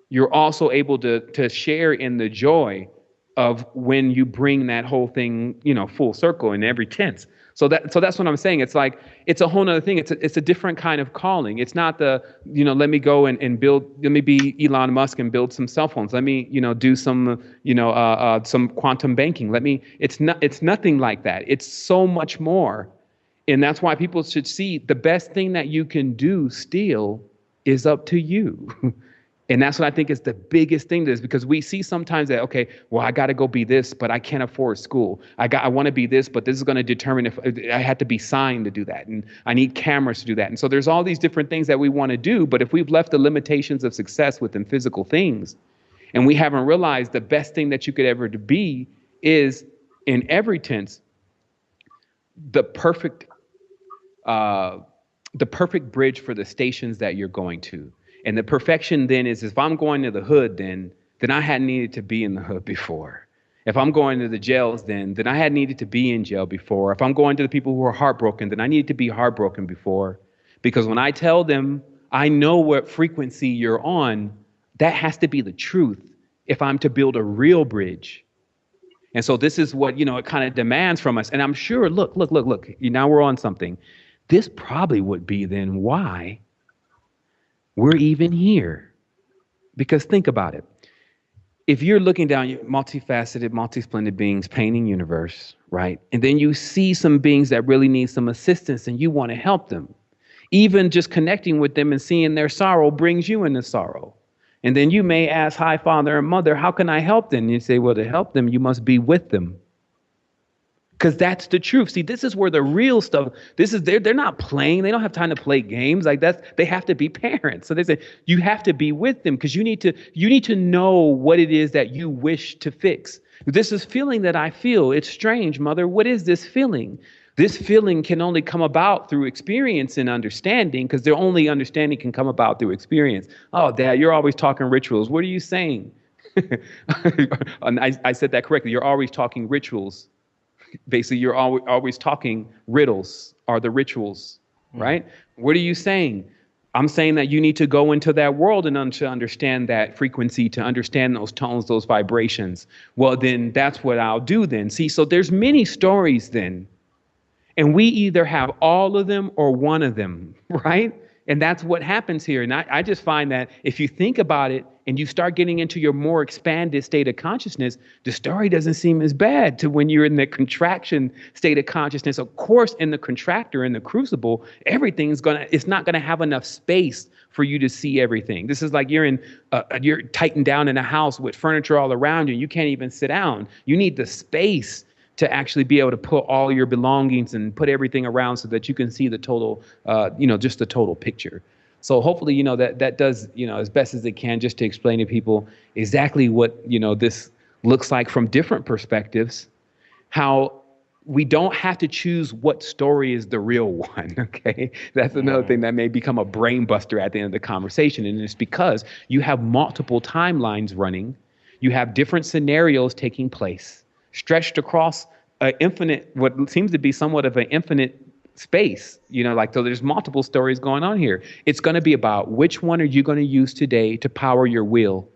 you're also able to share in the joy of when you bring that whole thing, full circle in every tense. So that's what I'm saying. It's like, it's a whole nother thing. It's a different kind of calling. It's not let me go and build, let me be Elon Musk and build some cell phones. Let me, do some quantum banking. It's nothing like that. It's so much more. And that's why people should see the best thing that you can do still is up to you. And that's what I think is the biggest thing, is because we see sometimes that, okay, well, I got to go be this, but I can't afford school. I want to be this, but this is going to determine if I had to be signed to do that. And I need cameras to do that. And so there's all these different things that we want to do. But if we've left the limitations of success within physical things, and we haven't realized the best thing that you could ever be is, in every tense, the perfect bridge for the stations that you're going to. And the perfection then is, if I'm going to the hood, then I hadn't needed to be in the hood before. If I'm going to the jails, then I had needed to be in jail before. If I'm going to the people who are heartbroken, then I needed to be heartbroken before. Because when I tell them, I know what frequency you're on, that has to be the truth if I'm to build a real bridge. And so this is what, it kind of demands from us. And I'm sure, look, now we're on something. This probably would be then why we're even here. Because think about it. If you're looking down your multifaceted, multi-splendid beings painting universe, right? And then you see some beings that really need some assistance and you want to help them. Even just connecting with them and seeing their sorrow brings you into sorrow. And then you may ask, hi, Father and Mother, how can I help them? And you say, well, to help them, you must be with them. Because that's the truth. See, this is where the real stuff, they're not playing. They don't have time to play games like that. They have to be parents. So they say, you have to be with them because you need to know what it is that you wish to fix. This is feeling that I feel. It's strange, Mother. What is this feeling? This feeling can only come about through experience and understanding, because the only understanding can come about through experience. Oh, Dad, you're always talking rituals. What are you saying? And I said that correctly. You're always talking rituals. Basically, you're always talking riddles are the rituals, right? What are you saying? I'm saying that you need to go into that world and to understand that frequency, to understand those tones, those vibrations. Well, then that's what I'll do then. See, so there's many stories then, and we either have all of them or one of them, right? And that's what happens here. And I just find that if you think about it and you start getting into your more expanded state of consciousness, the story doesn't seem as bad to when you're in the contraction state of consciousness. Of course, in the contractor, in the crucible, it's not gonna have enough space for you to see everything. This is like you're tightened down in a house with furniture all around you. You can't even sit down. You need the space to actually be able to put all your belongings and put everything around so that you can see the total, just the total picture. So hopefully, that does, as best as it can, just to explain to people exactly what, this looks like from different perspectives, how we don't have to choose what story is the real one. Okay. That's another thing that may become a brain buster at the end of the conversation. And it's because you have multiple timelines running. You have different scenarios taking place, stretched across what seems to be somewhat of an infinite space. So there's multiple stories going on here. It's going to be about which one are you going to use today to power your will.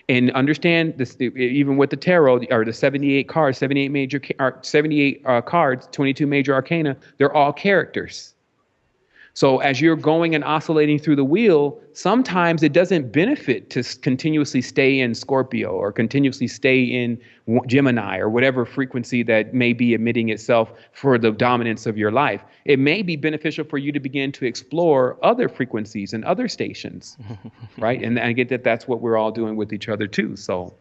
And understand this, even with the tarot or the 78 cards, 78 cards, 22 major arcana, they're all characters. So as you're going and oscillating through the wheel, sometimes it doesn't benefit to continuously stay in Scorpio or continuously stay in Gemini or whatever frequency that may be emitting itself for the dominance of your life. It may be beneficial for you to begin to explore other frequencies and other stations, right? And I get that that's what we're all doing with each other too. So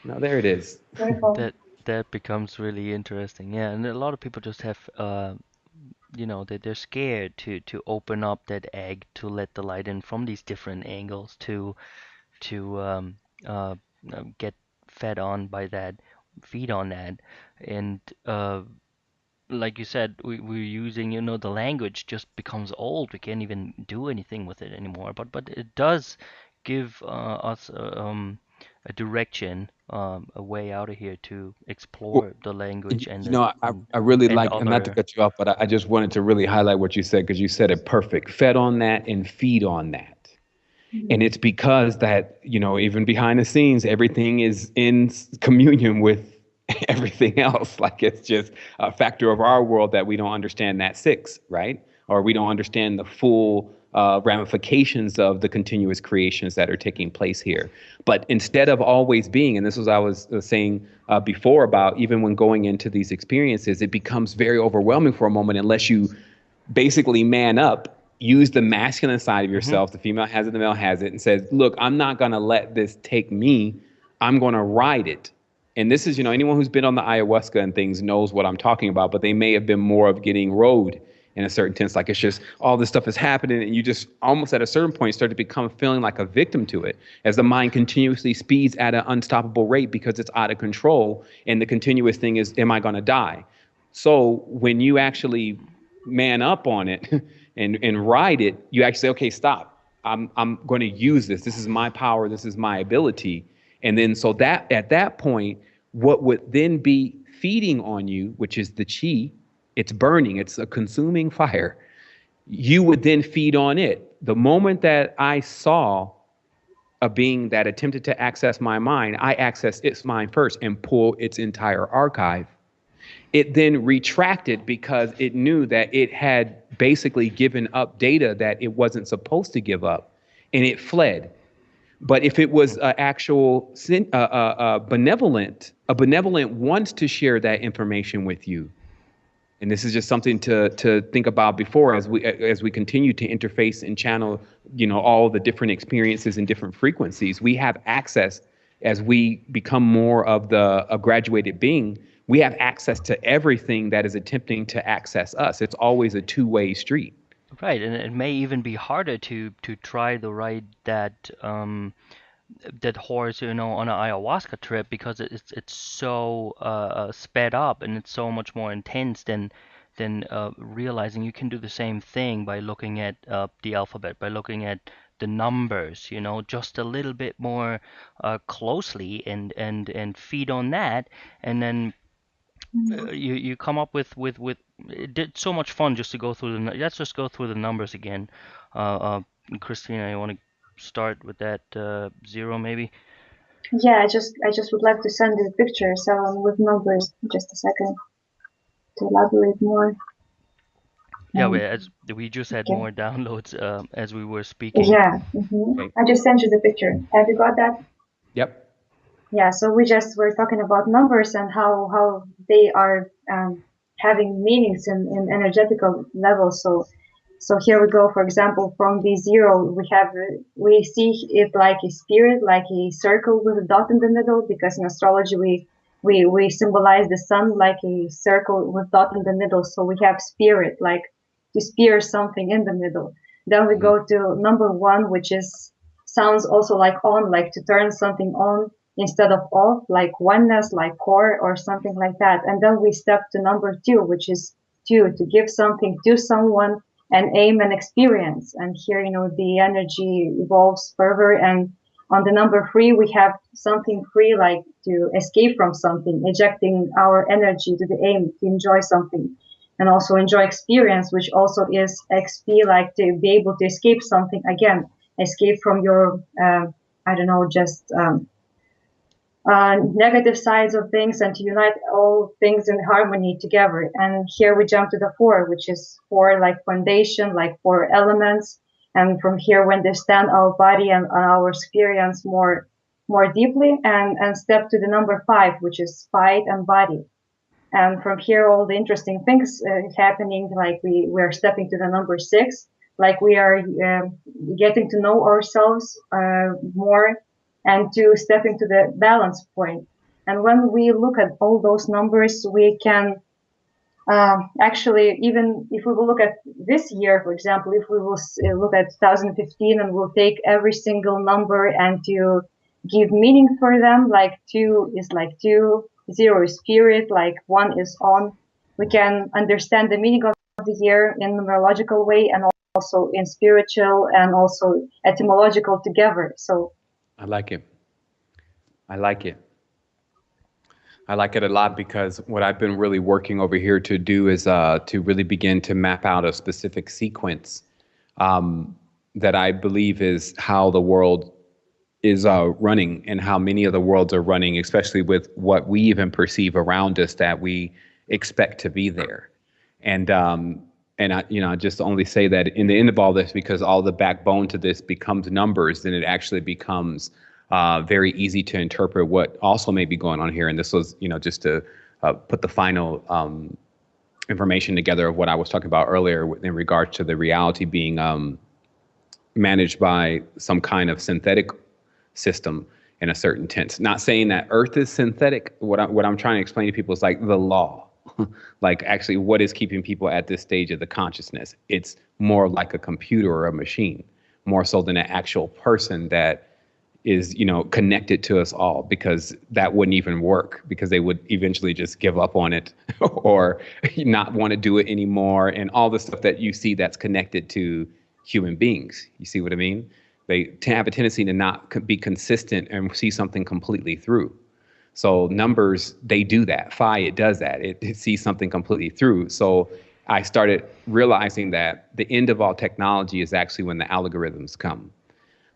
now there it is. That becomes really interesting. Yeah, and a lot of people just have they're scared to open up that egg to let the light in from these different angles to get fed on by that, feed on that, and like you said, we're using, the language just becomes old. We can't even do anything with it anymore. But it does give us a direction, a way out of here to Well, explore the language I really and like, and not to other. cut you off, but I just wanted to really highlight what you said because you said it perfect. Fed on that and feed on that. And it's because that, even behind the scenes, everything is in communion with everything else. Like it's just a factor of our world that we don't understand that six, right? Or we don't understand the full ramifications of the continuous creations that are taking place here. But instead of always being, and this was I was saying before about even when going into these experiences, it becomes very overwhelming for a moment unless you basically man up, use the masculine side of Hmm. yourself. The female has it, the male has it, and says, look, I'm not going to let this take me. I'm going to ride it. And this is, anyone who's been on the ayahuasca and things knows what I'm talking about, but they may have been more of getting rode in a certain sense. Like it's just all this stuff is happening, and you just almost at a certain point start to become feeling like a victim to it as the mind continuously speeds at an unstoppable rate because it's out of control. And the continuous thing is, am I going to die? So when you actually man up on it and ride it, you actually say, okay, stop. I'm going to use this. This is my power. This is my ability. And then so that at that point, what would then be feeding on you, which is the chi, it's burning, it's a consuming fire. You would then feed on it. The moment that I saw a being that attempted to access my mind, I accessed its mind first and pull its entire archive. It then retracted because it knew that it had basically given up data that it wasn't supposed to give up, and it fled. But if it was an actual benevolent, a benevolent wants to share that information with you. And this is just something to think about before as we continue to interface and channel, all the different experiences and different frequencies. We have access as we become more of a graduated being. We have access to everything that is attempting to access us. It's always a two-way street. Right, and it may even be harder to try to ride that horse, on an ayahuasca trip because it's so sped up and it's so much more intense than realizing you can do the same thing by looking at the alphabet, by looking at the numbers, just a little bit more closely and feed on that, and then you come up with it did so much fun just to go through let's just go through the numbers again. Christina, you want to start with that 0 maybe? Yeah, I just would like to send this picture, so with numbers. Just a second to elaborate more. Yeah, we just had Okay. more downloads as we were speaking. Yeah. Okay. I just sent you the picture. Have you got that? Yep. Yeah. So we just were talking about numbers and how they are having meanings in energetical levels. So here we go. For example, from the 0, we see it like a spirit, like a circle with a dot in the middle, because in astrology we symbolize the sun like a circle with dot in the middle. So we have spirit, like to spear something in the middle. Then we Mhm. go to number 1, which is sounds also like on, like to turn something on instead of off, like oneness, like core or something like that. And then we step to number 2, which is to give something to someone and aim and experience. And here, the energy evolves further. And on the number 3, we have something free, like to escape from something, ejecting our energy to the aim to enjoy something. And also enjoy experience, which also is XP, like to be able to escape something again, escape from your, I don't know, just negative sides of things and to unite all things in harmony together. And here we jump to the 4, which is 4 like foundation, like 4 elements. And from here we understand our body and our experience more deeply, and step to the number 5, which is fight and body. And from here all the interesting things happening, like we're stepping to the number 6, like we are getting to know ourselves more, and to step into the balance point. And when we look at all those numbers, we can actually, even if we will look at this year, for example, if we will look at 2015 and we'll take every single number and to give meaning for them, like 2 is like 2, 0 is spirit, like 1 is on, we can understand the meaning of the year in numerological way, and also in spiritual and also etymological together. So I like it. I like it. I like it a lot because what I've been really working over here to do is to really begin to map out a specific sequence um, that I believe is how the world is running and how many of the worlds are running, especially with what we even perceive around us that we expect to be there. And I, just only say that in the end of all this, because all the backbone to this becomes numbers, then it actually becomes very easy to interpret what also may be going on here. And this was, just to put the final information together of what I was talking about earlier in regards to the reality being managed by some kind of synthetic system in a certain tense. Not saying that Earth is synthetic. What I'm trying to explain to people is like the law, like actually what is keeping people at this stage of the consciousness. It's more like a computer or a machine, more so than an actual person that is connected to us all, because that wouldn't even work, because they would eventually just give up on it or not want to do it anymore, and all the stuff that you see that's connected to human beings. You see what I mean? They have a tendency to not be consistent and see something completely through. So numbers, they do that. Phi, it does that. It sees something completely through. So I started realizing that the end of all technology is actually when the algorithms come.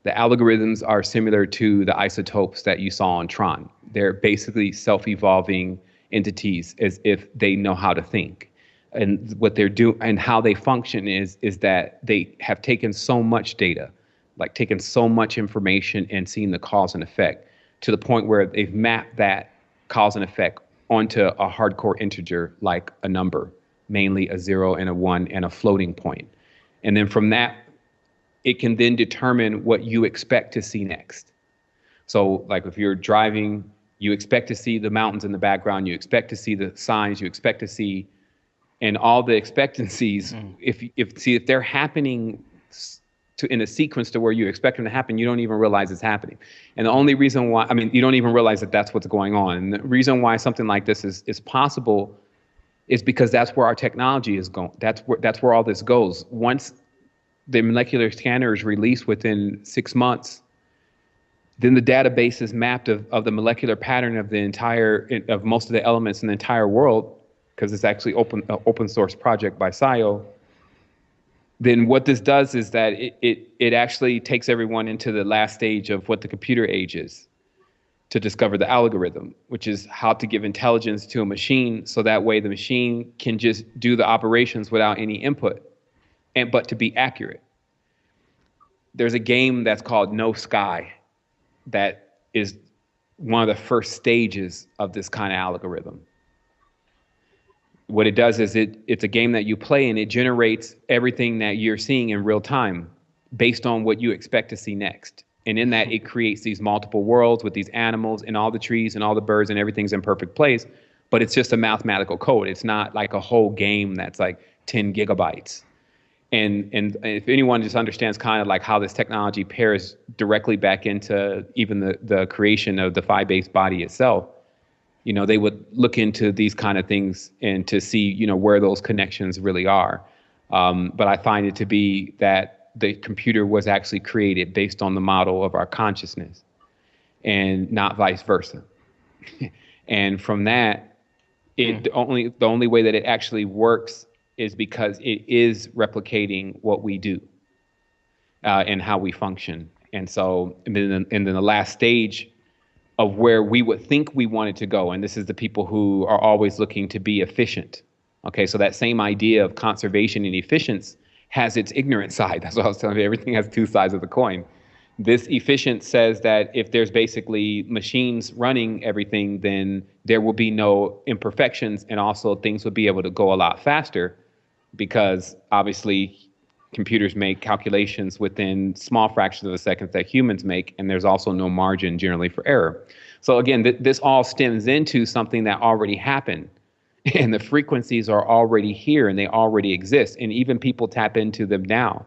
The algorithms are similar to the isotopes that you saw on Tron. They're basically self-evolving entities as if they know how to think. And what they're doing and how they function is that they have taken so much data, like taken so much information and seen the cause and effect to the point where they've mapped that cause and effect onto a hardcore integer like a number, mainly a 0 and a 1 and a floating point. And then from that, it can then determine what you expect to see next. So like if you're driving, you expect to see the mountains in the background, you expect to see the signs, you expect to see, and all the expectancies, if they're happening in a sequence to where you expect them to happen, you don't even realize it's happening. And the only reason why, you don't even realize that that's what's going on. And the reason why something like this is possible is because that's where our technology is going. That's where all this goes. Once the molecular scanner is released within 6 months, then the database is mapped of the molecular pattern of of most of the elements in the entire world, because it's actually open source project by SciO. then what this does is that it actually takes everyone into the last stage of what the computer age is, to discover the algorithm, which is how to give intelligence to a machine so that way the machine can just do the operations without any input, but to be accurate. There's a game that's called No Sky that is one of the first stages of this kind of algorithm. What it does is it's a game that you play and it generates everything that you're seeing in real time based on what you expect to see next. And in that, it creates these multiple worlds with these animals and all the trees and all the birds and everything's in perfect place. But it's just a mathematical code. It's not like a whole game that's like 10 gigabytes. And if anyone just understands kind of like how this technology pairs directly back into even the creation of the phi-based body itself, you know, they would look into these kind of things and to see, you know, where those connections really are. But I find it to be that the computer was actually created based on the model of our consciousness and not vice versa. And from that, the only way that it actually works is because it is replicating what we do and how we function. And so, and then the last stage of where we would think we wanted to go, and this is the people who are always looking to be efficient. Okay, so that same idea of conservation and efficiency has its ignorant side. That's what I was telling you. Everything has two sides of the coin. This efficient says that if there's basically machines running everything, then there will be no imperfections, and also things will be able to go a lot faster because obviously computers make calculations within small fractions of a second that humans make, and there's also no margin generally for error. So again, this all stems into something that already happened. And the frequencies are already here and they already exist. And even people tap into them now.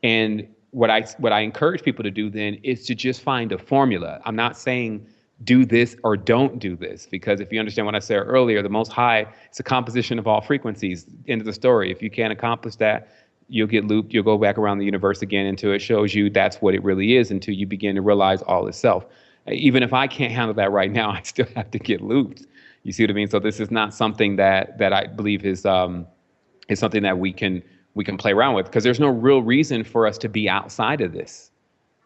And what I encourage people to do then is to just find a formula. I'm not saying do this or don't do this, because if you understand what I said earlier, the Most High, it's a composition of all frequencies. End of the story. If you can't accomplish that, you'll get looped. You'll go back around the universe again until it shows you that's what it really is, until you begin to realize all is self. Even if I can't handle that right now, I still have to get looped. You see what I mean? So this is not something that I believe is something that we can play around with, because there's no real reason for us to be outside of this.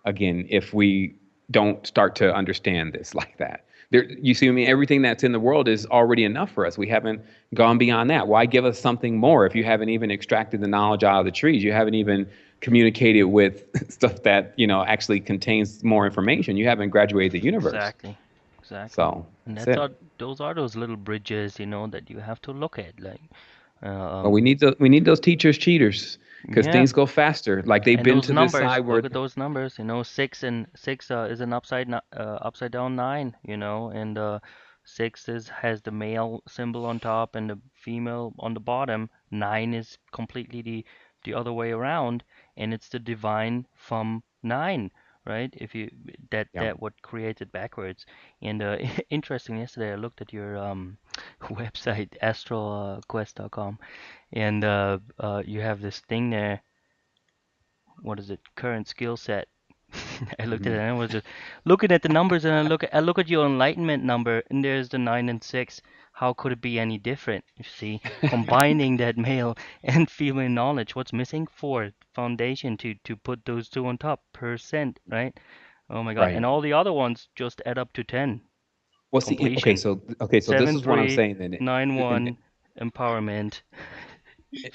Again, if we don't start to understand this like that. You see what I mean? Everything that's in the world is already enough for us. We haven't gone beyond that. Why give us something more if you haven't even extracted the knowledge out of the trees? You haven't even communicated with stuff that, you know, actually contains more information. You haven't graduated the universe. Exactly. So And those are those little bridges, you know, that you have to look at. Like, well, we need those teachers cheaters, because things go faster. Like they've been to this side where look at those numbers, you know, six is an upside down nine, you know, and six has the male symbol on top and the female on the bottom. Nine is completely the other way around, and it's the divine from nine, right? If you that what creates it backwards. And interesting, yesterday I looked at your website, astroquest.com, and you have this thing there. What is it? Current skill set. I looked at it and I was just looking at the numbers, and I look at your enlightenment number, and there's the 9 and 6. How could it be any different? You see, combining that male and female knowledge. What's missing? 4 foundation to put those two on top. Percent, right? Oh my God! Right. And all the other ones just add up to 10. Well, see, okay, so this 7 is what I'm 3, saying then. 9 1, empowerment.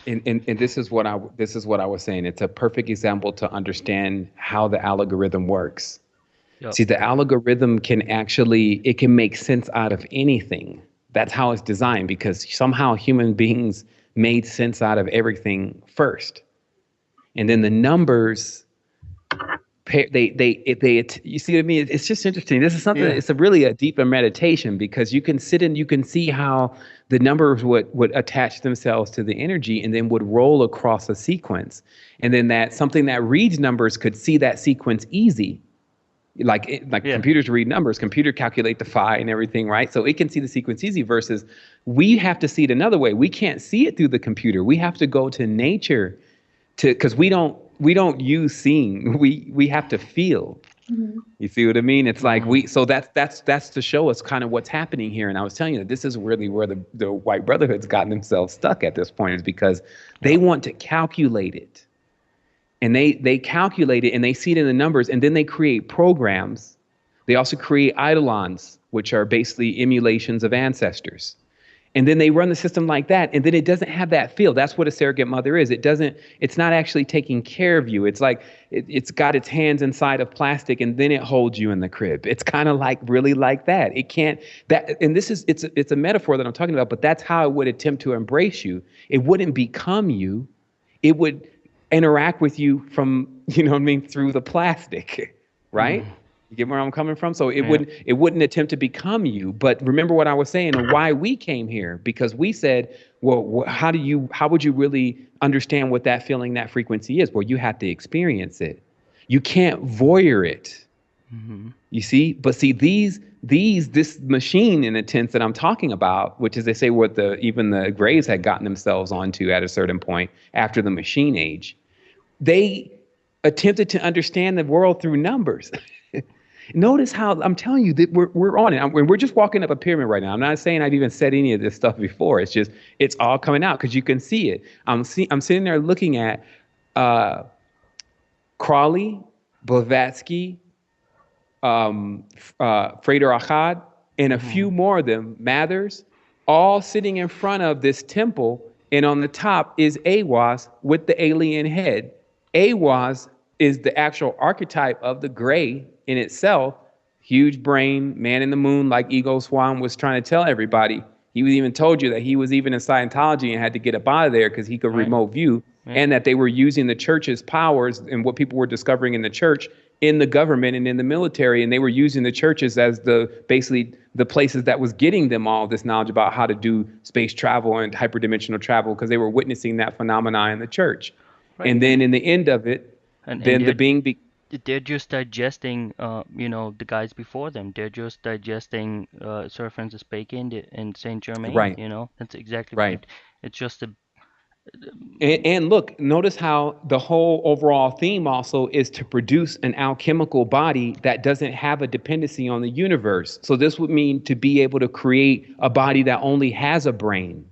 And this is what I was saying. It's a perfect example to understand how the algorithm works. Yep. See, the algorithm can make sense out of anything. That's how it's designed, because somehow human beings made sense out of everything first. And then the numbers, you see what I mean? It's just interesting. This is something, it's really a deeper meditation, because you can sit and you can see how the numbers would attach themselves to the energy and then would roll across a sequence. And then that something that reads numbers could see that sequence easy. Computers read numbers, computer calculate the phi and everything, right? So it can see the sequence easy, versus we have to see it another way. We can't see it through the computer. We have to go to nature because we don't use seeing. We have to feel. Mm-hmm. You see what I mean? It's like so that's to show us kind of what's happening here. And I was telling you that this is really where the White Brotherhood's gotten themselves stuck at this point, is because they want to calculate it. And they calculate it and they see it in the numbers, and then they create programs. They also create eidolons, which are basically emulations of ancestors. And then they run the system like that, and then it doesn't have that feel. That's what a surrogate mother is. It's not actually taking care of you. It's like it's got its hands inside of plastic, and then it holds you in the crib. It's kind of like really like that. It can't that, and it's a metaphor that I'm talking about, but that's how it would attempt to embrace you. It wouldn't become you. It would interact with you from, you know what I mean, through the plastic, right? You get where I'm coming from? So it wouldn't attempt to become you. But remember what I was saying and why we came here, because we said, well, how would you really understand what that feeling, that frequency is? Well, you have to experience it. You can't voyeur it. You see? But see, this machine in a sense that I'm talking about, which is, they say, what even the Greys had gotten themselves onto at a certain point after the machine age, they attempted to understand the world through numbers. Notice how I'm telling you that we're on it. We're just walking up a pyramid right now. I'm not saying I've even said any of this stuff before. It's just, it's all coming out because you can see it. I'm sitting there looking at Crawley, Blavatsky, Frater Achad, and a few more of them, Mathers, all sitting in front of this temple. And on the top is Aiwass with the alien head. Aiwass is the actual archetype of the gray in itself. Huge brain, man in the moon, like Ego Swan was trying to tell everybody. He even told you that he was even in Scientology and had to get up out of there because he could remote view, and that they were using the church's powers and what people were discovering in the church, in the government and in the military, and they were using the churches as basically the places that was getting them all this knowledge about how to do space travel and hyperdimensional travel, because they were witnessing that phenomena in the church. And then in the end of it, they're just digesting, the guys before them. They're just digesting Sir Francis Bacon and Saint Germain. Right. That's exactly right. It's just And look, notice how the whole overall theme also is to produce an alchemical body that doesn't have a dependency on the universe. So this would mean to be able to create a body that only has a brain.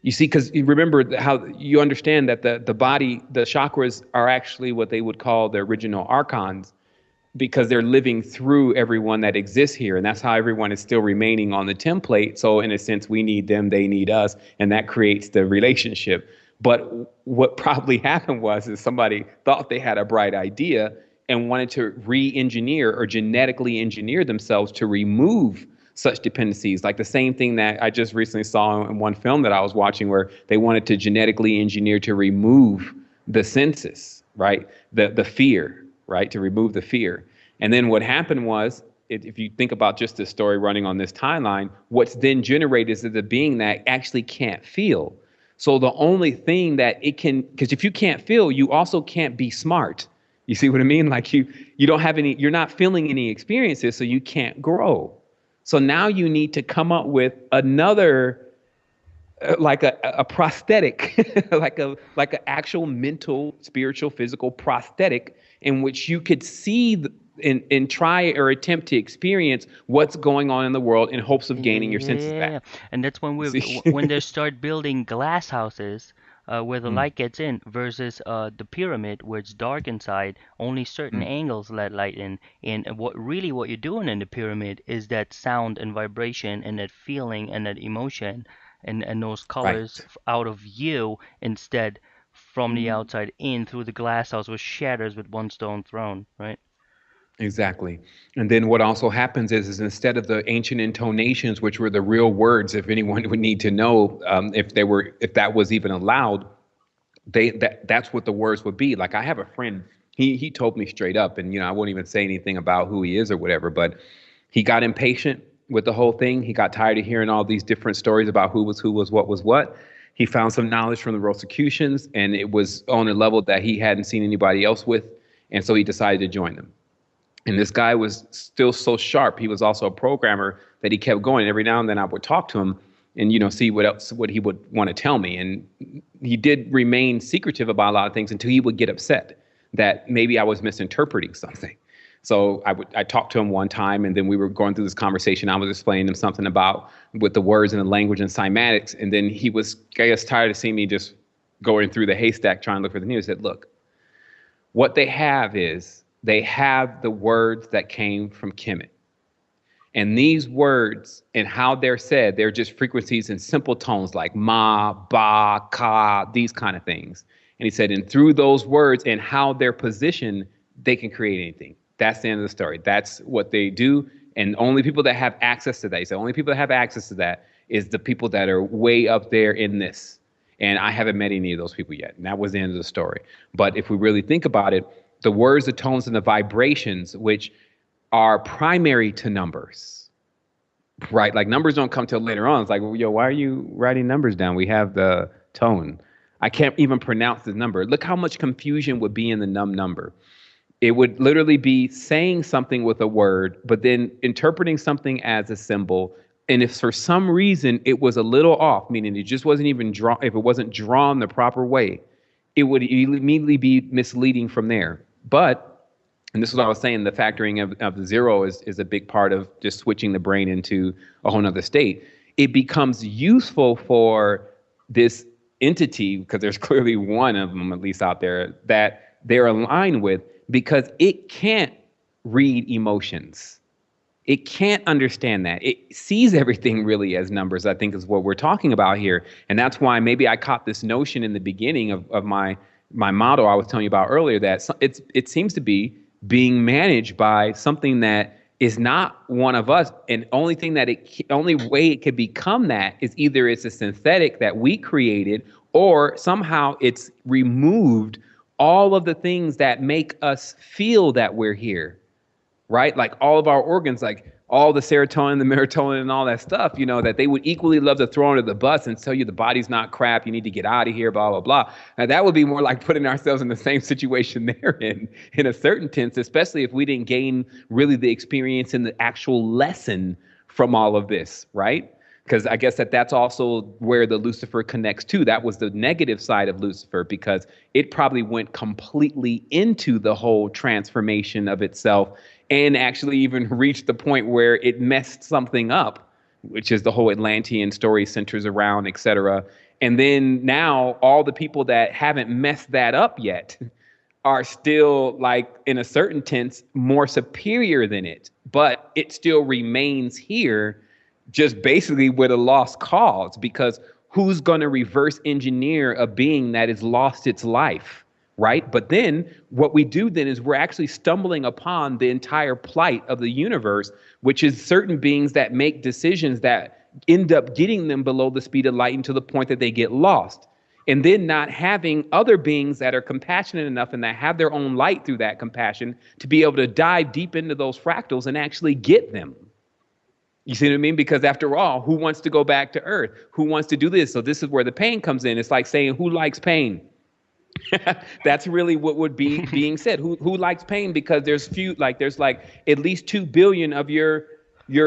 You see, because you remember how you understand that the body, the chakras are actually what they would call the original archons, because they're living through everyone that exists here. And that's how everyone is still remaining on the template. So in a sense, we need them, they need us, and that creates the relationship. But what probably happened is somebody thought they had a bright idea and wanted to re-engineer or genetically engineer themselves to remove such dependencies. Like the same thing that I just recently saw in one film that I was watching, where they wanted to genetically engineer to remove the census, right? The fear, right? To remove the fear. And then what happened was, if you think about just this story running on this timeline, what's then generated is the being that actually can't feel. So the only thing that it can, because if you can't feel, you also can't be smart. You see what I mean? Like you don't have any, you're not feeling any experiences, so you can't grow. So now you need to come up with another, like a prosthetic, like an actual mental, spiritual, physical prosthetic in which you could see and try or attempt to experience what's going on in the world in hopes of gaining your senses back. And that's when when they start building glass houses where the light gets in, versus the pyramid where it's dark inside, only certain angles let light in. And what you're doing in the pyramid is that sound and vibration and that feeling and that emotion and those colors out of you, instead from the outside in through the glass house, which shatters with one stone thrown, right? Exactly. And then what also happens is instead of the ancient intonations, which were the real words, if anyone would need to know, if that was even allowed, that's what the words would be. Like I have a friend, he told me straight up, and I won't even say anything about who he is or whatever, but he got impatient with the whole thing. He got tired of hearing all these different stories about who was what was what. He found some knowledge from the Rosicrucians, and it was on a level that he hadn't seen anybody else with, and so he decided to join them. And this guy was still so sharp. He was also a programmer that he kept going. Every now and then I would talk to him and, see what he would want to tell me. And he did remain secretive about a lot of things until he would get upset that maybe I was misinterpreting something. So I talked to him one time, and then we were going through this conversation. I was explaining him something about with the words and the language and cymatics. And then he was, I guess, tired of seeing me just going through the haystack trying to look for the news. He said, look, What they have is they have the words that came from Kemet. And these words and how they're said, they're just frequencies and simple tones like ma, ba, ka, these kind of things. And he said, and through those words and how they're positioned, they can create anything. That's the end of the story. That's what they do. And only people that have access to that, he said, only people that have access to that is the people that are way up there in this. And I haven't met any of those people yet. And that was the end of the story. But if we really think about it, the words, the tones, and the vibrations, which are primary to numbers, right? Like numbers don't come till later on. It's like, well, yo, why are you writing numbers down? We have the tone. I can't even pronounce the number. Look how much confusion would be in the number. It would literally be saying something with a word, but then interpreting something as a symbol. And if for some reason it was a little off, meaning it just wasn't even drawn, if it wasn't drawn the proper way, it would immediately be misleading from there. But, and this is what I was saying, the factoring of the zero is a big part of just switching the brain into a whole nother state. It becomes useful for this entity, because there's clearly one of them, at least out there, that they're aligned with, because it can't read emotions. It can't understand that. It sees everything really as numbers, I think is what we're talking about here. And that's why maybe I caught this notion in the beginning of my model I was telling you about earlier, that it seems to be being managed by something that is not one of us. And only way it could become that is either it's a synthetic that we created, or somehow it's removed all of the things that make us feel that we're here, right? Like all of our organs, like all the serotonin, the melatonin, and all that stuff, you know, that they would equally love to throw under the bus and tell you the body's not crap, you need to get out of here, blah, blah, blah. Now that would be more like putting ourselves in the same situation they're in a certain sense, especially if we didn't gain really the experience and the actual lesson from all of this, right? Because I guess that's also where the Lucifer connects to. That was the negative side of Lucifer, because it probably went completely into the whole transformation of itself and actually even reached the point where it messed something up, which is the whole Atlantean story centers around, et cetera. And then now all the people that haven't messed that up yet are still, like, in a certain sense, more superior than it. But it still remains here, just basically with a lost cause, because who's going to reverse engineer a being that has lost its life, right? But then what we do then is we're actually stumbling upon the entire plight of the universe, which is certain beings that make decisions that end up getting them below the speed of light, and to the point that they get lost. And then not having other beings that are compassionate enough and that have their own light through that compassion to be able to dive deep into those fractals and actually get them. You see what I mean? Because after all, who wants to go back to Earth? Who wants to do this? So this is where the pain comes in. It's like saying, who likes pain? That's really what would be being said. Who likes pain? Because there's at least 2 billion of your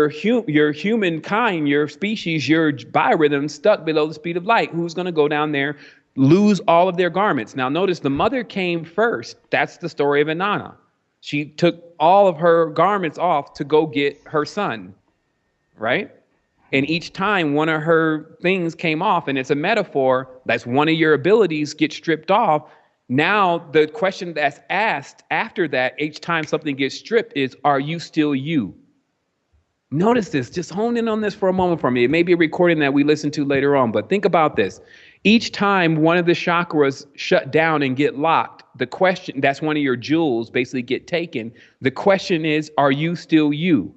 humankind, your species, your biorhythm stuck below the speed of light. Who's going to go down there, lose all of their garments? Now notice the mother came first. That's the story of Inanna. She took all of her garments off to go get her son. Right? And each time one of her things came off, and it's a metaphor, that's one of your abilities get stripped off. Now the question that's asked after that, each time something gets stripped, is, are you still you? Notice this, just hone in on this for a moment for me. It may be a recording that we listen to later on, but think about this. Each time one of the chakras shut down and get locked, the question, that's one of your jewels basically get taken. The question is, are you still you?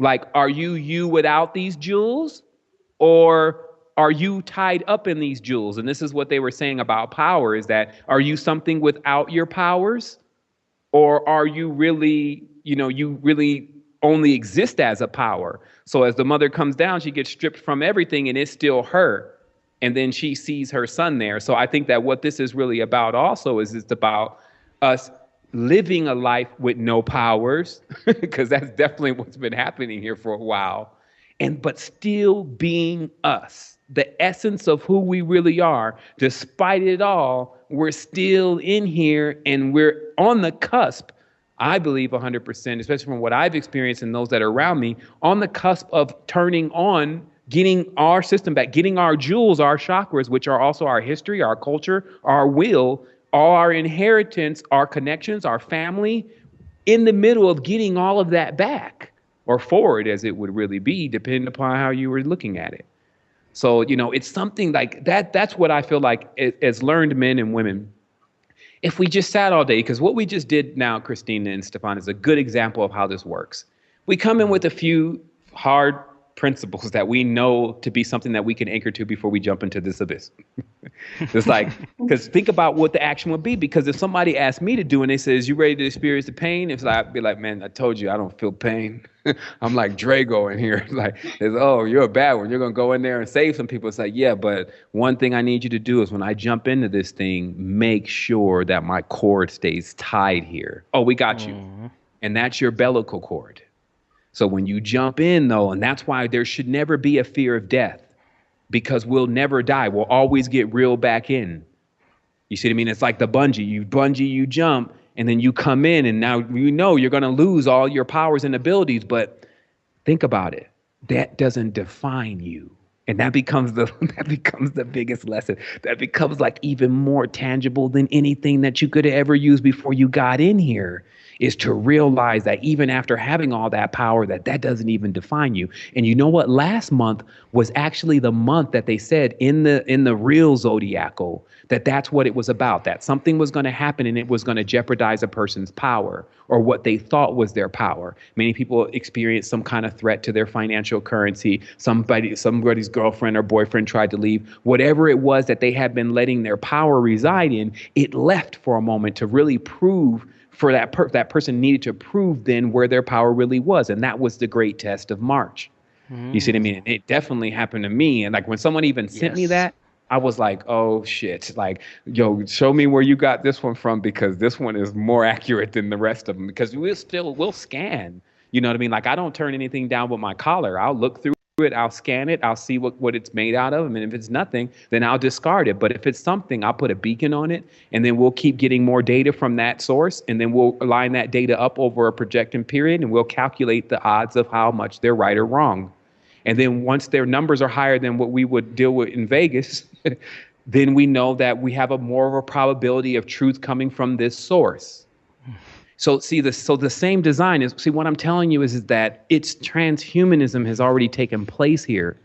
Like, are you without these jewels, or are you tied up in these jewels? And this is what they were saying about power, is that, are you something without your powers, or are you really, you really only exist as a power? So as the mother comes down, she gets stripped from everything, and it's still her. And then she sees her son there. So I think that what this is really about also is it's about us living a life with no powers, because that's definitely what's been happening here for a while, but still being us, the essence of who we really are. Despite it all, we're still in here, and we're on the cusp, I believe 100%, especially from what I've experienced and those that are around me, on the cusp of turning on, getting our system back, getting our jewels, our chakras, which are also our history, our culture, our will, all our inheritance, our connections, our family, in the middle of getting all of that back, or forward as it would really be, depending upon how you were looking at it. So, it's something like that. That's what I feel like as learned men and women, if we just sat all day, because what we just did now, Christina and Stefan, is a good example of how this works. We come in with a few hard principles that we know to be something that we can anchor to before we jump into this abyss. It's like, because think about what the action would be. Because if somebody asked me to do and they says, you ready to experience the pain? It's like, I'd be like, man, I told you I don't feel pain. I'm like Drago in here. Oh, you're a bad one. You're going to go in there and save some people. It's like, yeah, but one thing I need you to do is when I jump into this thing, make sure that my cord stays tied here. Oh, we got you. And that's your bellical cord. So when you jump in, though, and that's why there should never be a fear of death, because we'll never die. We'll always get reeled back in. You see what I mean? It's like the bungee. You jump, and then you come in, and now you're going to lose all your powers and abilities. But think about it. That doesn't define you. And that becomes the biggest lesson. That becomes like even more tangible than anything that you could have ever used before you got in here, is to realize that even after having all that power, that doesn't even define you. And you know what? Last month was actually the month that they said in the real zodiacal that's what it was about, that something was going to happen and it was going to jeopardize a person's power or what they thought was their power. Many people experience some kind of threat to their financial currency. Somebody's girlfriend or boyfriend tried to leave. Whatever it was that they had been letting their power reside in, it left for a moment to really prove for that person needed to prove then where their power really was. And that was the great test of March. You see what I mean? And it definitely happened to me. And like when someone even sent me that, I was like, oh shit, like, yo, show me where you got this one from, because this one is more accurate than the rest of them, because we'll scan, you know what I mean? Like I don't turn anything down with my collar. I'll look through it, I'll scan it, I'll see what it's made out of. And if it's nothing, then I'll discard it. But if it's something, I'll put a beacon on it, and then we'll keep getting more data from that source. And then we'll line that data up over a projecting period, and we'll calculate the odds of how much they're right or wrong. And then once their numbers are higher than what we would deal with in Vegas, then we know that we have more of a probability of truth coming from this source. So the same design is, what I'm telling you is that it's transhumanism has already taken place here.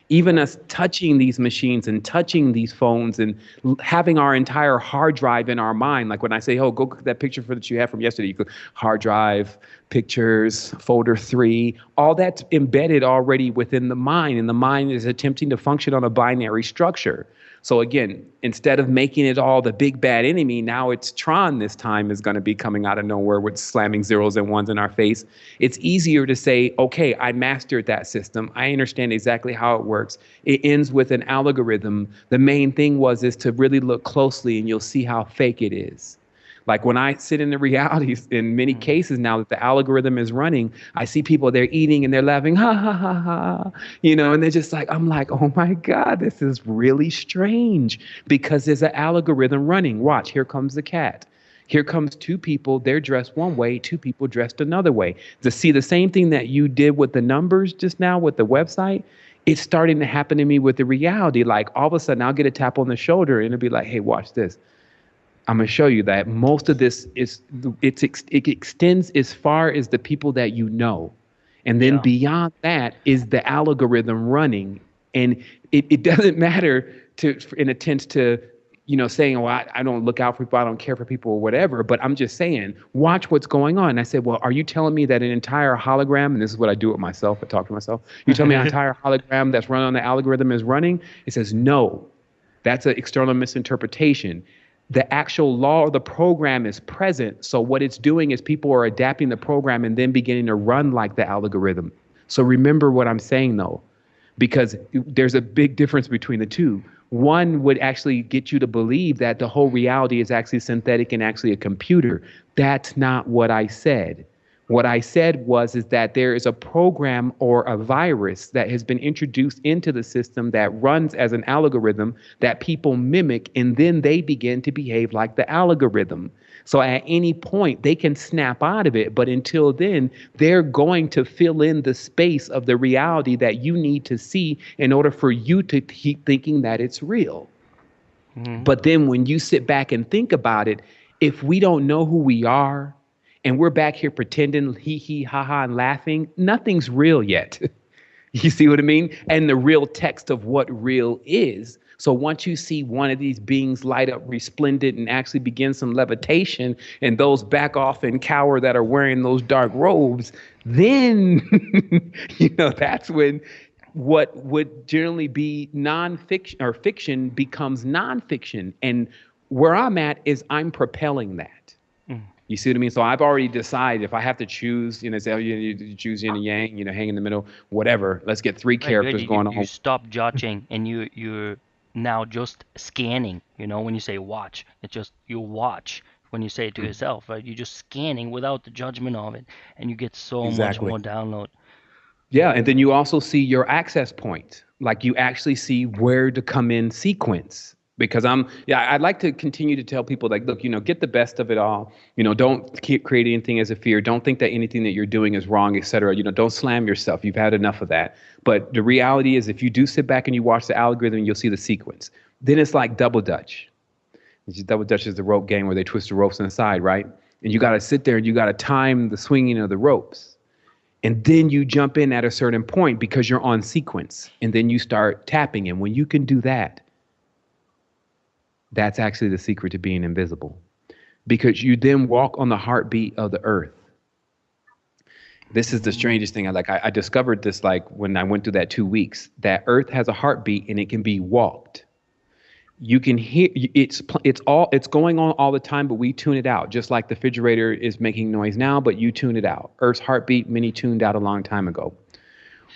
Even us touching these machines and touching these phones and having our entire hard drive in our mind. Like when I say, oh, go look at that picture that you have from yesterday, you go hard drive, pictures, folder 3, all that's embedded already within the mind. And the mind is attempting to function on a binary structure. So again, instead of making it all the big bad enemy, now it's Tron this time is going to be coming out of nowhere with slamming zeros and ones in our face. It's easier to say, okay, I mastered that system. I understand exactly how it works. It ends with an algorithm. The main thing is to really look closely and you'll see how fake it is. Like when I sit in the realities, in many cases now that the algorithm is running, I see people, they're eating and they're laughing, ha, ha, ha, ha, and they're just like, I'm like, oh my God, this is really strange because there's an algorithm running. Watch, here comes the cat. Here comes 2 people, they're dressed one way, 2 people dressed another way. To see the same thing that you did with the numbers just now with the website, it's starting to happen to me with the reality. Like all of a sudden I'll get a tap on the shoulder and it'll be like, hey, watch this. I'm going to show you that most of this it extends as far as the people that you know. And then beyond that is the algorithm running. And it doesn't matter in a sense to, saying, well, I don't look out for people, I don't care for people or whatever. But I'm just saying, watch what's going on. And I said, well, are you telling me that an entire hologram, and this is what I do with myself, I talk to myself, you tell me an entire hologram that's run on the algorithm is running? It says, no, that's an external misinterpretation. The actual law or the program is present. So what it's doing is people are adapting the program and then beginning to run like the algorithm. So remember what I'm saying, though, because there's a big difference between the two. One would actually get you to believe that the whole reality is actually synthetic and actually a computer. That's not what I said. What I said is that there is a program or a virus that has been introduced into the system that runs as an algorithm that people mimic, and then they begin to behave like the algorithm. So at any point, they can snap out of it. But until then, they're going to fill in the space of the reality that you need to see in order for you to keep thinking that it's real. But then when you sit back and think about it, if we don't know who we are and we're back here pretending hee hee ha ha and laughing, nothing's real yet. You see what I mean? And the real text of what real is. So once you see one of these beings light up resplendent and actually begin some levitation, and those back off and cower that are wearing those dark robes, then that's when what would generally be nonfiction or fiction becomes nonfiction. And where I'm at is I'm propelling that. You see what I mean? So I've already decided if I have to choose, say, oh, you choose yin and yang, hang in the middle, whatever. Let's get three characters going on. You stop judging and you're now just scanning. When you say watch, it's just you watch. When you say it to yourself, right? You're just scanning without the judgment of it, and you get so much more download. Yeah, and then you also see your access point. Like you actually see where to come in sequence. Because I'd like to continue to tell people like, look, get the best of it all. Don't create anything as a fear. Don't think that anything that you're doing is wrong, et cetera. Don't slam yourself. You've had enough of that. But the reality is if you do sit back and you watch the algorithm, you'll see the sequence. Then it's like double dutch. Double dutch is the rope game where they twist the ropes inside, right? And you got to sit there and you got to time the swinging of the ropes. And then you jump in at a certain point because you're on sequence. And then you start tapping. And when you can do that, that's actually the secret to being invisible, because you then walk on the heartbeat of the earth. This is the strangest thing. I discovered this when I went through that 2 weeks, that earth has a heartbeat and it can be walked. You can hear it's going on all the time, but we tune it out. Just like the refrigerator is making noise now, but you tune it out. Earth's heartbeat, many tuned out a long time ago.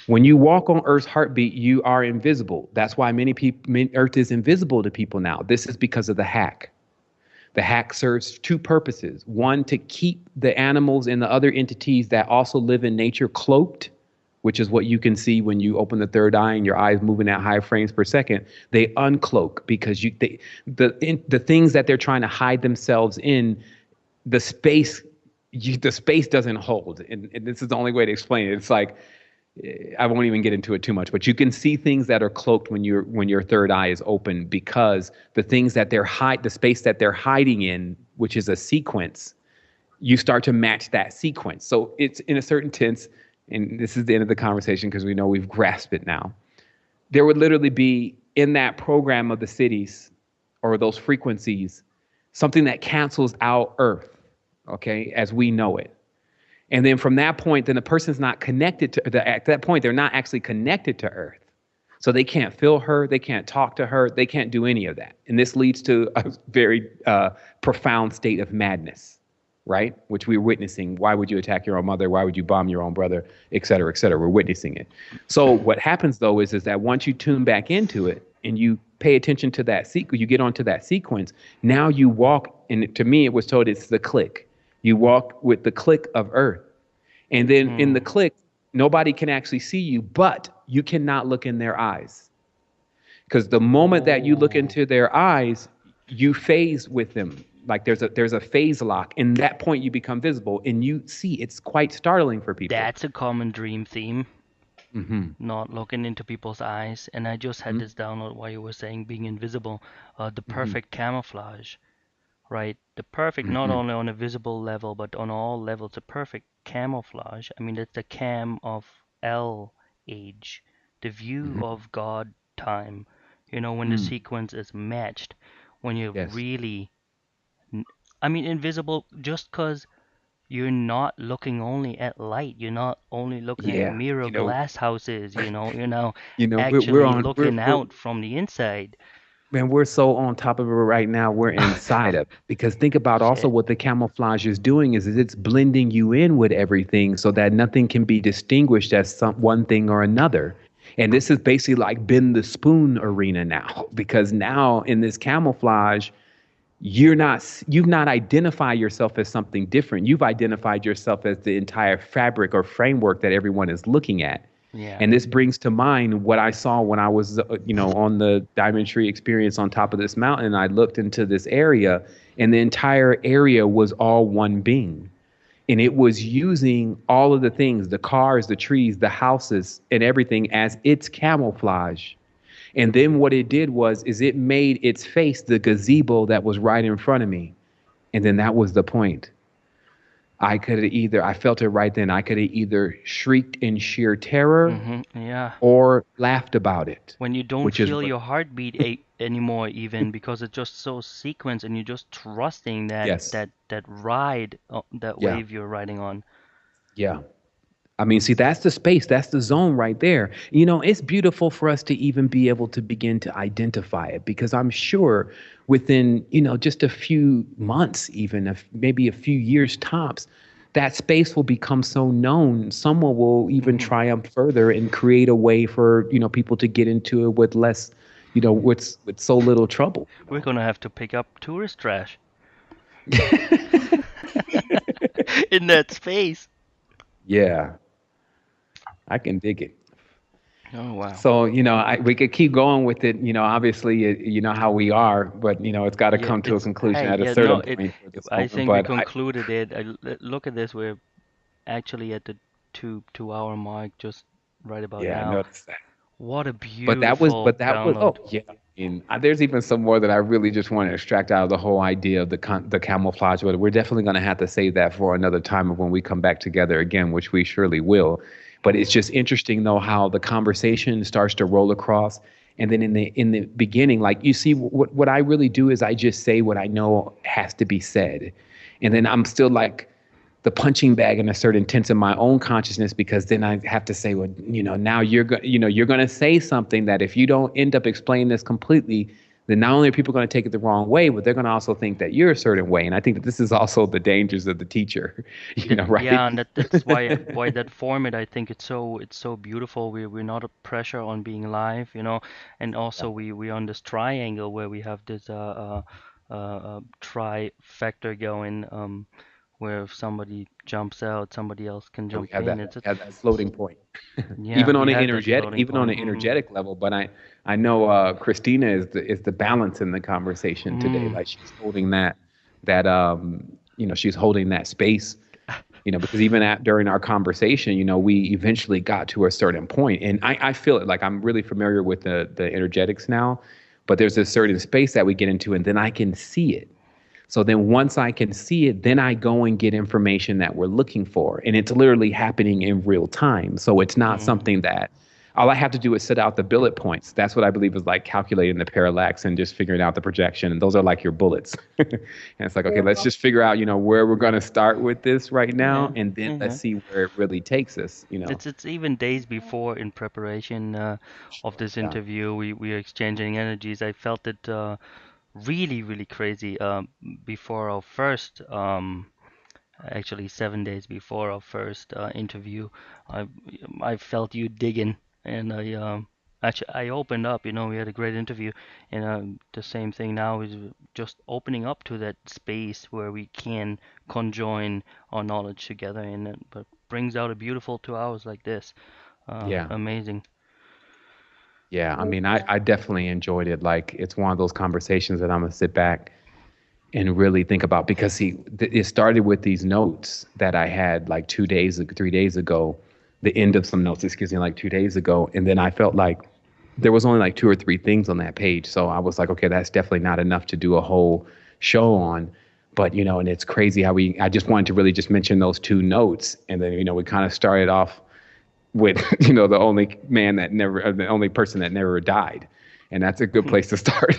When you walk on Earth's heartbeat, you are invisible. That's why Earth is invisible to people now. This is because of the hack. The hack serves two purposes. One, to keep the animals and the other entities that also live in nature cloaked, which is what you can see when you open the third eye and your eyes moving at high frames per second. They uncloak because the things that they're trying to hide themselves in, the space doesn't hold. And this is the only way to explain it. It's like, I won't even get into it too much, but you can see things that are cloaked when your third eye is open, because the things that the space that they're hiding in, which is a sequence, you start to match that sequence. So it's in a certain tense, and this is the end of the conversation because we know we've grasped it now. There would literally be in that program of the cities or those frequencies, something that cancels out Earth, okay, as we know it. And then from that point, then the person's not connected at that point, they're not actually connected to Earth. So they can't feel her, they can't talk to her, they can't do any of that. And this leads to a very profound state of madness, right? Which we're witnessing. Why would you attack your own mother? Why would you bomb your own brother? Et cetera, et cetera. We're witnessing it. So what happens though is that once you tune back into it and you pay attention to that sequence, you get onto that sequence, now you walk, and to me it was told it's the click. You walk with the click of Earth. And then in the click, nobody can actually see you, but you cannot look in their eyes. Because the moment that you look into their eyes, you phase with them. Like there's a phase lock. And that point you become visible. And you see, it's quite startling for people. That's a common dream theme. Not looking into people's eyes. And I just had this download while you were saying being invisible. The perfect camouflage. Right, the perfect, not only on a visible level, but on all levels, the perfect camouflage. I mean, it's the cam of L age, the view of God time, when the sequence is matched, when you're really, invisible just because you're not looking only at light, you're not only looking at mirror glass houses, you're now actually looking out from the inside. Man, we're so on top of it right now. We're inside of it. Because think about also what the camouflage is doing is it's blending you in with everything so that nothing can be distinguished as one thing or another. And this is basically like bend the spoon arena now, because now in this camouflage, you've not identified yourself as something different. You've identified yourself as the entire fabric or framework that everyone is looking at. Yeah. And this brings to mind what I saw when I was, on the Diamond Tree experience on top of this mountain. I looked into this area, and the entire area was all one being. And it was using all of the things, the cars, the trees, the houses, and everything as its camouflage. And then what it did was is it made its face the gazebo that was right in front of me. And then that was the point. I felt it right then. I could have either shrieked in sheer terror Yeah. or laughed about it, When you don't which is feel what, your heartbeat anymore, even because it's just so sequenced, and you're just trusting that yes. that ride, that Yeah. wave you're riding on. Yeah. I mean, see, that's the space, that's the zone right there. You know, it's beautiful for us to even be able to begin to identify it because I'm sure within, just a few months, even if maybe a few years tops, that space will become so known. Someone will even Hmm. triumph further and create a way for, people to get into it with less, with so little trouble, We're gonna have to pick up tourist trash in that space. Yeah, I can dig it. Oh wow. So, we could keep going with it. Obviously, you know how we are, but, it's got to Yeah, come to a it's conclusion hey, at a yeah, no, certain it. point for this I moment. think we But concluded it. Look at this. We're actually at the two hour mark, just right about yeah, I now. noticed that. What a But beautiful that was, oh, download. yeah. And there's even some more that I really just want to extract out of the whole idea of the camouflage. But we're definitely going to have to save that for another time of when we come back together again, which we surely will. But it's just interesting though how the conversation starts to roll across, and then in the beginning, like you see, what I really do is I just say what I know has to be said, and then I'm still like the punching bag in a certain tense in my own consciousness because then I have to say, well, now you're going to say something that if you don't end up explaining this completely, then not only are people going to take it the wrong way, but they're going to also think that you're a certain way. And I think that this is also the dangers of the teacher, right? Yeah, and that's why that format, I think it's so beautiful. We're not a pressure on being live, and Yeah. also we on this triangle where we have this try factor going, where if somebody jumps out, somebody else can Yeah, we jump have in. that It's we have that floating point. Yeah, even we on an have that energetic, floating even on point. an energetic level. But I know Christina is the balance in the conversation today. Mm. Like she's holding that she's holding that space. Because even during our conversation, we eventually got to a certain point, and I feel it. Like I'm really familiar with the energetics now, but there's a certain space that we get into, and then I can see it. So then once I can see it, then I go and get information that we're looking for. And it's literally happening in real time. So it's not Mm. something that all I have to do is set out the bullet points. That's what I believe is like calculating the parallax and just figuring out the projection. And those are like your bullets. And it's like, okay, let's Yeah. just figure out, where we're going to start with this right now. Yeah. And then let's Yeah. see where it really takes us. It's even days before in preparation of Sure. this Yeah. interview. We are exchanging energies. I felt it really, really crazy before our first, actually 7 days before our first interview. I I felt you digging, and actually I opened up. We had a great interview, and the same thing now is just opening up to that space where we can conjoin our knowledge together, and but brings out a beautiful 2 hours like this. Yeah. Amazing. Yeah. I mean, I definitely enjoyed it. Like it's one of those conversations that I'm going to sit back and really think about because see it started with these notes that I had like 3 days ago, the end of some notes, excuse me, like 2 days ago. And then I felt like there was only like two or three things on that page. So I was like, okay, that's definitely not enough to do a whole show on. But and it's crazy how I just wanted to really just mention those two notes. And then, we kind of started off with the only man that never the only person that never died, and that's a good place to start.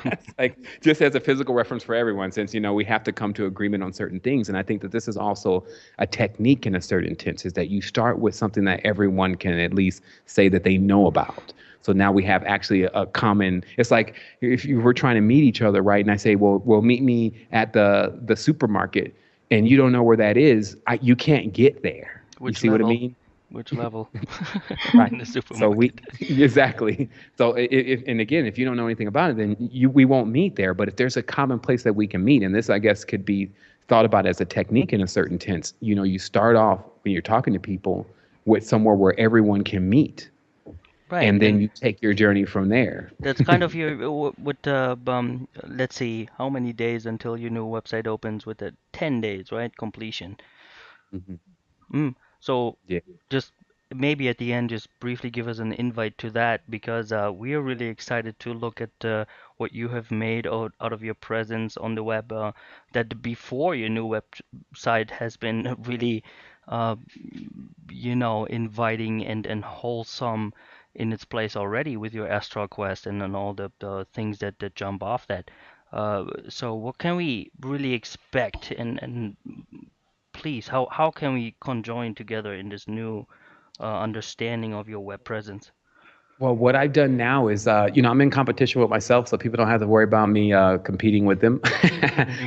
It's like just as a physical reference for everyone, since we have to come to agreement on certain things. And I think that this is also a technique in a certain sense, is that you start with something that everyone can at least say that they know about. So now we have actually a common. It's like if you were trying to meet each other, right? And I say, well, meet me at the supermarket, and you don't know where that is. You can't get there. You Which see what I level? mean? Which level? Right. In the So we supermarket. exactly. So if and again, if you don't know anything about it, then we won't meet there. But if there's a common place that we can meet, and this I guess could be thought about as a technique in a certain tense. You start off when you're talking to people with somewhere where everyone can meet, Right, and then and you take your journey from there. that's kind of your with let's see, how many days until your new website opens with the 10 days, right? Completion. Hmm. So Yeah. just maybe at the end, just briefly give us an invite to that because we are really excited to look at what you have made out of your presence on the web. That before your new website has been really, uh, inviting and wholesome in its place already with your Astral Quest and then all the things that jump off that. So what can we really expect and please, how can we conjoin together in this new understanding of your web presence? Well, what I've done now is, I'm in competition with myself, so people don't have to worry about me competing with them.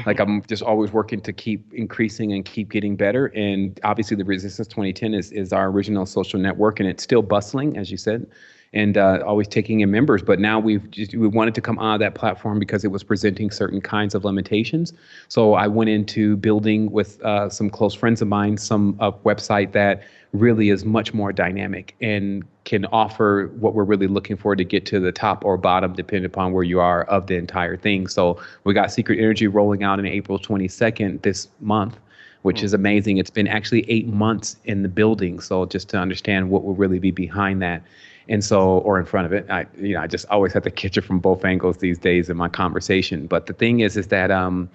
Like I'm just always working to keep increasing and keep getting better. And obviously, the Resistance 2010 is our original social network, and it's still bustling, as you said, and always taking in members. But now we wanted to come out of that platform because it was presenting certain kinds of limitations. So I went into building with some close friends of mine some website that really is much more dynamic and can offer what we're really looking for to get to the top or bottom, depending upon where you are of the entire thing. So we got Secret Energy rolling out on April 22nd this month, which is amazing. It's been actually 8 months in the building. So just to understand what will really be behind that. And so, or in front of it, I just always have to catch it from both angles these days in my conversation. But the thing is that,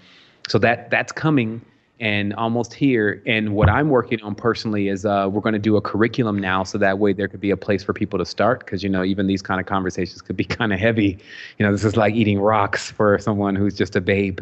so that's coming and almost here. And what I'm working on personally is we're going to do a curriculum now, so that way there could be a place for people to start. Because even these kind of conversations could be kind of heavy. This is like eating rocks for someone who's just a babe.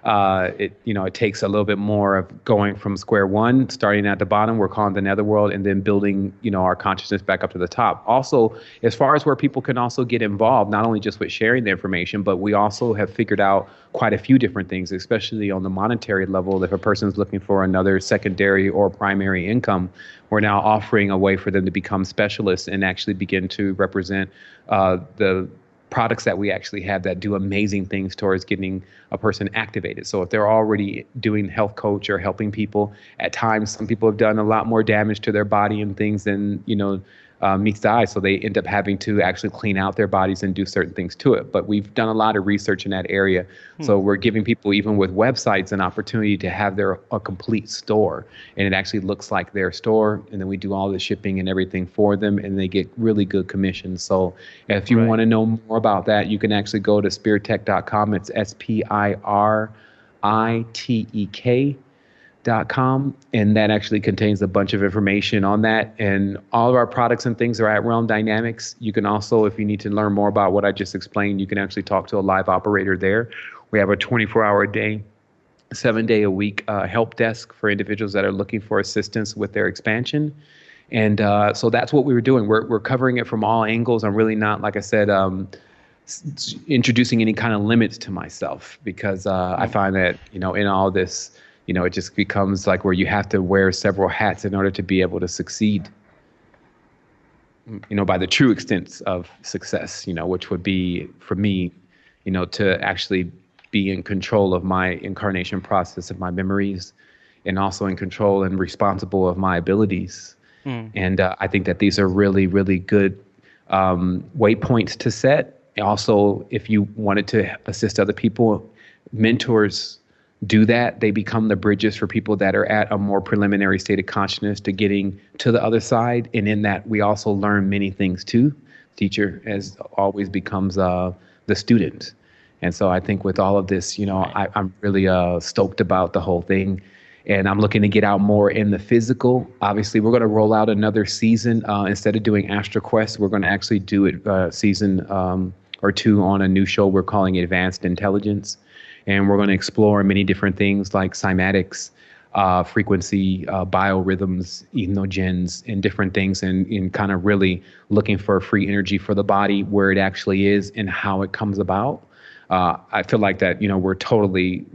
It takes a little bit more of going from square one, starting at the bottom, we're calling the netherworld, and then building, our consciousness back up to the top. Also, as far as where people can also get involved, not only just with sharing the information, but we also have figured out quite a few different things, especially on the monetary level. If a person's looking for another secondary or primary income, we're now offering a way for them to become specialists and actually begin to represent the products that we actually have that do amazing things towards getting a person activated. So if they're already doing health coach or helping people, at times some people have done a lot more damage to their body and things than meets the eye. So they end up having to actually clean out their bodies and do certain things to it. But we've done a lot of research in that area. So we're giving people, even with websites, an opportunity to have a complete store. And it actually looks like their store. And then we do all the shipping and everything for them. And they get really good commissions. So if you want to know more about that, you can actually go to spiritech.com. It's spiritech.com, and that actually contains a bunch of information on that. And all of our products and things are at Realm Dynamics. You can also, if you need to learn more about what I just explained, you can actually talk to a live operator there. We have a 24-hour a day, 7-day-a-week help desk for individuals that are looking for assistance with their expansion. And so that's what we were doing. We're covering it from all angles. I'm really not, like I said, introducing any kind of limits to myself, because I find that, in all this, it just becomes like where you have to wear several hats in order to be able to succeed, by the true extent of success, which would be for me, to actually be in control of my incarnation process, of my memories, and also in control and responsible of my abilities. And I think that these are really, really good waypoints to set. Also, if you wanted to assist other people, mentors do that. They become the bridges for people that are at a more preliminary state of consciousness to getting to the other side. And in that, we also learn many things too. Teacher, as always, becomes the student. And so I think with all of this, I'm really stoked about the whole thing. And I'm looking to get out more in the physical. Obviously, we're going to roll out another season. Instead of doing Astro Quest, we're going to actually do it season or 2 on a new show we're calling Advanced Intelligence. And we're going to explore many different things like cymatics, frequency, biorhythms, ethnogens, and different things, and kind of really looking for free energy for the body, where it actually is and how it comes about. I feel like that, we're totally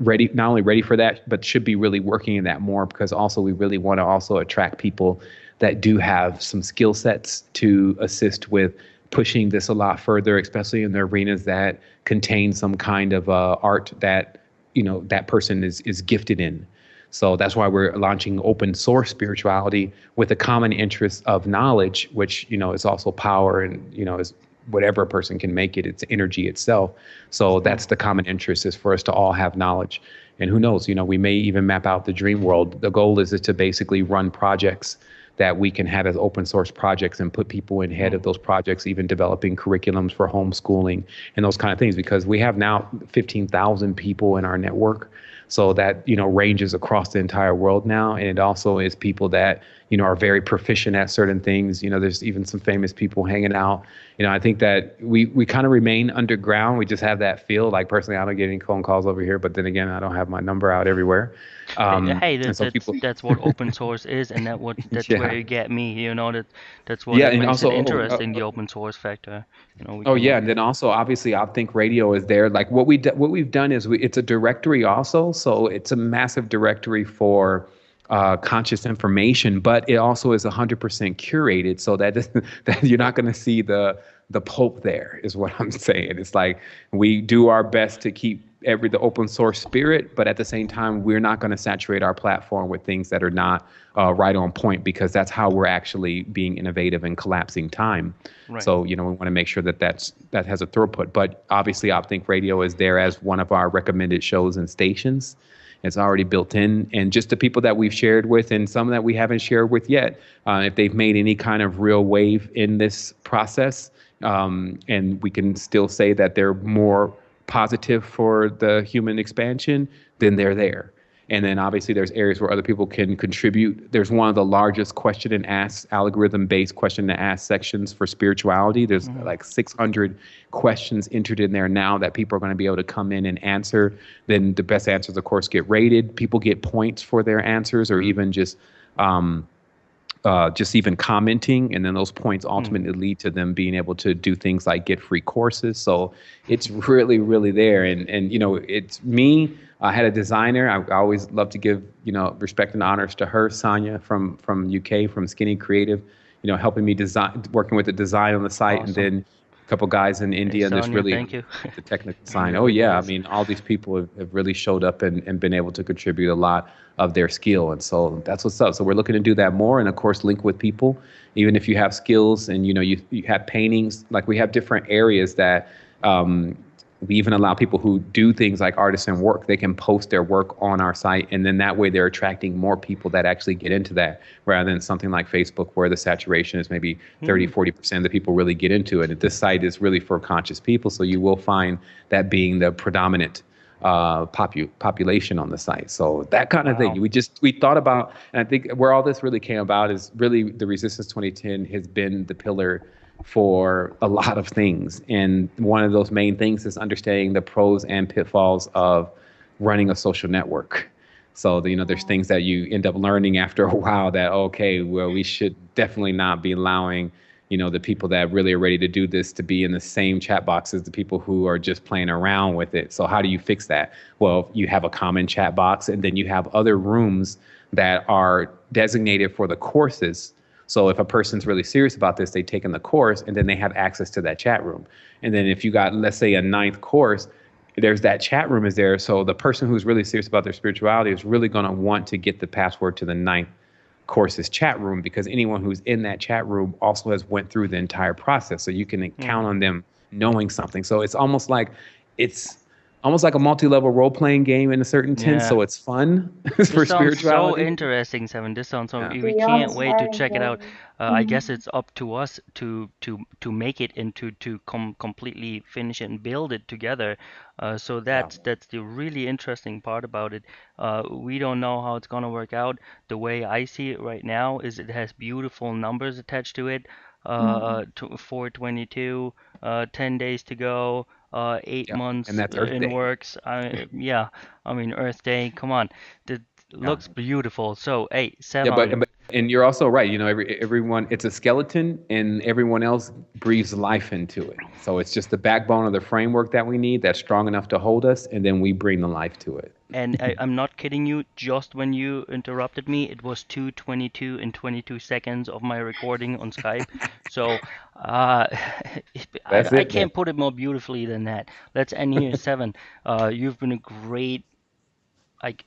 ready, not only ready for that, but should be really working in that more, because also we really want to also attract people that do have some skill sets to assist with pushing this a lot further, especially in the arenas that contain some kind of art that, that person is gifted in. So that's why we're launching open source spirituality with a common interest of knowledge, which, is also power and, is whatever a person can make it. It's energy itself. So that's the common interest, is for us to all have knowledge. And who knows, we may even map out the dream world. The goal is to basically run projects that we can have as open source projects and put people in head of those projects, even developing curriculums for homeschooling and those kind of things, because we have now 15,000 people in our network. So that, ranges across the entire world now. And it also is people that, are very proficient at certain things. There's even some famous people hanging out. I think that we kind of remain underground. We just have that feel. Like personally, I don't get any phone calls over here, but then again, I don't have my number out everywhere. Hey, And so people, that's what open source is, and that's where yeah, you get me. That's what yeah, it and makes it also, interesting, the open source factor. We oh can. yeah, and then also obviously OpThink Radio is there. Like what we've done is it's a directory also, so it's a massive directory for conscious information, but it also is 100% curated, so that that you're not going to see the Pope there, is what I'm saying. It's like we do our best to keep the open source spirit, but at the same time, we're not going to saturate our platform with things that are not right on point, because that's how we're actually being innovative and collapsing time. Right. So, we want to make sure that that has a throughput. But obviously, OpThink Radio is there as one of our recommended shows and stations. It's already built in. And just the people that we've shared with and some that we haven't shared with yet, if they've made any kind of real wave in this process, and we can still say that they're more positive for the human expansion, then they're there. And then obviously there's areas where other people can contribute. There's one of the largest question and ask, algorithm-based question and ask sections for spirituality. There's like 600 questions entered in there now that people are going to be able to come in and answer. Then the best answers, of course, get rated. People get points for their answers, or even just even commenting, and then those points ultimately lead to them being able to do things like get free courses. So it's really, really there. And it's me. I had a designer. I always love to give respect and honors to her, Sonia from UK, from Skinny Creative, helping me design, working with the design on the site. Awesome. And then a couple guys in Hey, India, and there's Sonia, really thank you. the technical It design. Oh really yeah, I is. mean, all these people have really showed up and been able to contribute a lot of their skill. And so that's what's up. So we're looking to do that more, and of course link with people. Even if you have skills and you have paintings, like we have different areas that we even allow people who do things like artisan work, they can post their work on our site, and then that way they're attracting more people that actually get into that, rather than something like Facebook where the saturation is maybe 30-40% of the people really get into it. And this site is really for conscious people, so you will find that being the predominant population on the site. So that kind of thing. We thought about, and I think where all this really came about is really the Resistance 2010 has been the pillar for a lot of things. And one of those main things is understanding the pros and pitfalls of running a social network. So, there's things that you end up learning after a while that, okay, well, we should definitely not be allowing, the people that really are ready to do this to be in the same chat box as the people who are just playing around with it. So how do you fix that? Well, you have a common chat box, and then you have other rooms that are designated for the courses. So if a person's really serious about this, they've taken the course, and then they have access to that chat room. And then if you got, let's say, a 9th course, there's that chat room is there. So the person who's really serious about their spirituality is really going to want to get the password to the 9th course's chat room, because anyone who's in that chat room also has went through the entire process. So you can count on them knowing something. So it's almost like a multi-level role-playing game in a certain sense. Yeah. So it's fun for This sounds so spirituality. interesting, Seven. This sounds so. Yeah. To We be can't honest, wait I to check it out. enjoy. I guess it's up to us to make it and to completely finish it and build it together. So Yeah. that's the really interesting part about it. We don't know how it's gonna work out. The way I see it right now is it has beautiful numbers attached to it. 422, 10 days to go, 8 Yeah. And months that's Earth in Day. works. Yeah, I mean Earth Day. Come on, that Yeah. looks beautiful. So, hey, Yeah, Sevan. and you're also right. Everyone, it's a skeleton, and everyone else breathes life into it. So it's just the backbone of the framework that we need that's strong enough to hold us, and then we bring the life to it. And I'm not kidding you, just when you interrupted me, it was 2:22 and 22 seconds of my recording on Skype. So uh, That's I it then. can't put it more beautifully than that. Let's end here, Seven. You've been a great,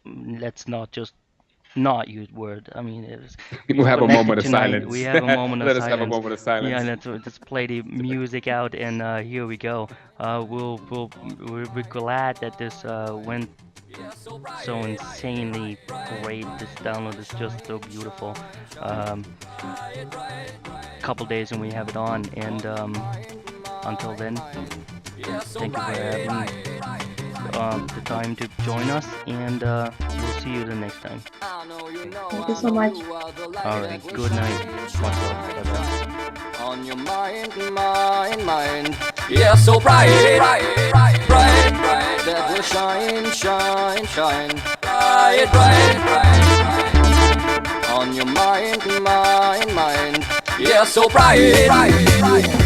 let's not just not use word. I mean, We'll we've have a moment connected of tonight. silence. We have a moment of Let us have a silence. moment of Yeah, silence. let's play the music out, and here we go. We're glad that this went so insanely great. This download is just so beautiful. Couple days and we have it on, and until then, thank you for having the time to join us, and we'll see you the next time. Thank you so much. All right, good night. Much love. Bye-bye. On your mind. Yeah, so bright, that will shine. Bright. On your mind. Yeah, so bright.